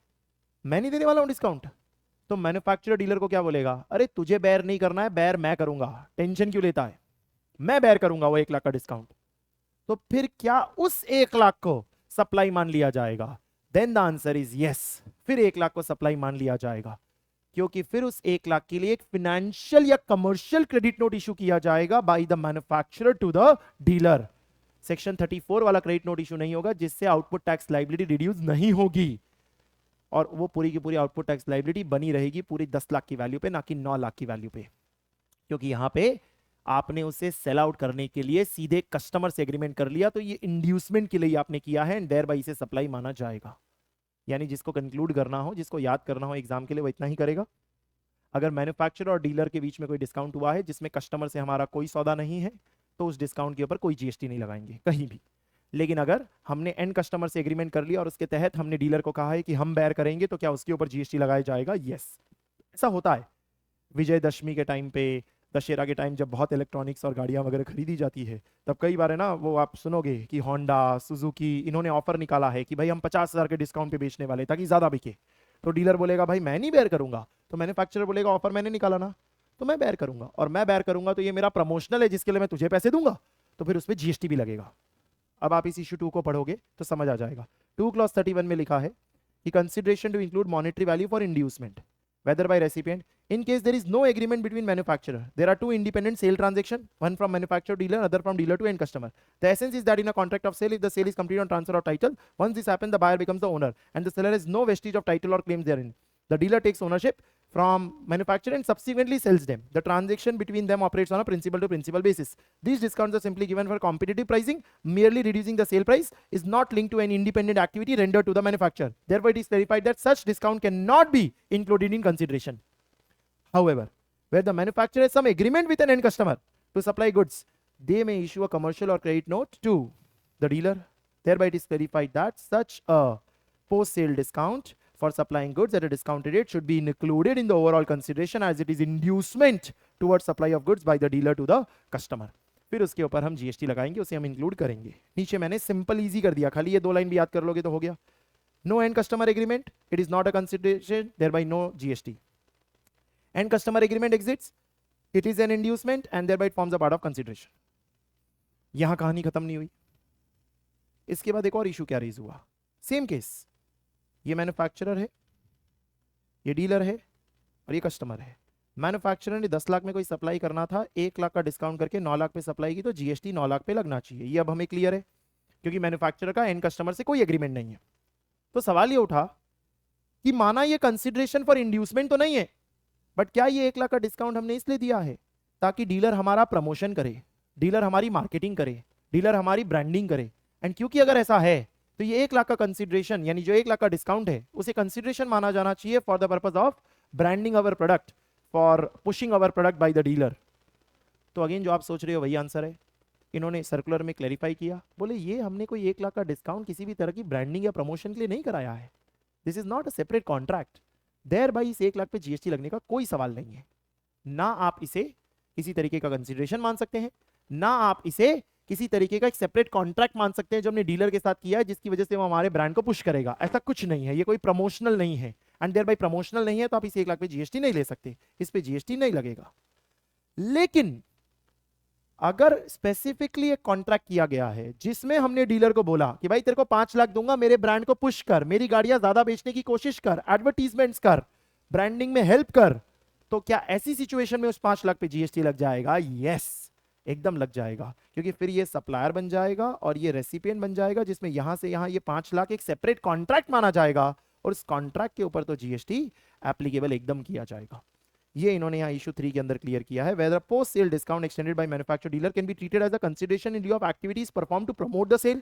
मैं नहीं देने वाला हूं डिस्काउंट। तो मैन्युफैक्चरर डीलर को क्या बोलेगा, अरे तुझे बेयर नहीं करना है, बेयर मैं करूंगा, टेंशन क्यों लेता है, मैं बेयर करूंगा वो 1 लाख का डिस्काउंट। तो फिर क्या उस 1 लाख को सप्लाई मान लिया जाएगा? Then the answer is yes, फिर 1 लाख को सप्लाई मान लिया जाएगा, क्योंकि फिर उस 1 लाख के लिए एक फिनेंशियल या कमर्शियल क्रेडिट नोट इशू किया जाएगा by the manufacturer to the dealer. Section 34 वाला क्रेडिट नोट इशू नहीं होगा, जिससे आउटपुट टैक्स लाइबिलिटी रिड्यूस नहीं होगी, और वो पूरी की पूरी आउटपुट टैक्स लाइबिलिटी बनी रहेगी पूरी 10 लाख की वैल्यू पे, ना कि 9 लाख की वैल्यू पे, क्योंकि यहां पे आपने उसे सेल आउट करने के लिए सीधे कस्टमर से एग्रीमेंट कर लिया, तो ये इंड्यूसमेंट के लिए आपने किया है, एंड देयर बाय इसे सप्लाई माना जाएगा। यानी जिसको कंक्लूड करना हो, जिसको याद करना हो एग्जाम के लिए, वो इतना ही करेगा। अगर मैन्युफैक्चरर और डीलर के बीच में कोई डिस्काउंट हुआ है जिसमें कस्टमर से हमारा कोई सौदा नहीं है, तो उस डिस्काउंट के ऊपर कोई जीएसटी नहीं लगाएंगे कहीं भी। लेकिन अगर हमने एंड कस्टमर से एग्रीमेंट कर लिया और उसके तहत हमने डीलर को कहा है कि हम बेयर करेंगे, तो क्या उसके ऊपर जीएसटी लगाया जाएगा? यस, ऐसा होता है। विजयदशमी के टाइम पे, दशहरा के टाइम जब बहुत इलेक्ट्रॉनिक्स और गाड़ियां वगैरह खरीदी जाती है, तब कई बार है ना, वो आप सुनोगे कि होंडा, सुजुकी, इन्होंने ऑफर निकाला है कि भाई हम 50,000 के डिस्काउंट पे बेचने वाले ताकि ज्यादा बिके। तो डीलर बोलेगा भाई मैं नहीं बेयर करूंगा, तो मैन्युफैक्चरर बोलेगा ऑफर मैंने निकाला ना, तो मैं बेयर करूंगा, और मैं बेयर करूंगा तो ये मेरा प्रमोशनल है जिसके लिए मैं तुझे पैसे दूंगा, तो फिर उस पर जीएसटी भी लगेगा। अब आप इस इशू 2 को पढ़ोगे तो समझ आ जाएगा। 2 क्लॉज 31 में लिखा है कि consideration to include monetary value for inducement whether by recipient in case there is no agreement between manufacturer, there are 2 independent sale transaction, one from manufacturer dealer, other from dealer to end customer. The essence is that in a contract of sale, if the sale is completed on transfer of title, once this happens, the buyer becomes the owner and the seller has no vestige of title or claims therein. The dealer takes ownership from manufacturer and subsequently sells them. The transaction between them operates on a principal to principal basis. These discounts are simply given for competitive pricing. Merely reducing the sale price is not linked to any independent activity rendered to the manufacturer. Therefore, it is clarified that such discount cannot be included in consideration. However, where the manufacturer has some agreement with an end customer to supply goods, they may issue a commercial or credit note to the dealer. Thereby, it is clarified that such a post-sale discount for supplying goods at a discounted rate should be included in the overall consideration as it is inducement towards supply of goods by the dealer to the customer. फिर उसके ऊपर हम GST लगाएंगे, उसे हम include करेंगे। नीचे मैंने सिंपल इजी कर दिया, खाली ये 2 लाइन भी याद कर लोगे तो हो गया। No end customer agreement, it is not a consideration, thereby no GST. End customer agreement exists, it is an inducement and thereby it forms a part of consideration. यहां कहानी खत्म नहीं हुई। इसके बाद एक और इशू क्या रेज हुआ, सेम केस, ये मैन्युफैक्चरर है, ये डीलर है और ये कस्टमर है। मैन्युफैक्चरर ने 10 लाख में कोई सप्लाई करना था, 1 लाख का डिस्काउंट करके 9 लाख पे सप्लाई की, तो जीएसटी 9 लाख पे लगना चाहिए। ये अब हमें क्लियर है, क्योंकि मैन्युफैक्चरर का एंड कस्टमर से कोई एग्रीमेंट नहीं है। तो सवाल ये उठा कि माना ये कंसिडरेशन फॉर इंड्यूसमेंट तो नहीं है, बट क्या ये 1 लाख का डिस्काउंट हमने इसलिए दिया है ताकि डीलर हमारा प्रमोशन करे, डीलर हमारी मार्केटिंग करे, डीलर हमारी ब्रांडिंग करे। एंड क्योंकि अगर ऐसा है तो ये 1 लाख का कंसिडरेशन, यानी जो 1 लाख का डिस्काउंट है, उसे कंसिडरेशन माना जाना चाहिए for the purpose of branding our product, for pushing our product by the dealer. तो अगेन जो आप सोच रहे हो वही आंसर है। इन्होंने सर्कुलर में क्लैरिफाई किया, बोले ये हमने कोई 1 लाख का डिस्काउंट किसी भी तरह की ब्रांडिंग या प्रमोशन के लिए नहीं कराया है, this is not a separate contract, thereby इस 1 लाख पे जीएसटी लगने का कोई सवाल नहीं है। ना आप इसे किसी तरीके का कंसिडरेशन मान सकते हैं, ना आप इसे किसी तरीके का एक सेपरेट कॉन्ट्रैक्ट मान सकते हैं जो हमने डीलर के साथ किया है जिसकी वजह से वो हमारे ब्रांड को पुश करेगा। ऐसा कुछ नहीं है, ये कोई प्रमोशनल नहीं है, एंड देयर बाई प्रमोशनल नहीं है तो आप इस 1 लाख पे जीएसटी नहीं ले सकते, इस पे जीएसटी नहीं लगेगा। लेकिन अगर स्पेसिफिकली एक कॉन्ट्रैक्ट किया गया है जिसमें हमने डीलर को बोला कि भाई तेरे को 5 लाख दूंगा, मेरे ब्रांड को पुश कर, मेरी गाड़ियां ज्यादा बेचने की कोशिश कर, एडवर्टीजमेंट्स कर, ब्रांडिंग में हेल्प कर, तो क्या ऐसी सिचुएशन में उस 5 लाख पे जीएसटी लग जाएगा? यस, एकदम लग जाएगा, क्योंकि फिर ये सप्लायर बन जाएगा और ये रेसिपिएंट बन जाएगा, जिसमें यहां से यहां ये 5 लाख एक सेपरेट कॉन्ट्रैक्ट माना जाएगा और उस कॉन्ट्रैक्ट के ऊपर तो जीएसटी एप्लीकेबल एकदम किया जाएगा। ये इन्होंने यहाँ इशू 3 के अंदर क्लियर किया है। Whether post sale discount extended by manufacturer dealer can be treated as a consideration in lieu of activities perform to promote the sale.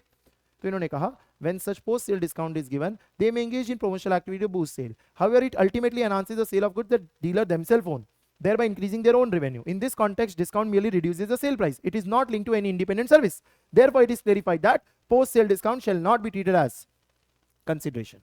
तो इन्होंने कहा when such post sale discount is given, they may engage in promotional activity to boost sale. However, it ultimately enhances the sale of goods that dealer themselves own. thereby increasing their own revenue. In this context, discount merely reduces the sale price. It is not linked to any independent service. Therefore, it is clarified that post-sale discount shall not be treated as consideration.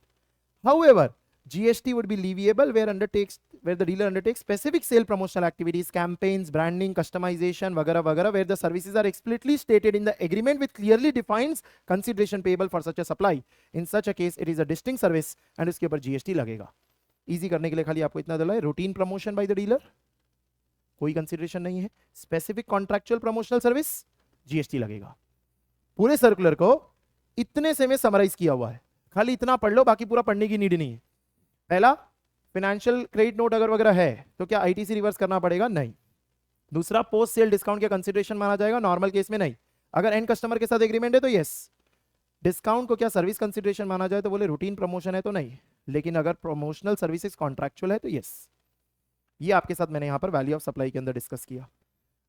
However, GST would be leviable where the dealer undertakes specific sale promotional activities, campaigns, branding, customization, वगैरह वगैरह, where the services are explicitly stated in the agreement which clearly defines consideration payable for such a supply. In such a case, it is a distinct service and उसके ऊपर GST लगेगा. Easy करने के लिए खाली आपको इतना डाला है, routine promotion by the dealer, कोई कंसिडरेशन नहीं है. Specific contractual promotional service, GST लगेगा. पूरे सर्कुलर को इतने से में समराइज किया हुआ है, खाली इतना पढ़ लो, बाकी पूरा पढ़ने की नीड नहीं है. पहला, फाइनेंशियल क्रेडिट नोट अगर वगैरह है तो क्या आईटीसी रिवर्स करना पड़ेगा? नहीं. दूसरा, पोस्ट सेल डिस्काउंट क्या कंसिडरेशन माना जाएगा? नॉर्मल केस में नहीं. अगर एंड कस्टमर के साथ एग्रीमेंट है तो यस. डिस्काउंट को क्या सर्विस कंसिडरेशन माना जाए? तो बोले रूटीन प्रमोशन है तो नहीं, लेकिन अगर प्रमोशनल सर्विसेज कॉन्ट्रैक्चुअल है तो यस. ये आपके साथ मैंने यहां पर वैल्यू ऑफ सप्लाई के अंदर डिस्कस किया.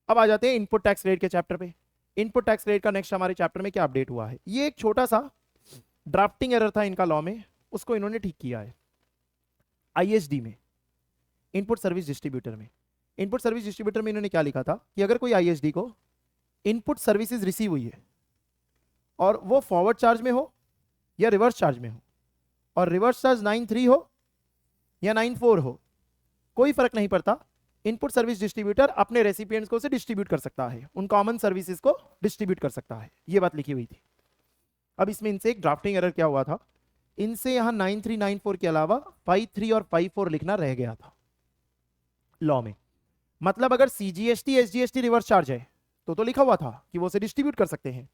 अब आ जाते हैं इनपुट टैक्स रेट के चैप्टर पे. इनपुट टैक्स रेट का नेक्स्ट हमारे चैप्टर में क्या अपडेट हुआ है? ये एक छोटा सा ड्राफ्टिंग एरर था इनका लॉ में, उसको इन्होंने ठीक किया है. आईएसडी में, इनपुट सर्विस डिस्ट्रीब्यूटर में, इनपुट सर्विस डिस्ट्रीब्यूटर में इन्होंने क्या लिखा था कि अगर कोई आईएसडी को इनपुट सर्विसेज रिसीव हुई है और वो फॉरवर्ड चार्ज में हो या रिवर्स चार्ज में हो, और रिवर्स चार्ज 9(3) हो या 9(4) हो, कोई फर्क नहीं पड़ता. इनपुट सर्विस डिस्ट्रीब्यूटर अपने रेसिपिएंट्स को उसे डिस्ट्रीब्यूट कर सकता है, उन कॉमन सर्विसेज को डिस्ट्रीब्यूट कर सकता है. ये बात लिखी हुई थी. अब इसमें इनसे एक ड्राफ्टिंग एरर क्या हुआ था, इनसे यहां 9(3), 9(4) के अलावा 5(3) और 5(4) लिखना रह गया था लॉ में. मतलब अगर सीजीएसटी एसजीएसटी रिवर्स चार्ज है तो लिखा हुआ था कि वो उसे डिस्ट्रीब्यूट कर सकते हैं,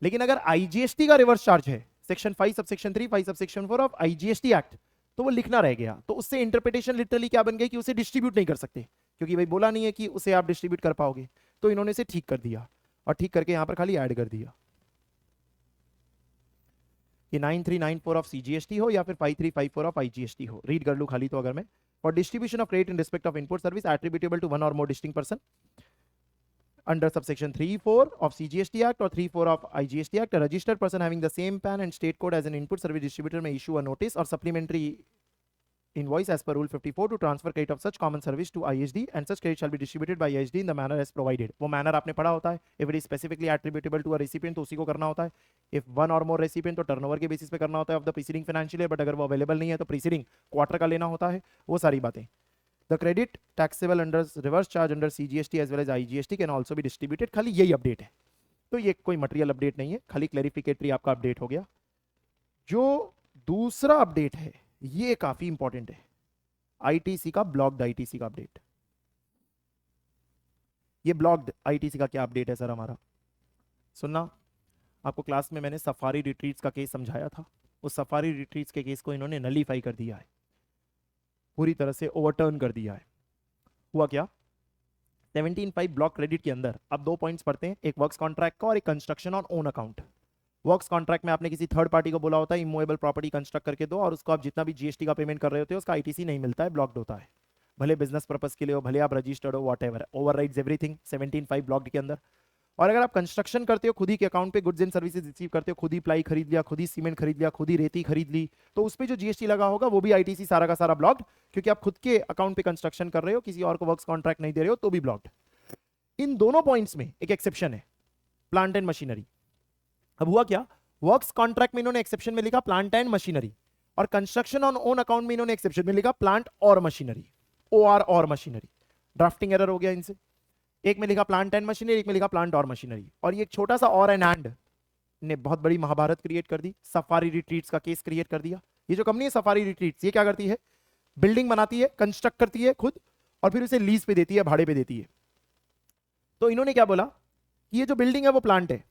लेकिन अगर आईजीएसटी का रिवर्स चार्ज है, section 5 subsection 3 5 subsection 4 of IGST act, तो वो लिखना रह गया. तो उससे इंटरप्रिटेशन लिटरली क्या बन गई कि उसे डिस्ट्रीब्यूट नहीं कर सकते, क्योंकि भाई बोला नहीं है कि उसे आप डिस्ट्रीब्यूट कर पाओगे. तो इन्होंने इसे ठीक कर दिया, और ठीक करके यहां पर खाली ऐड कर दिया कि 9(3), 9(4) ऑफ सीजीएसटी हो या फिर 5(3), 5(4) ऑफ आईजीएसटी हो. रीड कर लूं खाली तो अगर मैं, for distribution of credit in respect of input service attributable to one और more distinct person under subsection 3(4) of CGST Act or 3(4) of IGST Act, a registered person having the same PAN and state code as an input service distributor may issue a notice or supplementary invoice as per Rule 54 to transfer credit of such common service to ISD, and such credit shall be distributed by ISD in the manner as provided. वो manner आपने पढ़ा होता है. If it is specifically attributable to a recipient तो उसी को करना होता है. If one or more recipient तो turnover के basis पे करना होता है of the preceding financial year, but अगर वो available नहीं है तो preceding quarter का लेना होता है. वो सारी बातें. The credit taxable under reverse charge under CGST as well as IGST can also be distributed. खाली यही अपडेट है, तो ये कोई मटेरियल अपडेट नहीं है, खाली क्लैरिफिकेटरी आपका अपडेट हो गया. जो दूसरा अपडेट है ये काफी इंपॉर्टेंट है, आईटीसी का ब्लॉक्ड आईटीसी का अपडेट. ये ब्लॉक्ड आईटीसी का क्या अपडेट है सर हमारा? सुनना, आपको क्लास में मैंने सफारी रिट्रीट्स का केस समझाया था. उस सफारी रिट्रीट्स के केस को इन्होंने नलीफाई कर दिया है, पूरी तरह से ओवरटर्न कर दिया है. हुआ क्या? 17(5) ब्लॉक क्रेडिट के अंदर अब 2 पॉइंट्स पढ़ते हैं, एक वर्क्स कॉन्ट्रैक्ट का और एक construction on own account. Works contract में आपने किसी थर्ड पार्टी को बोला होता है इमूवेबल प्रॉपर्टी कंस्ट्रक्ट करके दो, और उसको आप जितना भी जीएसटी का पेमेंट कर रहे होते हो उसका आईटीसी नहीं मिलता है, ब्लॉक्ड होता है. भले बिजनेस पर्पस के लिए हो, भले आप रजिस्टर्ड हो, व्हाटएवर, ओवरराइड्स एवरीथिंग 17(5) ब्लॉक्ड के अंदर. और अगर आप कंस्ट्रक्शन करते हो, खुद ही के अकाउंट पे गुड्स एंड सर्विसेज रिसीव करते हो, खुद ही प्लाई खरीद लिया, खुद ही सीमेंट खरीद लिया, खुद ही रेती खरीद ली, तो उस पे जो जीएसटी लगा होगा वो भी आईटीसी सारा का सारा ब्लॉक्ड, क्योंकि आप खुद के अकाउंट पे कंस्ट्रक्शन कर रहे हो, किसी और को वर्क्स कॉन्ट्रैक्ट नहीं दे रहे हो तो भी ब्लॉक्ड. इन दोनों पॉइंट्स में एक एक्सेप्शन है, प्लांट एंड मशीनरी. अब हुआ क्या? वर्क्स कॉन्ट्रैक्ट में इन्होंने एक्सेप्शन में लिखा प्लांट एंड मशीनरी, और कंस्ट्रक्शन ऑन ओन अकाउंट में इन्होंने एक्सेप्शन में लिखा प्लांट और मशीनरी, OR और मशीनरी. ड्राफ्टिंग एरर हो गया इनसे. एक में लिखा प्लांट एंड मशीनरी, एक में लिखा प्लांट और मशीनरी. और ये एक छोटा सा और एंड ने बहुत बड़ी महाभारत क्रिएट कर दी, सफारी रिट्रीट्स का केस क्रिएट कर दिया. ये जो कंपनी है सफारी रिट्रीट्स, ये क्या करती है? बिल्डिंग बनाती है, कंस्ट्रक्ट करती है खुद, और फिर उसे लीज पे देती है, भाड़े पे देती है. तो इन्होंने क्या बोला कि ये जो बिल्डिंग है वो प्लांट है,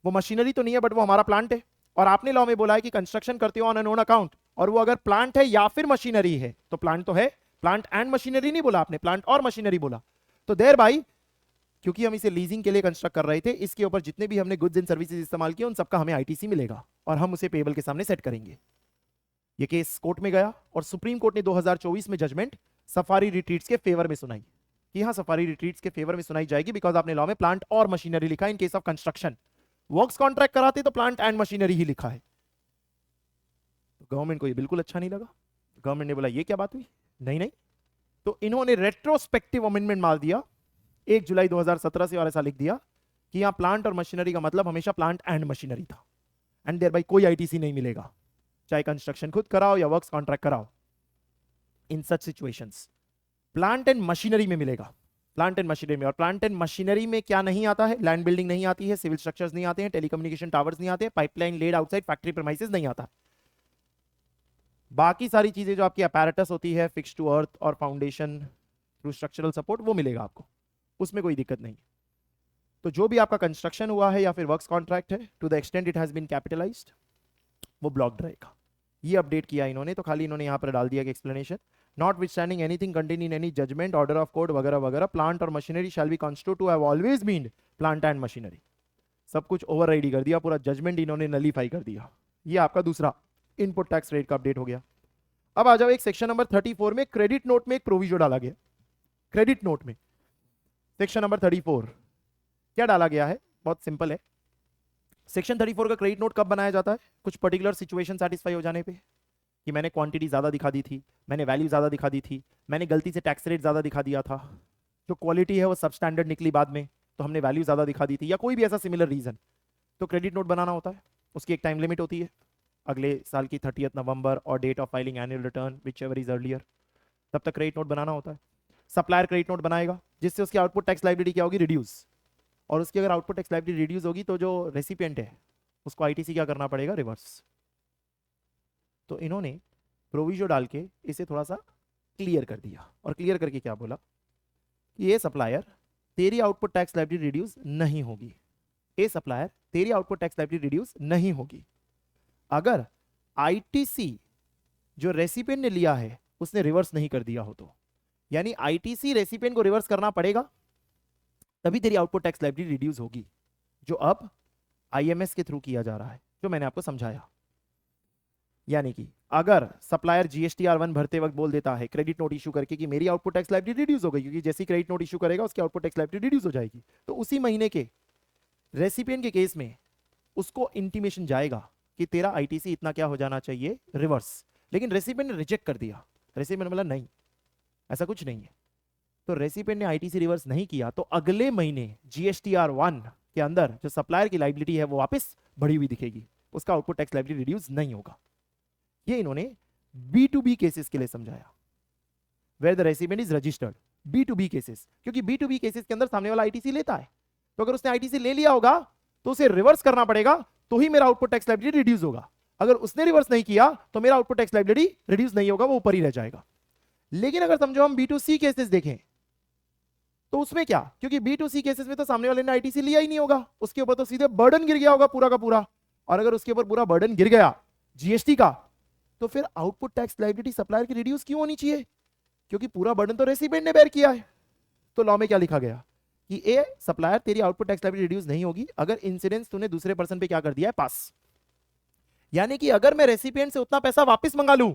वो मशीनरी तो नहीं है बट वो हमारा प्लांट है. और आपने लॉ में बोला है कि कंस्ट्रक्शन करते हो ऑन एन ओन अकाउंट, और वो अगर प्लांट है या फिर मशीनरी है तो प्लांट तो है. प्लांट एंड मशीनरी नहीं बोला आपने, प्लांट और मशीनरी बोला. तो देयर बाई, क्योंकि हम इसे लीजिंग के लिए कंस्ट्रक्ट कर रहे थे, इसके ऊपर जितने भी हमने गुड्स एंड सर्विसेज इस्तेमाल किए उन सबका हमें आईटीसी मिलेगा, और हम उसे पेबल के सामने सेट करेंगे. ये केस कोर्ट में गया, और सुप्रीम कोर्ट ने 2024 में जजमेंट सफारी रिट्रीट्स के फेवर में सुनाई कि हाँ सफारी रिट्रीट्स के फेवर में सुनाई जाएगी, बिकॉज आपने लॉ में प्लांट और मशीनरी लिखा है इन case of construction. Works contract कराते तो प्लांट एंड मशीनरी ही लिखा है. तो गवर्नमेंट को ये बिल्कुल अच्छा नहीं लगा. गवर्नमेंट ने बोला ये क्या बात हुई? नहीं नहीं, तो इन्होंने रेट्रोस्पेक्टिव अमेंडमेंट मार दिया 1 जुलाई 2017 से, और ऐसा लिख दिया कि यहां प्लांट और मशीनरी का मतलब हमेशा प्लांट एंड मशीनरी था, एंड देयर बाय कोई आईटीसी नहीं मिलेगा, चाहे कंस्ट्रक्शन खुद कराओ या वर्क्स कॉन्ट्रैक्ट कराओ। In such situations plant and machinery में मिलेगा, प्लांट एंड मशीनरी में। और प्लांट एंड मशीनरी में क्या नहीं आता है? लैंड बिल्डिंग नहीं आती है, सिविल स्ट्रक्चर्स नहीं आते हैं, टेलीकम्युनिकेशन टावर्स नहीं आते हैं, pipeline laid outside factory premises नहीं आता। बाकी सारी चीजें जो आपकी अपैरेटस होती है, फिक्स टू अर्थ और फाउंडेशन थ्रू स्ट्रक्चरल सपोर्ट, वो मिलेगा आपको, उसमें कोई दिक्कत नहीं। तो जो भी आपका कंस्ट्रक्शन हुआ है या फिर वर्क्स कॉन्ट्रैक्ट है, to the extent it has been capitalised, वो ब्लॉक्ड रहेगा। ये अपडेट किया इन्होंने, तो खाली इन्होंने यहां पर डाल दिया कि explanation, notwithstanding anything contain in any judgement, order of court वगैरह वगैरह, प्लांट और machinery shall be constitute to have always been plant and machinery. सब कुछ ओवरराइड कर दिया, पूरा जजमेंट इन्होंने नलीफाई कर दिया। ये आपका दूसरा इनपुट टैक्स रेट का अपडेट हो गया। अब आ जाओ एक सेक्शन नंबर 34 में, क्रेडिट नोट में एक प्रोविजन डाला गया। क्रेडिट नोट में सेक्शन नंबर 34 क्या डाला गया है? बहुत सिंपल है। सेक्शन 34 का क्रेडिट नोट कब बनाया जाता है? कुछ पर्टिकुलर सिचुएशन सेटिस्फाई हो जाने पे, कि मैंने क्वांटिटी ज्यादा दिखा दी थी, मैंने वैल्यू ज्यादा दिखा दी थी, मैंने गलती से टैक्स रेट ज्यादा दिखा दिया था, जो क्वालिटी है वो सब स्टैंडर्ड निकली बाद में, तो हमने वैल्यू ज्यादा दिखा दी थी, या कोई भी ऐसा सिमिलर रीजन, तो क्रेडिट नोट बनाना होता है। उसकी एक टाइम लिमिट होती है, अगले साल की 30 नवंबर और date of filing annual return whichever is earlier, तब तक क्रेडिट नोट बनाना होता है। सप्लायर क्रेडिट नोट बनाएगा, जिससे उसकी आउटपुट टैक्स लायबिलिटी क्या होगी? रिड्यूस। और उसकी अगर आउटपुट टैक्स लायबिलिटी रिड्यूस होगी तो जो रेसिपिएंट है उसको आईटीसी क्या करना पड़ेगा? रिवर्स। तो इन्होंने प्रोविजो डाल के इसे थोड़ा सा क्लियर कर दिया, और क्लियर करके क्या बोला कि ये सप्लायर तेरी आउटपुट टैक्स लायबिलिटी रिड्यूस नहीं होगी, ये सप्लायर तेरी आउटपुट टैक्स लायबिलिटी रिड्यूस नहीं होगी अगर आईटीसी जो रेसिपिएंट ने लिया है उसने रिवर्स नहीं कर दिया हो तो। यानी आईटीसी रेसिपिएंट को रिवर्स करना पड़ेगा, तभी तेरी आउटपुट टैक्स लायबिलिटी रिड्यूस होगी, जो अब आईएमएस के थ्रू किया जा रहा है, जो मैंने आपको समझाया। यानी कि अगर सप्लायर जीएसटीआर1 भरते वक्त बोल देता है क्रेडिट नोट इशू करके कि मेरी आउटपुट टैक्स लायबिलिटी रिड्यूस हो गई, क्योंकि जैसे क्रेडिट नोट इशू करेगा उसकी आउटपुट टैक्स लायबिलिटी रिड्यूस हो जाएगी, तो उसी महीने के रेसिपिएंट के केस में उसको इंटीमेशन जाएगा कि तेरा आईटीसी इतना क्या हो जाना चाहिए? रिवर्स। लेकिन रेसिपिएंट ने रिजेक्ट कर दिया, रेसिपिएंट ने बोला नहीं, ऐसा कुछ नहीं है, तो रेसिपिएंट ने आईटीसी रिवर्स नहीं किया, तो अगले महीने जीएसटीआर1 के अंदर जो सप्लायर की लायबिलिटी है वो वापस बढ़ी हुई दिखेगी, उसका आउटपुट टैक्स लायबिलिटी रिड्यूस नहीं होगा। ये इन्होंने B2B केसेस के लिए समझाया, where the recipient is registered. B2B cases, क्योंकि B2B केसेस के अंदर सामने वाला आईटीसी लेता है, तो अगर उसने आईटीसी ले लिया होगा तो उसे रिवर्स करना पड़ेगा, तो ही मेरा आउटपुट टैक्स लायबिलिटी रिड्यूस होगा। अगर उसने रिवर्स नहीं किया तो मेरा आउटपुट टैक्स लायबिलिटी रिड्यूस नहीं होगा, वो ऊपर ही रह जाएगा। लेकिन अगर समझो हम B2C केसेस देखें तो उसमें क्या, क्योंकि B2C केसेस में तो सामने वाले ने आईटीसी लिया ही नहीं होगा, उसके ऊपर तो सीधे बर्डन गिर गया होगा पूरा का पूरा, और अगर उसके ऊपर पूरा बर्डन गिर गया जीएसटी का, तो फिर आउटपुट टैक्स लायबिलिटी सप्लायर की रिड्यूस क्यों होनी चाहिए? क्योंकि पूरा बर्डन तो रेसिपिएंट ने बेयर किया है। तो लॉ में क्या लिखा गया कि ए सप्लायर तेरी आउटपुट टैक्स लायबिलिटी रिड्यूस नहीं होगी अगर इंसिडेंस तूने दूसरे पर्सन पे क्या कर दिया है? पास। यानी कि अगर मैं रेसिपिएंट से उतना पैसा वापस मंगा लूं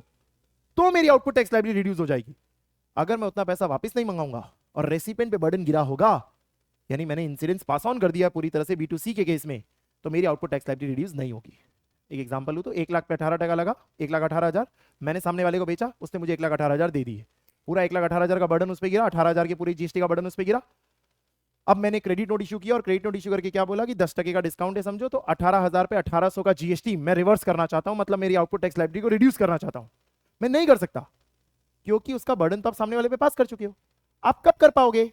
तो मेरी आउटपुट टैक्स लायबिलिटी रिड्यूस हो जाएगी। अगर मैं उतना पैसा वापस नहीं मंगाऊंगा और रेसिपिएंट पे बर्डन गिरा होगा, यानी मैंने इंसिडेंस पास ऑन कर दिया पूरी तरह से B2C के केस में, तो मेरी आउटपुट टैक्स लायबिलिटी रिड्यूस नहीं होगी। एक एग्जांपल लूं तो 1 लाख पे 18 टका लगा, 1,18,000 मैंने सामने वाले को बेचा, उसने मुझे 1,18,000 दे दिए, पूरा 1,18,000 का बर्डन उस पर गिरा, 18,000 के पूरी जीएसटी का बर्डन उस पर गिरा। अब मैंने क्रेडिट नोट इशू किया और क्रेडिट नोट इशू करके क्या बोला कि 10% का डिस्काउंट है समझो, तो 18,000 पे 1,800 का जीएसटी मैं रिवर्स करना चाहता हूं, मतलब मेरी आउटपुट टैक्स लायबिलिटी को रिड्यूस करना चाहता हूं। मैं नहीं कर सकता क्योंकि उसका बर्डन तो आप सामने वाले पे पास कर चुके हो। आप कब कर पाओगे?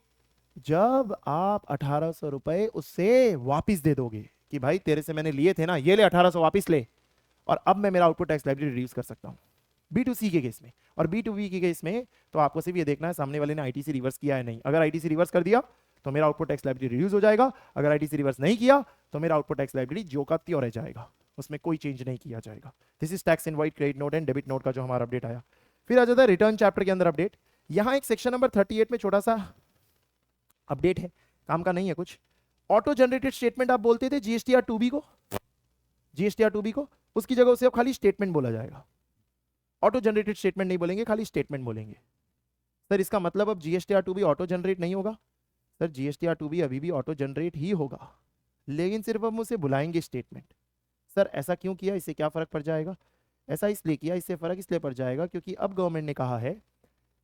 जब आप 1,800 रुपए उससे वापिस दे दोगे कि भाई तेरे से मैंने लिए थे ना, ये ले 1,800 वापिस ले, और अब मैं मेरा आउटपुट टैक्स लायबिलिटी रिड्यूस कर सकता हूं। B2C के केस में, और B2B के केस में तो आपको सिर्फ ये देखना है सामने वाले ने आईटीसी रिवर्स किया है नहीं। अगर आईटीसी रिवर्स कर दिया तो मेरा आउटपुट टैक्स लायबिलिटी रिड्यूस हो जाएगा, अगर आईटीसी रिवर्स नहीं किया तो मेरा आउटपुट टैक्स लायबिलिटी जो का त्यों रह जाएगा, उसमें कोई चेंज नहीं किया जाएगा। This is tax invoice credit note and debit note का जो हमारा अपडेट आया। फिर आ जाता है रिटर्न चैप्टर के अंदर अपडेट। यहां एक सेक्शन नंबर 38 में छोटा सा अपडेट है, काम का नहीं है कुछ। ऑटो जनरेटेड स्टेटमेंट आप बोलते थे जीएसटीआर2बी को, जीएसटीआर2बी को, उसकी जगह उसे अब खाली स्टेटमेंट बोला जाएगा। ऑटो जनरेटेड स्टेटमेंट नहीं बोलेंगे, खाली स्टेटमेंट बोलेंगे। सर इसका मतलब अब जीएसटीआर2बी ऑटो जनरेट नहीं होगा? सर जीएसटीआर2बी अभी भी ऑटो जनरेट ही होगा, लेकिन सिर्फ हम उसे बुलाएंगे स्टेटमेंट। सर ऐसा क्यों किया, इससे क्या फर्क पड़ जाएगा? ऐसा इसलिए किया, इससे फर्क इसलिए पड़ जाएगा क्योंकि अब गवर्नमेंट ने कहा है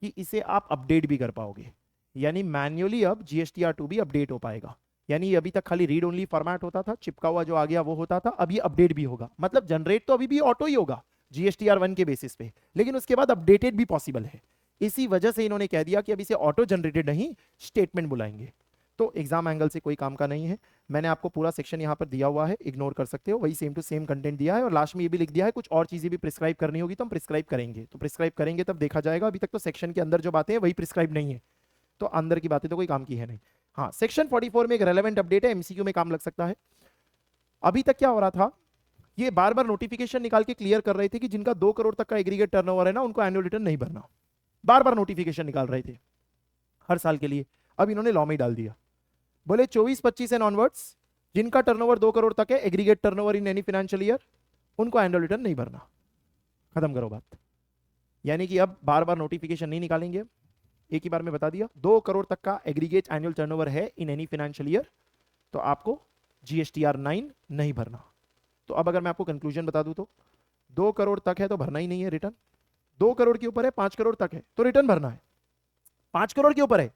कि इसे आप अपडेट भी कर पाओगे, यानी मैन्युअली अब GSTR2 भी अपडेट हो पाएगा। यानी अभी तक खाली रीड ओनली फॉर्मेट होता था, चिपका हुआ जो आ गया वो होता था, अब ये अपडेट भी होगा। मतलब जनरेट तो अभी भी ऑटो ही होगा GSTR1 के बेसिस पे, लेकिन उसके बाद अपडेटेड भी पॉसिबल है। इसी वजह से इन्होंने कह दिया कि अब इसे ऑटो जनरेटेड नहीं स्टेटमेंट बुलाएंगे। तो एग्जाम एंगल से कोई काम का नहीं है। मैंने आपको पूरा सेक्शन यहाँ पर दिया हुआ है, इग्नोर कर सकते हो, वही सेम टू सेम कंटेंट दिया है, और लास्ट में ये भी लिख दिया है कुछ और चीजें भी प्रिस्क्राइब करनी होगी तो हम प्रिस्क्राइब करेंगे, तो प्रिस्क्राइब करेंगे तब देखा जाएगा। अभी तक तो सेक्शन के अंदर जो बातें हैं वही प्रिस्क्राइब नहीं है, तो अंदर की बातें तो कोई काम की है नहीं। हाँ, सेक्शन 44 में एक रेलेवेंट अपडेट है, MCQ में काम लग सकता है। अभी तक क्या हो रहा था, ये बार बार नोटिफिकेशन निकाल के क्लियर कर रहे थे कि जिनका 2 करोड़ तक का एग्रीगेट टर्नओवर है ना, उनको एनुअल रिटर्न नहीं भरना। बार बार नोटिफिकेशन निकाल रहे थे हर साल के लिए। अब इन्होंने लॉ में डाल दिया, बोले 24-25 एंड ऑनवर्ड्स जिनका टर्नओवर 2 करोड़ तक है, aggregate turnover in any financial year, उनको एनुअल रिटर्न नहीं भरना। खत्म करो बात। यानी कि अब बार बार नोटिफिकेशन नहीं निकालेंगे, एक ही बार में बता दिया 2 करोड़ तक का एग्रीगेट एनुअल टर्नओवर है इन एनी फाइनेंशियल ईयर, तो आपको GSTR9 नहीं भरना। तो अब अगर मैं आपको कंक्लूजन बता दूं तो 2 करोड़ तक है तो भरना ही नहीं है रिटर्न, 2 करोड़ के ऊपर है, 5 करोड़ तक है तो रिटर्न भरना है, 5 करोड़ के ऊपर है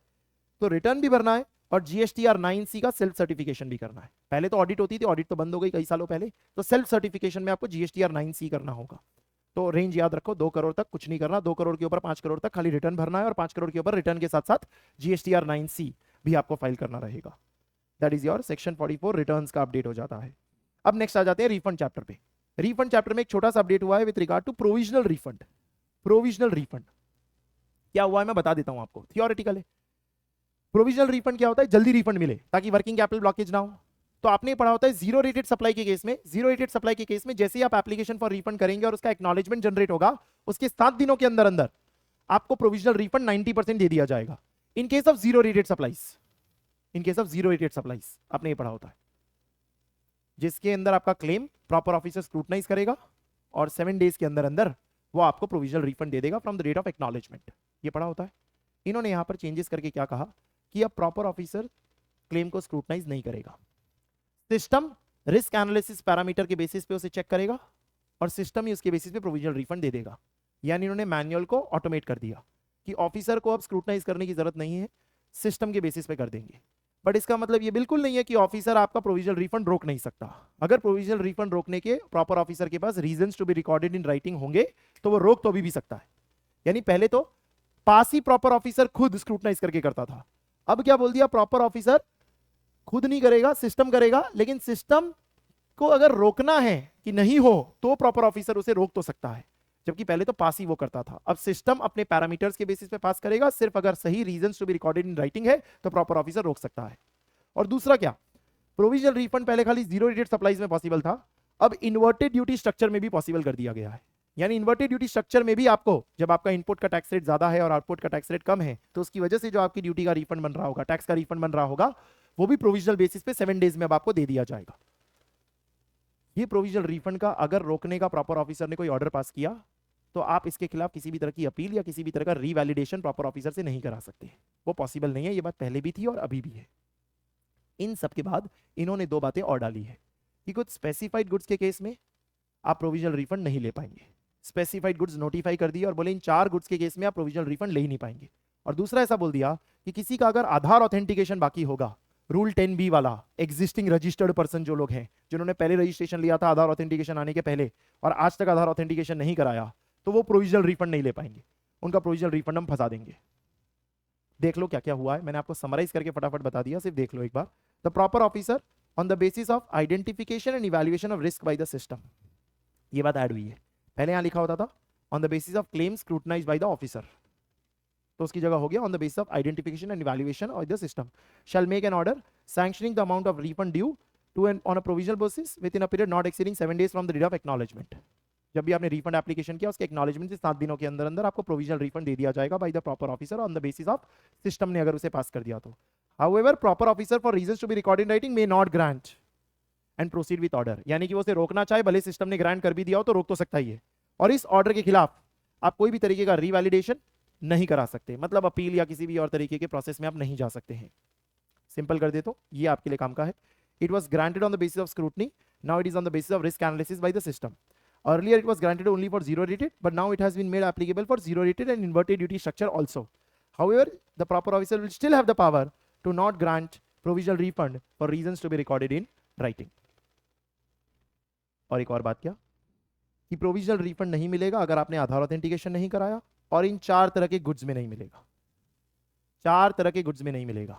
तो रिटर्न भी भरना है, और GSTR9C का सेल्फ सर्टिफिकेशन भी करना है। पहले तो ऑडिट होती थी, ऑडिट तो बंद हो गई कई सालों पहले, तो सेल्फ सर्टिफिकेशन में आपको GSTR9C करना होगा। तो रेंज याद रखो, 2 करोड़ तक कुछ नहीं करना, 2 करोड़ के ऊपर 5 करोड़ तक खाली रिटर्न भरना है, और 5 करोड़ के ऊपर रिटर्न के साथ साथ GSTR9C भी आपको फाइल करना रहेगा। That is your section 44 returns का अपडेट हो जाता है। अब नेक्स्ट आ जाते हैं रिफंड चैप्टर पे। रिफंड चैप्टर में एक छोटा सा अपडेट हुआ है with regard to provisional refund. Provisional refund क्या हुआ है मैं बता देता हूं आपको, थियोरेटिकल है। प्रोविजनल रिफंड क्या होता है, जल्दी रिफंड मिले ताकि वर्किंग कैपिटल ब्लॉकेज ना हो। तो आपने पढ़ा होता है जीरो रेटेड सप्लाई के केस में, जीरो रेटेड सप्लाई के केस में जैसे ही आप एप्लीकेशन फॉर रिफंड करेंगे और उसका एक्नॉलेजमेंट जनरेट होगा, उसके 7 दिनों के अंदर अंदर आपको प्रोविजनल रिफंड 90% दे दिया जाएगा इन case of zero rated supplies. In case of zero rated supplies आपने ये पढ़ा होता है, जिसके अंदर आपका क्लेम प्रॉपर ऑफिसर स्क्रूटनाइज करेगा और 7 डेज के अंदर अंदर वो आपको प्रोविजनल रिफंड दे देगा from the date of acknowledgement. ये पढ़ा होता है। इन्होंने यहां पर चेंजेस करके क्या कहा कि अब प्रॉपर ऑफिसर क्लेम को स्क्रूटनाइज नहीं करेगा, सिस्टम रिस्क एनालिसिस पैरामीटर के बेसिस पे उसे चेक करेगा और सिस्टम ही उसके बेसिस पे प्रोविजनल रिफंड दे देगा। यानी इन्होंने मैनुअल को ऑटोमेट कर दिया कि ऑफिसर को अब स्क्रूटनाइज करने की जरूरत नहीं है, सिस्टम के बेसिस पे कर देंगे। बट इसका मतलब ये बिल्कुल नहीं है कि ऑफिसर आपका प्रोविजनल रिफंड रोक नहीं सकता। अगर प्रोविजनल रिफंड रोकने के प्रॉपर ऑफिसर के पास reasons to be recorded in writing होंगे तो वो रोक तो अभी भी सकता है। यानी पहले तो पास ही प्रॉपर ऑफिसर खुद स्क्रूटनाइज करके करता था, अब क्या बोल दिया, प्रॉपर ऑफिसर खुद नहीं करेगा, सिस्टम करेगा। लेकिन सिस्टम को अगर रोकना है कि नहीं हो तो प्रॉपर ऑफिसर उसे रोक तो सकता है, जबकि पहले तो पास ही वो करता था। अब सिस्टम अपने पैरामीटर्स के बेसिस पे पास करेगा, सिर्फ अगर सही reasons to be recorded in writing है तो प्रॉपर ऑफिसर रोक सकता है। और दूसरा क्या, प्रोविजनल रिफंड पहले खाली जीरो रेटेड सप्लाईज में पॉसिबल था, अब इन्वर्टेड ड्यूटी स्ट्रक्चर में भी पॉसिबल कर दिया गया है। यानी इन्वर्टेड ड्यूटी स्ट्रक्चर में भी आपको, जब आपका इनपुट का टैक्स रेट ज्यादा है और आउटपुट का टैक्स रेट कम है, तो उसकी वजह से जो आपकी ड्यूटी का रिफंड बन रहा होगा, टैक्स का रिफंड बन रहा होगा, वो भी प्रोविजनल बेसिस पे 7 डेज में अब आपको दे दिया जाएगा। ये प्रोविजनल रिफंड का अगर रोकने का प्रॉपर ऑफिसर ने कोई ऑर्डर पास किया तो आप इसके खिलाफ किसी भी तरह की अपील या किसी भी तरह का रीवैलिडेशन प्रॉपर ऑफिसर से नहीं करा सकते, वो पॉसिबल नहीं है। ये बात पहले भी थी और अभी भी है। इन सब के बाद इन्होंने 2 बातें और डाली है कि कुछ स्पेसिफाइड गुड्स के केस में आप प्रोविजनल रिफंड नहीं ले पाएंगे। स्पेसिफाइड गुड्स नोटिफाई कर दिए और बोले इन 4 गुड्स के केस में आप प्रोविजनल रिफंड ले ही नहीं पाएंगे। और दूसरा ऐसा बोल दिया कि किसी का अगर आधार ऑथेंटिकेशन बाकी होगा, रूल 10B वाला, एग्जिस्टिंग रजिस्टर्ड पर्सन जो लोग हैं, जिन्होंने पहले रजिस्ट्रेशन लिया था आधार ऑथेंटिकेशन आने के पहले और आज तक आधार ऑथेंटिकेशन नहीं कराया, तो वो प्रोविजनल रिफंड नहीं ले पाएंगे, उनका प्रोविजनल रिफंड हम फंसा देंगे। देख लो क्या क्या हुआ है, मैंने आपको समराइज करके फटाफट बता दिया, सिर्फ देख लो एक बार। The proper officer on the basis of identification and evaluation of risk by the system, ये बात ऐड हुई है। पहले यहां लिखा होता था on the basis of claim scrutinised by the officer, तो उसकी जगह हो गया on the basis of identification and evaluation of the system shall make an order sanctioning the amount of refund due to an on a provisional basis within a period not exceeding 7 days from the date of acknowledgement. जब भी आपने refund application किया उसके acknowledgement से 7 दिनों के अंदर अंदर आपको प्रोविजनल रिफंड दे दिया जाएगा by the proper officer on the basis of system ने अगर उसे पास कर दिया तो। However proper officer for reasons to be recorded in writing may not grant and proceed with order, यानी कि वो उसे रोकना चाहे, भले सिस्टम ने ग्रांट कर भी दिया हो तो रोक तो सकता ही है। और इस ऑर्डर के खिलाफ आप कोई भी तरीके का रीवैलिडेशन नहीं करा सकते, मतलब अपील या किसी भी और तरीके के प्रोसेस में आप नहीं जा सकते हैं। सिंपल कर दे तो ये आपके लिए काम का है। It was granted on the basis of scrutiny, now it is on the basis of risk analysis bye the system. Earlier it was granted only for zero rated, but now it has been made applicable for zero rated and inverted duty structure also. However, the proper officer will still have the power to not grant provisional refund for reasons to be recorded in writing. और एक और बात क्या कि provisional refund नहीं मिलेगा अगर आपने आधार ऑथेंटिकेशन नहीं कराया, और इन 4 तरह के गुड्स में नहीं मिलेगा। 4 तरह के गुड्स में नहीं मिलेगा,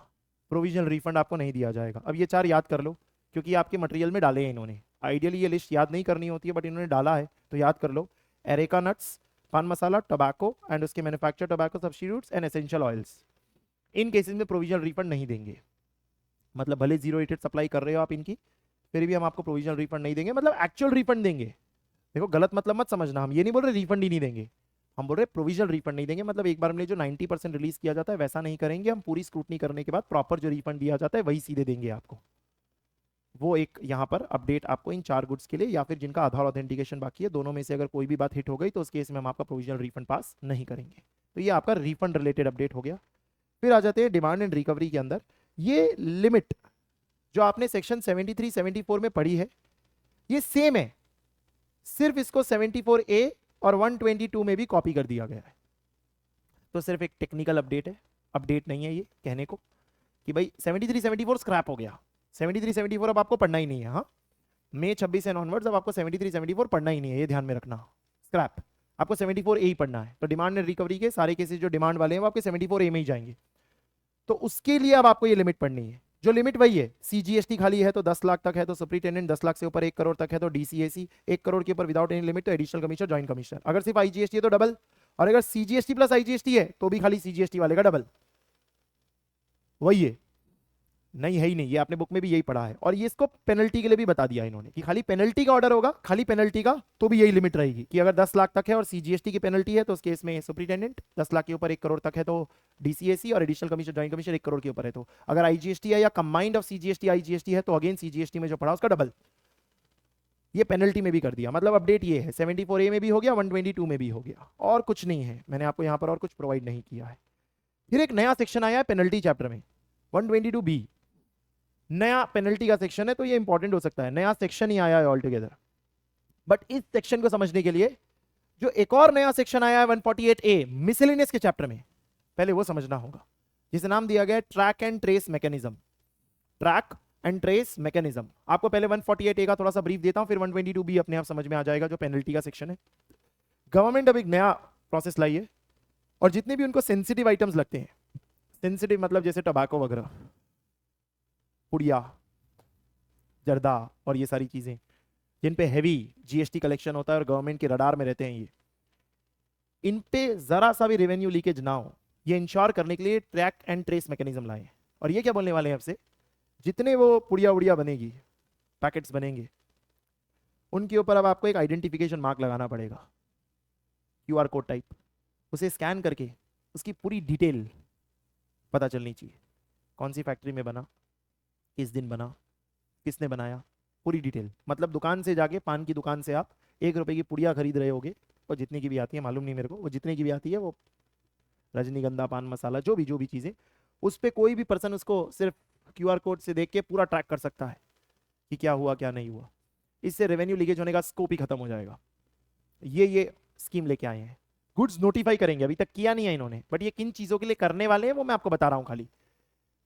प्रोविजनल रिफंड आपको नहीं दिया जाएगा। अब ये 4 याद कर लो, क्योंकि आपके मटेरियल में डाले हैं इन्होंने। आइडियली ये लिस्ट याद नहीं करनी होती है, बट इन्होंने डाला है तो याद कर लो। एरेका नट्स, पान मसाला, टोबैको एंड उसके manufacture tobacco substitutes and essential oils, in cases में प्रोविजनल रिफंड नहीं देंगे। मतलब भले जीरो रेटेड सप्लाई कर रहे हो आप इनकी, फिर भी हम आपको प्रोविजनल रिफंड नहीं देंगे, मतलब एक्चुअल रिफंड देंगे। देखो गलत मतलब मत समझना, हम ये नहीं बोल रहे रिफंड ही नहीं देंगे, हम बोल रहे प्रोविजनल रिफंड नहीं देंगे। मतलब एक बार में जो 90% रिलीज किया जाता है वैसा नहीं करेंगे हम, पूरी स्क्रूटनी करने के बाद प्रॉपर जो रिफंड दिया जाता है वही सीधे देंगे आपको। वो एक यहाँ पर अपडेट आपको इन 4 गुड्स के लिए, या फिर जिनका आधार ऑथेंटिकेशन बाकी है, दोनों में से अगर कोई भी बात हिट हो गई तो उस केस में हम आपका प्रोविजनल रिफंड पास नहीं करेंगे। तो ये आपका रिफंड रिलेटेड अपडेट हो गया। फिर आ जाते हैं डिमांड एंड रिकवरी के अंदर। ये लिमिट जो आपने सेक्शन 73, 74 में पढ़ी है ये सेम है, सिर्फ इसको 74A और 122 में भी कॉपी कर दिया गया है। तो सिर्फ एक टेक्निकल अपडेट है, अपडेट नहीं है ये कहने को कि भाई 73, 74 स्क्रैप हो गया। 73, 74 अब आपको पढ़ना ही नहीं है। हाँ, मई 26 एंड ऑनवर्ड्स अब आपको 73, 74 पढ़ना ही नहीं है, ये ध्यान में रखना। स्क्रैप आपको 74A ही पढ़ना है। तो डिमांड एंड रिकवरी के सारे केसेस जो डिमांड वाले हैं वो आपके 74A में ही जाएंगे। तो उसके लिए अब आपको ये लिमिट पढ़नी है। जो लिमिट वही है, CGST खाली है तो 10 लाख तक है तो सुपरिटेंडेंट, 10 लाख से ऊपर 1 करोड़ तक है तो DCAC, 1 करोड़ के ऊपर विदाउट एनी लिमिट तो एडिशनल कमिश्नर, जॉइंट कमिश्नर। अगर सिर्फ IGST है तो डबल, और अगर CGST प्लस IGST है तो भी खाली CGST वाले का डबल। वही है, नहीं है ही नहीं, ये आपने बुक में भी यही पढ़ा है। और ये इसको पेनल्टी के लिए भी बता दिया इन्होंने कि खाली पेनल्टी का ऑर्डर होगा, खाली पेनल्टी का तो भी यही लिमिट रहेगी कि अगर 10 लाख तक है और CGST की पेनल्टी है तो उस केस में सुपरिटेंडेंट, 10 लाख के ऊपर 1 करोड़ तक है तो DCAC, और additional commissioner, joint commissioner 1 crore के ऊपर है तो। अगर IGST है या कंबाइंड ऑफ CGST IGST है तो अगेन CGST में जो पढ़ा उसका डबल। ये पेनल्टी में भी कर दिया। मतलब अपडेट ये है, 74A में भी हो गया, 122 में भी हो गया, और कुछ नहीं है। मैंने आपको यहाँ पर और कुछ प्रोवाइड नहीं किया है। फिर एक नया सेक्शन आया है पेनल्टी चैप्टर में, 122B, नया पेनल्टी का सेक्शन है, तो ये इंपॉर्टेंट हो सकता है, नया सेक्शन ही आया है ऑल टुगेदर। बट इस सेक्शन को समझने के लिए जो एक और नया सेक्शन आया है 148A मिसलेनियस के चैप्टर में, पहले वो समझना होगा, जिसे नाम दिया गया है track and trace mechanism. Track and trace mechanism. आपको पहले 148A का थोड़ा सा ब्रीफ देता हूं, फिर 122B अपने आप समझ में आ जाएगा, जो पेनल्टी का सेक्शन है। गवर्नमेंट अब एक नया प्रोसेस लाई है, और जितने भी उनको सेंसिटिव आइटम्स लगते हैं, सेंसिटिव मतलब जैसे टोबैको वगैरह, पुड़िया, जर्दा और ये सारी चीजें जिन पे हैवी GST कलेक्शन होता है और गवर्नमेंट के रडार में रहते हैं, ये इन पे जरा सा भी रेवेन्यू लीकेज ना हो, ये इंश्योर करने के लिए ट्रैक एंड ट्रेस मैकेनिज्म लाए हैं। और ये क्या बोलने वाले हैं आपसे, जितने वो पुड़िया उड़िया बनेगी, पैकेट्स बनेंगे, उनके ऊपर अब आपको एक आइडेंटिफिकेशन मार्क लगाना पड़ेगा, QR कोड टाइप। उसे स्कैन करके उसकी पूरी डिटेल पता चलनी चाहिए, कौन सी फैक्ट्री में बना, किस दिन बना, किसने बनाया, पूरी डिटेल। मतलब दुकान से जाके, पान की दुकान से आप 1 रुपए की पुड़िया खरीद रहे होगे, और जितने की भी आती है मालूम नहीं मेरे को, वो जितने की भी आती है, वो रजनीगंधा, पान मसाला, जो भी चीज़ें, उस पर कोई भी पर्सन उसको सिर्फ QR कोड से देख के पूरा ट्रैक कर सकता है कि क्या हुआ क्या नहीं हुआ। इससे रेवेन्यू लीकेज होने का स्कोप ही खत्म हो जाएगा। ये स्कीम लेके आए हैं। गुड्स नोटिफाई करेंगे, अभी तक किया नहीं है इन्होंने, बट ये किन चीज़ों के लिए करने वाले हैं वो मैं आपको बता रहा हूँ खाली।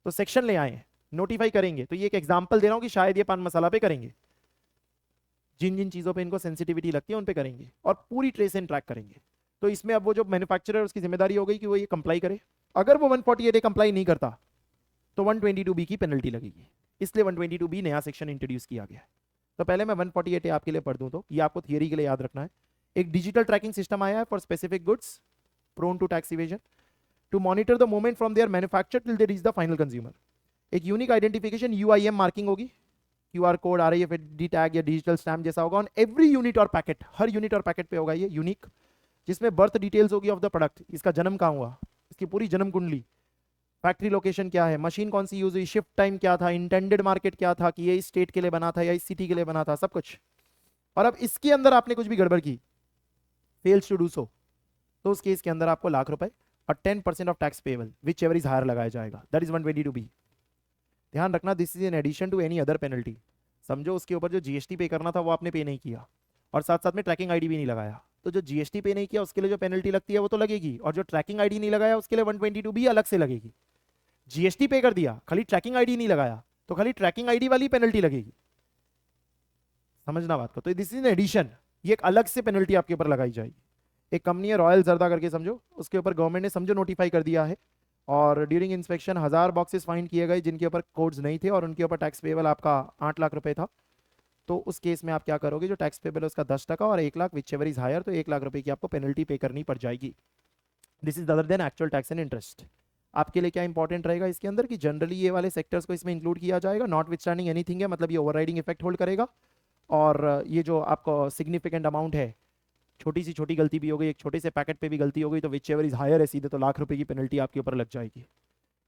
तो सेक्शन ले आए हैं, नोटिफाई करेंगे। तो ये एक एग्जांपल दे रहा हूं कि शायद ये पान मसाला पे करेंगे, जिन जिन चीजों पे इनको सेंसिटिविटी लगती है उन पे करेंगे, और पूरी ट्रेस एंड ट्रैक करेंगे। तो इसमें अब वो जो मैन्युफैक्चरर, उसकी जिम्मेदारी हो गई कि वो ये कंप्लाई करे। अगर वो 148A कंप्लाई नहीं करता तो 122B की पेनल्टी लगेगी। इसलिए 122B नया सेक्शन इंट्रोड्यूस किया गया है। तो पहले मैं 148A आपके लिए पढ़ दूं, तो ये आपको थियरी के लिए याद रखना है। एक डिजिटल ट्रैकिंग सिस्टम आया है for specific goods prone to tax evasion to monitor the movement from their manufacture till they reach the final consumer. एक यूनिक आइडेंटिफिकेशन UIM मार्किंग होगी, QR कोड, RFID टैग या digital stamp जैसा होगा on every unit और packet, हर unit और packet पे होगा ये यूनिक, जिसमें बर्थ डिटेल्स होगी ऑफ द प्रोडक्ट, इसका जन्म कहाँ हुआ, इसकी पूरी जन्म कुंडली, फैक्ट्री लोकेशन क्या है, मशीन कौन सी यूज हुई, शिफ्ट टाइम क्या था, इंटेंडेड मार्केट क्या था, कि ये इस स्टेट के लिए बना था या इस सिटी के लिए बना था, सब कुछ। और अब इसके अंदर आपने कुछ भी गड़बड़ की, फेल्स टू डू सो, तो उस केस के अंदर आपको ₹1,00,000 और 10% of tax payable whichever is higher लगाया जाएगा। That is 122B। ध्यान रखना, this is in addition to any other penalty. समझो उसके ऊपर जो GST पे करना था वो आपने पे नहीं किया, और साथ साथ में ट्रैकिंग आईडी भी नहीं लगाया, तो जो जीएसटी पे नहीं किया उसके लिए जो पेनल्टी लगती है वो तो लगेगी, और जो ट्रैकिंग आईडी नहीं लगाया उसके लिए 122 भी अलग से लगेगी। जीएसटी पे कर दिया, खाली ट्रैकिंग आईडी नहीं लगाया, तो खाली ट्रैकिंग आईडी वाली पेनल्टी लगेगी। समझना बात को, तो दिस इज एडिशन, ये एक अलग से पेनल्टी आपके ऊपर लगाई जाएगी। एक कंपनी है रॉयल जर्दा करके, समझो, उसके ऊपर गवर्नमेंट ने समझो नोटिफाई कर दिया है, और ड्यूरिंग इंस्पेक्शन 1000 बॉक्सेस फाइंड किए गए जिनके ऊपर कोड्स नहीं थे और उनके ऊपर टैक्स पेबल आपका 8 लाख रुपए था। तो उस केस में आप क्या करोगे, जो टैक्स पेबल है उसका 10% और 1 lakh whichever is higher, तो 1 लाख रुपए की आपको पेनल्टी पे करनी पड़ जाएगी। This is other than actual tax and interest. आपके लिए क्या इंपॉर्टेंट रहेगा इसके अंदर कि जनरली ये वाले सेक्टर्स को इसमें इंक्लूड किया जाएगा, नॉट विथ स्टैंडिंग एनीथिंग है, मतलब ये ओवरराइडिंग इफेक्ट होल्ड करेगा। और ये जो आपको सिग्निफिकेंट अमाउंट है, छोटी सी छोटी गलती भी हो गई, एक छोटे से पैकेट पे भी गलती हो गई, तो विच एवर इज हायर है सीधे तो लाख रुपए की पेनल्टी आपके ऊपर लग जाएगी।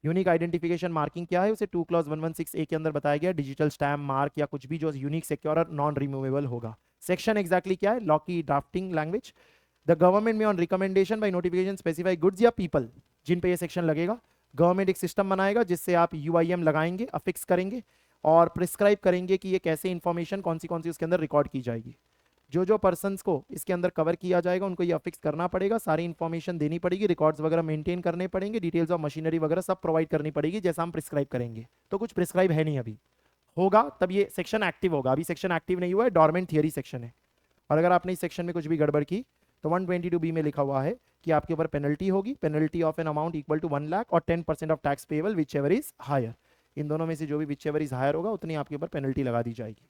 यूनिक आइडेंटिफिकेशन मार्किंग क्या है, उसे 2 क्लॉज 116A के अंदर बताया गया, डिजिटल स्टैम्प मार्क या कुछ भी जो यूनिक सिक्योर और नॉन रिमूवेबल होगा। सेक्शन एग्जैक्टली क्या है, लॉ की ड्राफ्टिंग लैंग्वेज, द गवर्नमेंट में on recommendation by notification specify goods या पीपल, जिन पे ये सेक्शन लगेगा। गवर्नमेंट एक सिस्टम बनाएगा जिससे आप यूआईएम लगाएंगे, अफिक्स करेंगे और प्रिस्क्राइब करेंगे कि ये कैसे इंफॉर्मेशन कौन सी उसके अंदर रिकॉर्ड की जाएगी। जो पर्सन्स को इसके अंदर कवर किया जाएगा उनको ये अफिक्स करना पड़ेगा, सारी इंफॉर्मेशन देनी पड़ेगी, रिकॉर्ड्स वगैरह मेंटेन करने पड़ेंगे, डिटेल्स ऑफ मशीनरी वगैरह सब प्रोवाइड करनी पड़ेगी जैसा हम प्रिस्क्राइब करेंगे। तो कुछ प्रिस्क्राइब है नहीं, अभी होगा तब ये सेक्शन एक्टिव होगा, अभी सेक्शन एक्टिव नहीं हुआ है, डॉर्मेंट थियरी सेक्शन है। और अगर आपने इस सेक्शन में कुछ भी गड़बड़ की तो 122B में लिखा हुआ है कि आपके ऊपर पेनल्टी होगी, penalty of an amount equal to 1 lakh और 10% of tax payable whichever is higher. इन दोनों में से जो भी विच एवर इज हायर होगा उतनी आपके ऊपर पेनल्टी लगा दी जाएगी।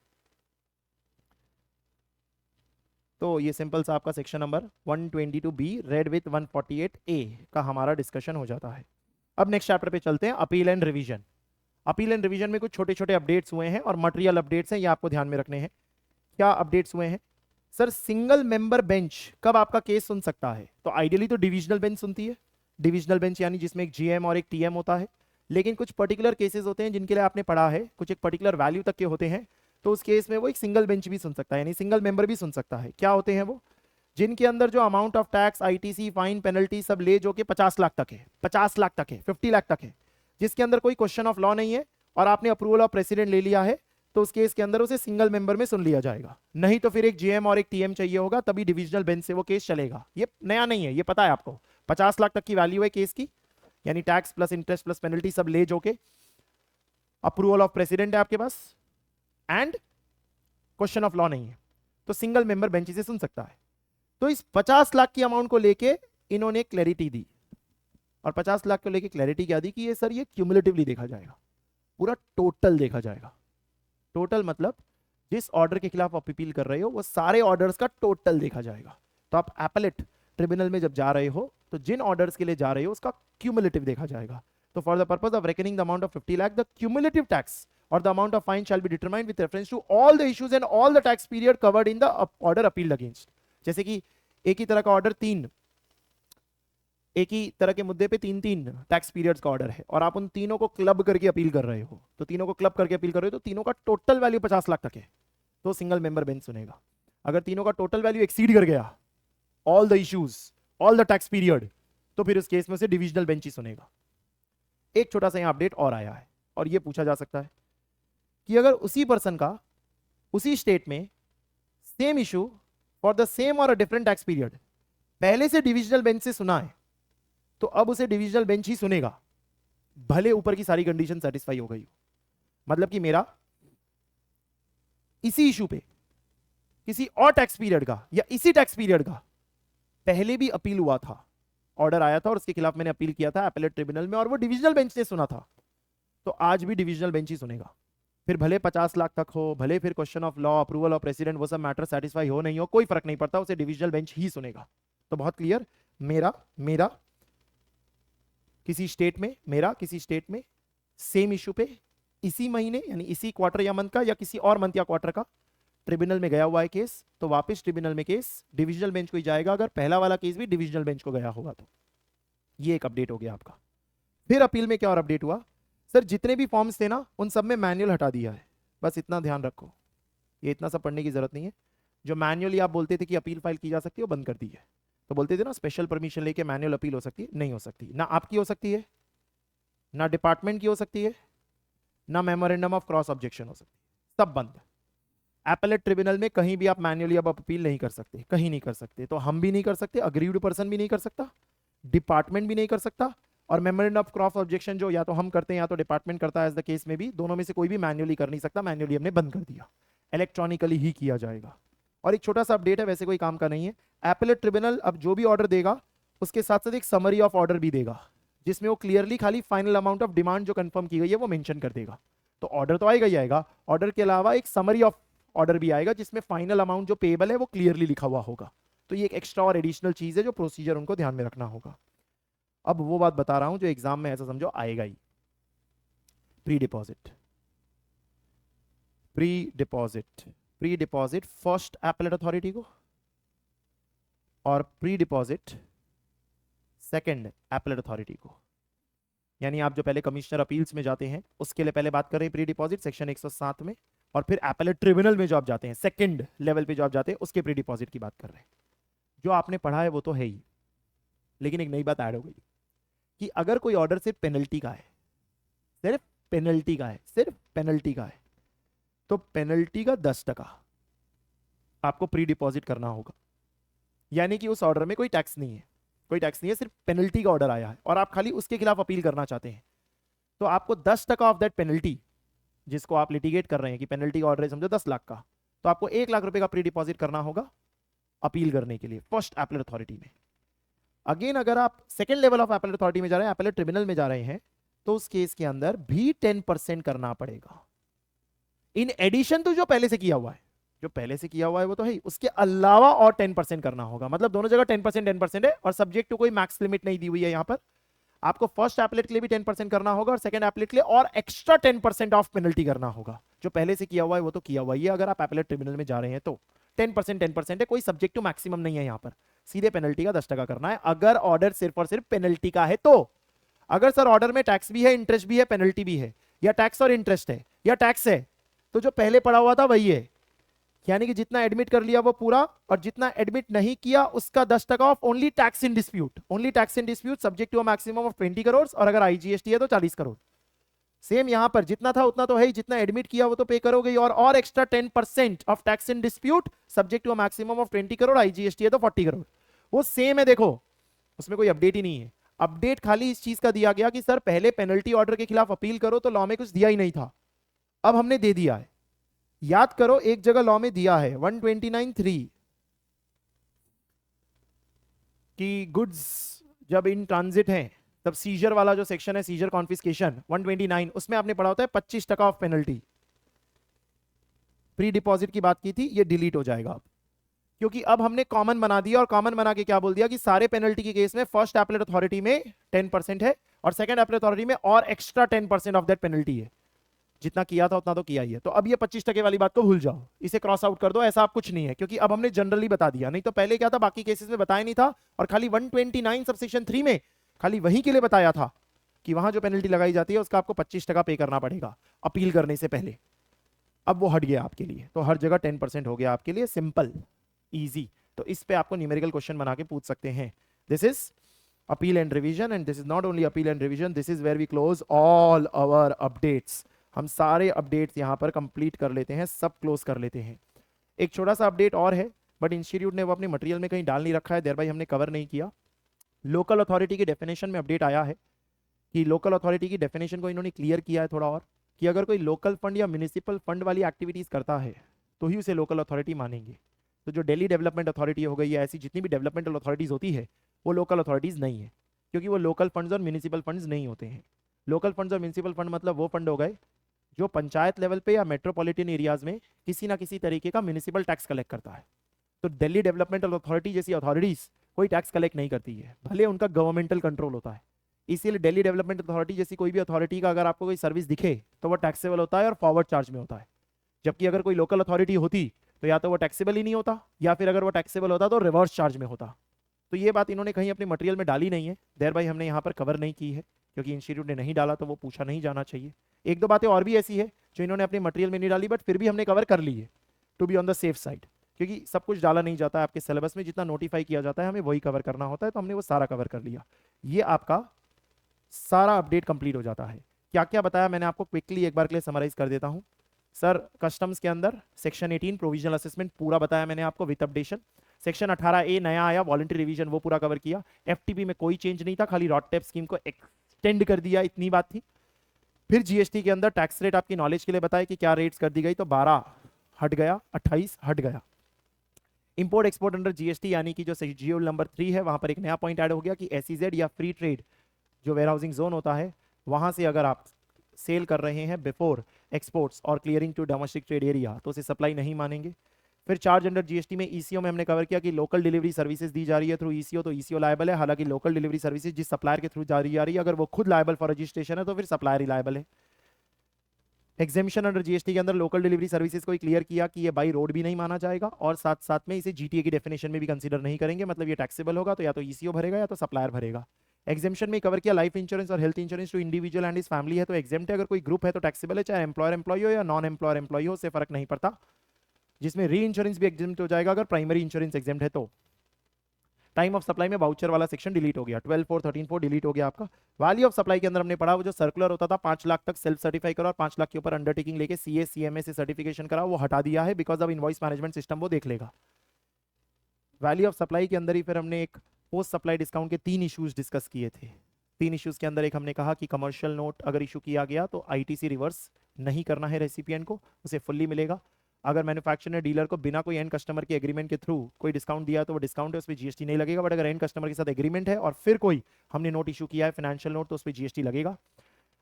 तो ये सिंपल सा आपका section number 122B red with 148A का हमारा डिस्कशन हो जाता है। अब नेक्स्ट चैप्टर पे चलते हैं, appeal and revision. Appeal and revision में कुछ छोटे छोटे अपडेट्स हुए हैं और मटेरियल अपडेट्स हैं, ये आपको ध्यान में रखने हैं। क्या अपडेट्स हुए हैं सर? सिंगल मेंबर बेंच कब आपका केस सुन सकता है? तो आइडियली तो डिविजनल बेंच सुनती है, डिविजनल बेंच यानी जिसमें एक जीएम और एक टीएम होता है, लेकिन कुछ पर्टिकुलर केसेस होते हैं जिनके लिए आपने पढ़ा है, कुछ एक पर्टिकुलर वैल्यू तक के होते हैं, तो उस केस में वो एक सिंगल बेंच भी सुन सकता है, यानी सिंगल मेंबर भी सुन सकता है। क्या होते हैं वो? जिनके अंदर जो amount of tax, ITC, fine, penalty सब ले जो कि 50 लाख तक है, 50 लाख तक है, 50 लाख तक है, जिसके अंदर कोई क्वेश्चन ऑफ लॉ नहीं है और आपने अप्रूवल ऑफ प्रेसिडेंट ले लिया है, तो उस केस के अंदर उसे सिंगल मेंबर में सुन लिया जाएगा। नहीं तो फिर एक जीएम और एक टीएम चाहिए होगा, तभी डिविजनल बेंच से वो केस चलेगा। ये नया नहीं है, ये पता है आपको। 50 लाख तक की वैल्यू है केस की, यानी tax plus interest plus penalty सब ले जो के, अप्रूवल ऑफ प्रेसिडेंट है आपके पास एंड क्वेश्चन ऑफ लॉ नहीं है, तो सिंगल मेंबर बेंच से सुन सकता है। तो इस 50 लाख की अमाउंट को लेके इन्होंने क्लैरिटी दी, और 50 लाख को लेके क्लैरिटी क्या दी कि ये सर ये क्यूमुलेटिवली देखा जाएगा, पूरा टोटल देखा जाएगा। टोटल मतलब जिस ऑर्डर के खिलाफ आप अपील कर रहे हो वो सारे ऑर्डर्स का टोटल देखा जाएगा। तो आप एपेलेट ट्रिब्यूनल में जब जा रहे हो तो जिन ऑर्डर्स के लिए जा रहे हो उसका क्यूमुलेटिव देखा जाएगा। तो for the purpose of reckoning the amount of 50 lakh, the cumulative tax or the amount of fine shall be determined with reference to all the issues and all the tax period covered in the order appealed against। जैसे कि एक ही तरह का order एक ही तरह के मुद्दे पे 3 टैक्स पीरियड्स का ऑर्डर है और आप उन तीनों को क्लब करके अपील कर रहे हो, तो तीनों को क्लब करके अपील कर रहे हो तो तीनों का टोटल वैल्यू 50 लाख तक है, तो सिंगल मेंबर बेंच सुनेगा। अगर तीनों का टोटल वैल्यू एक्सीड कर गया, all the issues, all the tax period, तो फिर उस केस में से डिविजनल बेंच ही सुनेगा। एक छोटा सा यहां अपडेट और आया है, और यह पूछा जा सकता है कि अगर उसी पर्सन का उसी स्टेट में same issue for the same और अ डिफरेंट टैक्स पीरियड पहले से डिविजनल बेंच से सुना है, तो अब उसे डिविजनल बेंच ही सुनेगा, भले ऊपर की सारी कंडीशन सेटिस्फाई हो गई हो। मतलब कि मेरा इसी इशू पे किसी और टैक्स पीरियड का या इसी टैक्स पीरियड का पहले भी अपील हुआ था, ऑर्डर आया था और उसके खिलाफ मैंने अपील किया था एपेलेट ट्रिब्यूनल में और वो डिविजनल बेंच ने सुना था, तो आज भी डिविजनल बेंच ही सुनेगा। फिर भले 50 लाख तक हो, भले फिर question of law, approval of president, वो सब मैटर सेटिस्फाई हो नहीं हो, कोई फर्क नहीं पड़ता, उसे डिविजनल बेंच ही सुनेगा। तो बहुत क्लियर, मेरा किसी स्टेट में सेम इशू पे इसी महीने यानी इसी क्वार्टर या मंथ का या किसी और मंथ या क्वार्टर का ट्रिब्यूनल में गया हुआ है केस, तो वापस ट्रिब्यूनल में केस डिविजनल बेंच को ही जाएगा, अगर पहला वाला केस भी डिविजनल बेंच को गया होगा तो। ये एक अपडेट हो गया आपका। फिर अपील में क्या और अपडेट हुआ सर? जितने भी फॉर्म्स थे ना उन सब में मैनुअल हटा दिया है, बस इतना ध्यान रखो, ये इतना सब पढ़ने की जरूरत नहीं है। जो मैनुअली आप बोलते थे कि अपील फाइल की जा सकती है वो बंद कर दी है। तो बोलते थे ना स्पेशल परमिशन लेके मैनुअल अपील हो सकती है, नहीं हो सकती, ना आपकी हो सकती है, ना डिपार्टमेंट की हो सकती है, ना मेमोरेंडम ऑफ क्रॉस ऑब्जेक्शन हो सकती है, सब बंद। एपेलेट ट्रिब्यूनल में कहीं भी आप मैन्युअली अब अपील नहीं कर सकते, कहीं नहीं कर सकते। तो हम भी नहीं कर सकते, अग्रीव्ड पर्सन भी नहीं कर सकता, डिपार्टमेंट भी नहीं कर सकता, और मेमोरेंडम ऑफ क्रॉस ऑब्जेक्शन जो या तो हम करते हैं या तो डिपार्टमेंट करता है, एज द केस में भी, दोनों में से कोई भी मैन्युअली कर नहीं सकता। मैन्युअली हमने बंद कर दिया, इलेक्ट्रॉनिकली ही किया जाएगा। और एक छोटा सा अपडेट है, वैसे कोई काम का नहीं है। एपेलेट ट्रिब्यूनल अब जो भी ऑर्डर देगा उसके साथ साथ एक समरी ऑफ ऑर्डर भी देगा, जिसमें वो क्लियरली खाली फाइनल अमाउंट ऑफ डिमांड जो कंफर्म की गई है वो मेंशन कर देगा। तो ऑर्डर तो आएगा ही आएगा, ऑर्डर के अलावा एक समरी ऑफ ऑर्डर भी आएगा जिसमें फाइनल अमाउंट जो पेबल है वो क्लियरली लिखा हुआ होगा। तो ये एक एक्स्ट्रा और एडिशनल चीज है जो प्रोसीजर उनको ध्यान में रखना होगा। अब वो बात बता रहा हूं जो एग्जाम में ऐसा समझो आएगा ही। Pre deposit, pre deposit, pre deposit first appellate authority को, और pre deposit second appellate authority को। यानी आप जो पहले कमिश्नर अपील्स में जाते हैं उसके लिए पहले बात कर रहे हैं प्री डिपॉजिट सेक्शन 107 में, और फिर एपेलेट ट्रिब्यूनल में जो आप जाते हैं सेकंड लेवल पे जो आप जाते हैं उसके प्री डिपॉजिट की बात कर रहे हैं। जो आपने पढ़ा है वो तो है ही, लेकिन एक नई बात ऐड हो गई कि अगर कोई ऑर्डर सिर्फ पेनल्टी का है, सिर्फ पेनल्टी का है, सिर्फ पेनल्टी का है, तो पेनल्टी का 10% आपको प्री डिपॉजिट करना होगा। यानी कि उस ऑर्डर में कोई टैक्स नहीं है, कोई टैक्स नहीं है, सिर्फ पेनल्टी का ऑर्डर आया है और आप खाली उसके खिलाफ अपील करना चाहते हैं, तो आपको 10% ऑफ दैट पेनल्टी, जिसको आप लिटिगेट कर रहे हैं कि पेनल्टी का ऑर्डर है समझो 10 लाख का, तो आपको 1 लाख रुपए का प्री डिपॉजिट करना होगा अपील करने के लिए फर्स्ट एपेलेट अथॉरिटी में। अगेन अगर आप second level of appellate authority में जा रहे हैं, एपेलेट ट्रिब्यूनल में जा रहे हैं, तो उस केस के अंदर भी 10% करना पड़ेगा इन एडिशन तो जो पहले से किया हुआ है। जो पहले से किया हुआ है वो तो है ही, उसके अलावा और 10% करना होगा। मतलब दोनों जगह 10% है, और सब्जेक्ट टू कोई मैक्स लिमिट नहीं दी हुई है यहां पर। आपको फर्स्ट एपेलेट के लिए भी 10% करना होगा और सेकंड एपेलेट के लिए और एक्स्ट्रा 10% ऑफ पेनल्टी करना होगा। जो पहले से किया हुआ है वो तो किया हुआ ही है, अगर आप एपेलेट ट्रिब्यूनल में जा रहे हैं तो 10% है, कोई सब्जेक्ट टू मैक्सिमम नहीं है यहां पर, सीधे पेनल्टी का 10% करना है अगर ऑर्डर सिर्फ और सिर्फ पेनल्टी का है। तो अगर सर ऑर्डर में टैक्स भी है, इंटरेस्ट भी है, पेनल्टी भी है, या टैक्स और इंटरेस्ट है, या टैक्स है, तो जो पहले पड़ा हुआ था वही है। यानी कि जितना एडमिट कर लिया वो पूरा, और जितना एडमिट नहीं किया उसका 10% of only tax in dispute, only tax in dispute subject to maximum of 20 crore, और अगर आईजीएसटी है तो 40 करोड़। सेम यहां पर जितना था उतना तो है ही, जितना एडमिट किया वो तो पे करोगे, और extra 10% of tax in dispute subject to maximum of 20 crore, IGST है तो 40 करोड़। वो सेम है, देखो उसमें कोई अपडेट ही नहीं है। अपडेट खाली इस चीज का दिया गया कि सर पहले पेनल्टी ऑर्डर के खिलाफ अपील करो, तो लॉ में कुछ दिया ही नहीं था, अब हमने दे दिया है। याद करो एक जगह लॉ में दिया है 129(3) कि गुड्स जब इन ट्रांजिट हैं तब सीजर वाला जो सेक्शन है, सीजर कॉन्फिस्केशन 129, उसमें आपने पढ़ा होता है 25% ऑफ पेनल्टी। प्री डिपॉजिट की बात की थी, ये डिलीट हो जाएगा अब, क्योंकि अब हमने कॉमन बना दिया, और कॉमन बना के क्या बोल दिया कि सारे पेनल्टी के केस में फर्स्ट एपेलेट अथॉरिटी में 10% है और सेकंड एपेलेट अथॉरिटी में और एक्स्ट्रा 10% ऑफ दैट पेनल्टी है। जितना किया था उतना तो किया ही है, तो अब ये 25% वाली बात को भूल जाओ, इसे क्रॉस आउट कर दो, ऐसा आप कुछ नहीं है, क्योंकि अब हमने जनरली बता दिया। नहीं तो पहले क्या था, बाकी केसेस में बताया नहीं था, और खाली 129 सबसेक्शन 3 में खाली वही के लिए बताया था कि वहां जो पेनल्टी लगाई जाती है उसका आपको 25% पे करना पड़ेगा अपील करने से पहले। अब वो हट गया आपके लिए, तो हर जगह 10% हो गया आपके लिए, सिंपल इजी। तो इस पे आपको न्यूमेरिकल क्वेश्चन बना के पूछ सकते हैं। This is appeal and revision, and this is not only appeal and revision, this is where we close all our updates. हम सारे अपडेट्स यहां पर कंप्लीट कर लेते हैं, सब क्लोज कर लेते हैं। एक छोटा सा अपडेट और है, बट इंस्टीट्यूट ने वो अपने मटेरियल में कहीं डाल नहीं रखा है, देयर बाय हमने कवर नहीं किया। लोकल अथॉरिटी की डेफिनेशन में अपडेट आया है कि लोकल अथॉरिटी की डेफिनेशन को इन्होंने क्लियर किया है थोड़ा और, कि अगर कोई लोकल फंड या म्यूनिसिपल फंड वाली एक्टिविटीज करता है तो ही उसे लोकल अथॉरिटी मानेंगे। तो जो दिल्ली डेवलपमेंट अथॉरिटी हो गई या ऐसी जितनी भी डेवलपमेंटल अथॉरिटीज होती है वो लोकल अथॉरिटीज नहीं है, क्योंकि वो लोकल फंड्स और म्यूनिसिपल फंड्स नहीं होते हैं। लोकल फंड्स और म्यूनिसिपल फंड मतलब वो फंड हो गए जो पंचायत लेवल पे या मेट्रोपॉलिटन एरियाज में किसी ना किसी तरीके का म्यूनिसिपल टैक्स कलेक्ट करता है। तो दिल्ली डेवलपमेंटल अथॉरिटी जैसी अथॉरिटीज कोई टैक्स कलेक्ट नहीं करती है, भले उनका गवर्नमेंटल कंट्रोल होता है। इसीलिए दिल्ली डेवलपमेंट अथॉरिटी जैसी कोई भी अथॉरिटी का अगर आपको कोई सर्विस दिखे तो वो टैक्सेबल होता है और फॉरवर्ड चार्ज में होता है। जबकि अगर कोई लोकल अथॉरिटी होती तो या तो वो टैक्सेबल ही नहीं होता, या फिर अगर वो टैक्सेबल होता तो रिवर्स चार्ज में होता। तो ये बात इन्होंने कहीं अपने मटेरियल में डाली नहीं है, देयर बाय हमने यहाँ पर कवर नहीं की है, क्योंकि इंस्टीट्यूट ने नहीं डाला तो वो पूछा नहीं जाना चाहिए। एक दो बातें और भी ऐसी है जो इन्होंने अपने मटेरियल में नहीं डाली, बट फिर भी हमने कवर कर ली है to be on the safe side, क्योंकि सब कुछ डाला नहीं जाता है आपके सिलेबस में, जितना नोटिफाई किया जाता है हमें वही कवर करना होता है, तो हमने वो सारा कवर कर लिया। ये आपका सारा अपडेट कंप्लीट हो जाता है। क्या क्या बताया मैंने आपको क्विकली एक बार के लिए समराइज कर देता हूं। सर कस्टम्स के अंदर सेक्शन 18 प्रोविजनल असेसमेंट पूरा बताया मैंने आपको विद अपडेशन। सेक्शन 18A नया आया वॉलंटरी रिवीजन, वो पूरा कवर किया। एफटीपी में कोई चेंज नहीं था, खाली रॉड टैप स्कीम को एक्सटेंड कर दिया, इतनी बात थी। फिर जीएसटी के अंदर टैक्स रेट आपकी नॉलेज के लिए बताया कि क्या रेट्स कर दी गई, तो 12 हट गया, 28 हट गया। इंपोर्ट एक्सपोर्ट अंडर जीएसटी यानी कि जो शेड्यूल नंबर 3 है, वहां पर एक नया पॉइंट ऐड हो गया कि एसईजेड या फ्री ट्रेड जो वेयर हाउसिंग जोन होता है, वहां से अगर आप सेल कर रहे हैं बिफोर एक्सपोर्ट्स और clearing to domestic trade area तो उसे सप्लाई नहीं मानेंगे। फिर चार्ज अंडर जीएसटी में ईसीओ में हमने कवर किया कि लोकल डिलीवरी सर्विसेज दी जा रही है थ्रू ईसीओ, तो ईसीओ लायबल है। हालांकि लोकल डिलीवरी सर्विसेज जिस सप्लायर के थ्रू जा रही है, अगर वो खुद लायबल फॉर रजिस्ट्रेशन है तो फिर सप्लायर ही लायबल है। एग्जेम्पशन अंडर जीएसटी के अंदर लोकल डिलीवरी सर्विसेज को क्लियर किया कि ये बाई रोड भी नहीं माना जाएगा और साथ साथ में इसे जीटीए की डेफिनेशन में भी कंसीडर नहीं करेंगे, मतलब ये टैक्सेबल होगा तो या तो ईसीओ भरेगा या तो सप्लायर भरेगा। एग्जेम्पशन में कवर किया लाइफ इंश्योरेंस और health insurance to individual and his family है तो एग्जेम्प्ट है, अगर कोई ग्रुप है तो टैक्सेबल है, चाहे एम्प्लॉयर एम्प्लॉय हो या नॉन एम्प्लॉयर एम्प्लॉय हो, उससे फर्क नहीं पड़ता। जिसमें री इंश्योरेंस भी एग्जेम्प्ट हो जाएगा अगर प्राइमरी इंश्योरेंस एग्जेम्प्ट है तो। टाइम ऑफ सप्लाई में वाउचर वाला सेक्शन डिलीट हो गया, 12(4), 13(4) डिलीट हो गया आपका। वैल्यू ऑफ सप्लाई के अंदर हमने पढ़ा वो जो सर्कुलर होता था 5 लाख तक सेल्फ सर्टिफाई करो और 5 लाख के ऊपर अंडरटेकिंग लेके सीए सीएमए से सर्टिफिकेशन करा, वो हटा दिया है because of invoice management system वो देख लेगा। वैल्यू ऑफ सप्लाई के अंदर ही फिर हमने एक पोस्ट सप्लाई डिस्काउंट के 3 इश्यूज डिस्कस किए थे। 3 इश्यूज के अंदर एक हमने कहा कि कमर्शियल नोट अगर इशू किया गया तो आईटीसी रिवर्स नहीं करना है रेसिपिएंट को, उसे फुल्ली मिलेगा। अगर मैन्युफैक्चरर ने डीलर को बिना कोई एंड कस्टमर के एग्रीमेंट के थ्रू कोई डिस्काउंट दिया तो वो डिस्काउंट है, उस पर जीएसटी नहीं लगेगा। बट अगर एंड कस्टमर के साथ एग्रीमेंट है और फिर कोई हमने नोट इशू किया है फाइनेंशियल नोट तो उस पर जीएसटी लगेगा।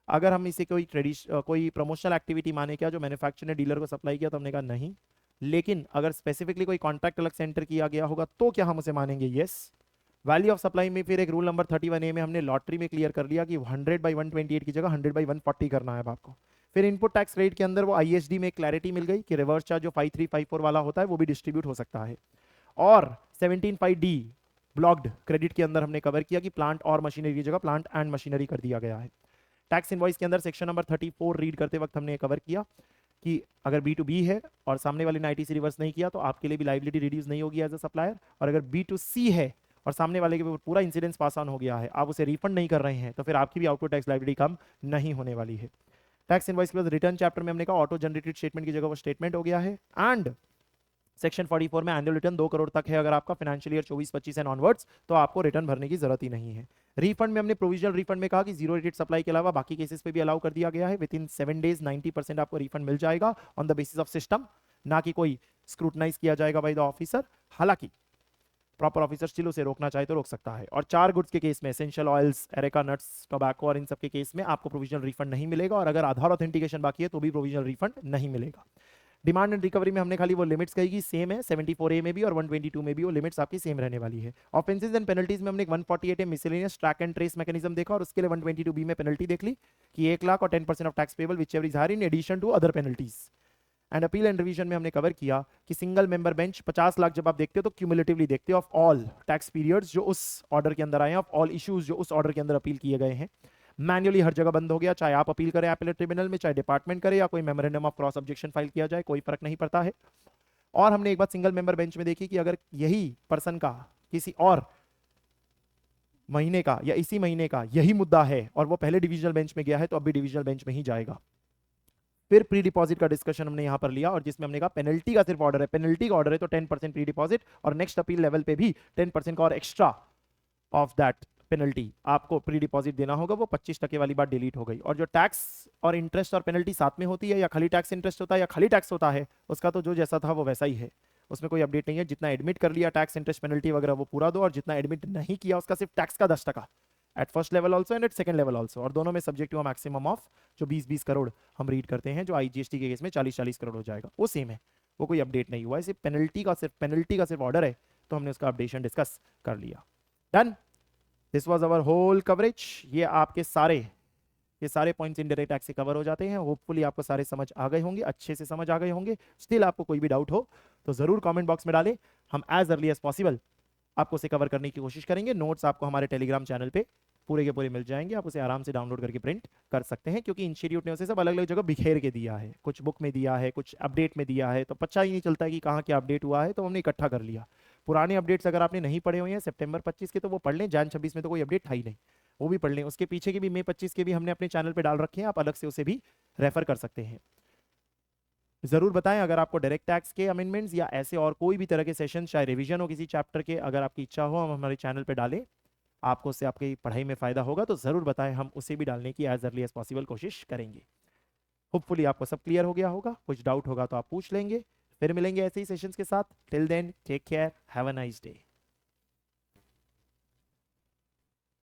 अगर हम इसे कोई प्रमोशनल एक्टिविटी माने क्या जो मैन्युफैक्चरर ने डीलर को सप्लाई किया तो हमने कहा नहीं, लेकिन अगर स्पेसिफिकली कोई कॉन्ट्रैक्ट अलग से एंटर किया गया होगा तो क्या हम उसे मानेंगे, यस। वैल्यू ऑफ सप्लाई में फिर एक रूल नंबर 31A में हमने लॉटरी में क्लियर कर लिया कि 100/128 की जगह 100/140 करना है आपको। फिर इनपुट टैक्स रेट के अंदर वो आईएसडी में क्लैरिटी मिल गई कि रिवर्स चार्ज जो 5354 वाला होता है वो भी डिस्ट्रीब्यूट हो सकता है। और 17(5)D ब्लॉक्ड क्रेडिट के अंदर हमने कवर किया कि प्लांट और मशीनरी की जगह प्लांट एंड मशीनरी कर दिया गया है। टैक्स इनवॉइस के अंदर सेक्शन नंबर 34 रीड करते वक्त हमने कवर किया कि अगर B2B है और सामने वाले ने आईटीसी रिवर्स नहीं किया तो आपके लिए भी लाइबिलिटी रिड्यूस नहीं होगी एज अ सप्लायर, और अगर B2C है और सामने वाले के ऊपर पूरा इंसिडेंस पास ऑन हो गया है, आप उसे रिफंड नहीं कर रहे हैं तो फिर आपकी भी आउटपुट टैक्स लाइबिलिटी कम नहीं होने वाली है। टैक्स इनवॉइस के बाद रिटर्न चैप्टर में हमने कहा ऑटो जनरेटेड स्टेटमेंट की जगह वो स्टेटमेंट हो गया है। एंड सेक्शन 44 में एनुअल रिटर्न 2 करोड़ तक है अगर आपका फाइनेंशियल ईयर 24-25 एंड ऑनवर्ड्स तो आपको रिटर्न भरने की जरूरत ही नहीं है। रिफंड में हमने प्रोविजनल रिफंड में कहा कि जीरो रेटेड सप्लाई के अलावा बाकी केसेस पे भी अलाउ कर दिया गया है। विद इन 7 डेज 90% आपको रिफंड मिल जाएगा on the basis of system, ना कि कोई स्क्रूटनाइज किया जाएगा बाय द ऑफिसर। हालांकि प्रॉपर ऑफिसर स्टिल उसे रोकना चाहे तो रोक सकता है। और 4 गुड्स के केस में essential oils, areca nuts, tobacco और इन सब के केस में आपको प्रोविजनल रिफंड नहीं मिलेगा, और अगर आधार ऑथेंटिकेशन बाकी है तो भी प्रोविजनल रिफंड नहीं मिलेगा। डिमांड एंड रिकवरी में हमने खाली वो लिमिट्स कही कि सेम है 74A में भी और 122 में भी वो लिमिट्स आपकी सेम रहने वाली है। ऑफेंसेस एंड पेनल्टीज में हमने 148A miscellaneous track and trace mechanism देखा और उसके लिए 122B में पेनल्टी देख ली कि 1 लाख और 10% of tax payable whichever is higher in addition to other penalties. And appeal and revision में हमने कवर किया कि सिंगल मेंबर बेंच 50 लाख जब आप देखते हो तो क्यूमुलेटिवली देखते हो ऑफ ऑल टैक्स पीरियड्स जो उस ऑर्डर के अंदर आए हैं, ऑफ ऑल इश्यूज जो उस ऑर्डर के अंदर अपील किए गए हैं। मैन्युअली हर जगह बंद हो गया, चाहे आप अपील करें एपेलेट ट्रिब्यूनल में, चाहे डिपार्टमेंट करे या कोई memorandum of cross objection file किया जाए, कोई फर्क नहीं पड़ता है। और हमने एक बात सिंगल मेंबर बेंच में देखी कि अगर यही पर्सन का किसी और महीने का या इसी महीने का यही मुद्दा है और वो पहले डिविजनल बेंच में गया है तो अब भी डिविजनल बेंच में ही जाएगा। फिर प्री डिपॉजिट का डिस्कशन हमने यहां पर लिया और जिसमें हमने कहा पेनल्टी का सिर्फ ऑर्डर है, पेनल्टी का ऑर्डर है तो 10% प्री डिपॉजिट और नेक्स्ट अपील लेवल पे भी 10% का और एक्स्ट्रा ऑफ दैट पेनल्टी आपको प्री डिपॉजिट देना होगा। वो 25% वाली बात डिलीट हो गई। और जो टैक्स और इंटरेस्ट और पेनल्टी साथ में होती है या खाली टैक्स इंटरेस्ट होता है या खाली टैक्स होता है, उसका तो जो जैसा था वो वैसा ही है, उसमें कोई अपडेट नहीं है। जितना एडमिट कर लिया टैक्स इंटरेस्ट पेनल्टी वगैरह वो पूरा दो, और जितना एडमिट नहीं किया उसका सिर्फ टैक्स का 10% at first level also and at second level also, और दोनों में सब्जेक्ट टू मैक्सिमम ऑफ जो 20-20 करोड़ हम रीड करते हैं, जो आईजीएसटी के केस में 40-40 करोड़ हो जाएगा, वो सेम है, वो कोई अपडेट नहीं हुआ है। सिर्फ पेनल्टी का सिर्फ ऑर्डर है तो हमने उसका अपडेशन डिस्कस कर लिया। Done, this was our whole coverage. ये सारे पॉइंट्स इनडायरेक्ट टैक्स से कवर हो जाते हैं। होपफुली आपको सारे समझ आ गए होंगे, अच्छे से समझ आ गए होंगे। स्टिल आपको कोई भी डाउट हो तो जरूर कमेंट बॉक्स में डालें, हम एज अर्ली एज पॉसिबल आपको उसे कवर करने की कोशिश करेंगे। नोट्स आपको हमारे टेलीग्राम चैनल पे पूरे के पूरे मिल जाएंगे, आप उसे आराम से डाउनलोड करके प्रिंट कर सकते हैं, क्योंकि इंस्टीट्यूट ने उसे सब अलग अलग जगह बिखेर के दिया है, कुछ बुक में दिया है, कुछ अपडेट में दिया है, तो पता ही नहीं चलता है कि कहाँ क्या अपडेट हुआ है, तो हमने इकट्ठा कर लिया। पुराने अपडेट्स अगर आपने नहीं पढ़े हुए हैं सितंबर 25 के तो वो पढ़ लें, जैन 26 में तो कोई अपडेट था ही नहीं, वो भी पढ़ लें। उसके पीछे के भी मई 25 के भी हमने अपने चैनल पर डाल रखे हैं, आप अलग से उसे भी रेफर कर सकते हैं। जरूर बताएं अगर आपको डायरेक्ट टैक्स के अमेंडमेंट्स या ऐसे और कोई भी तरह के सेशन, चाहे रिवीजन हो किसी चैप्टर के, अगर आपकी इच्छा हो हम हमारे चैनल पे डालें, आपको उससे आपकी पढ़ाई में फायदा होगा तो जरूर बताएं, हम उसे भी डालने की एज अर्ली एज पॉसिबल कोशिश करेंगे। होपफुली आपको सब क्लियर हो गया होगा, कुछ डाउट होगा तो आप पूछ लेंगे। फिर मिलेंगे ऐसे ही सेशंस के साथ। Till then take care, have a nice day.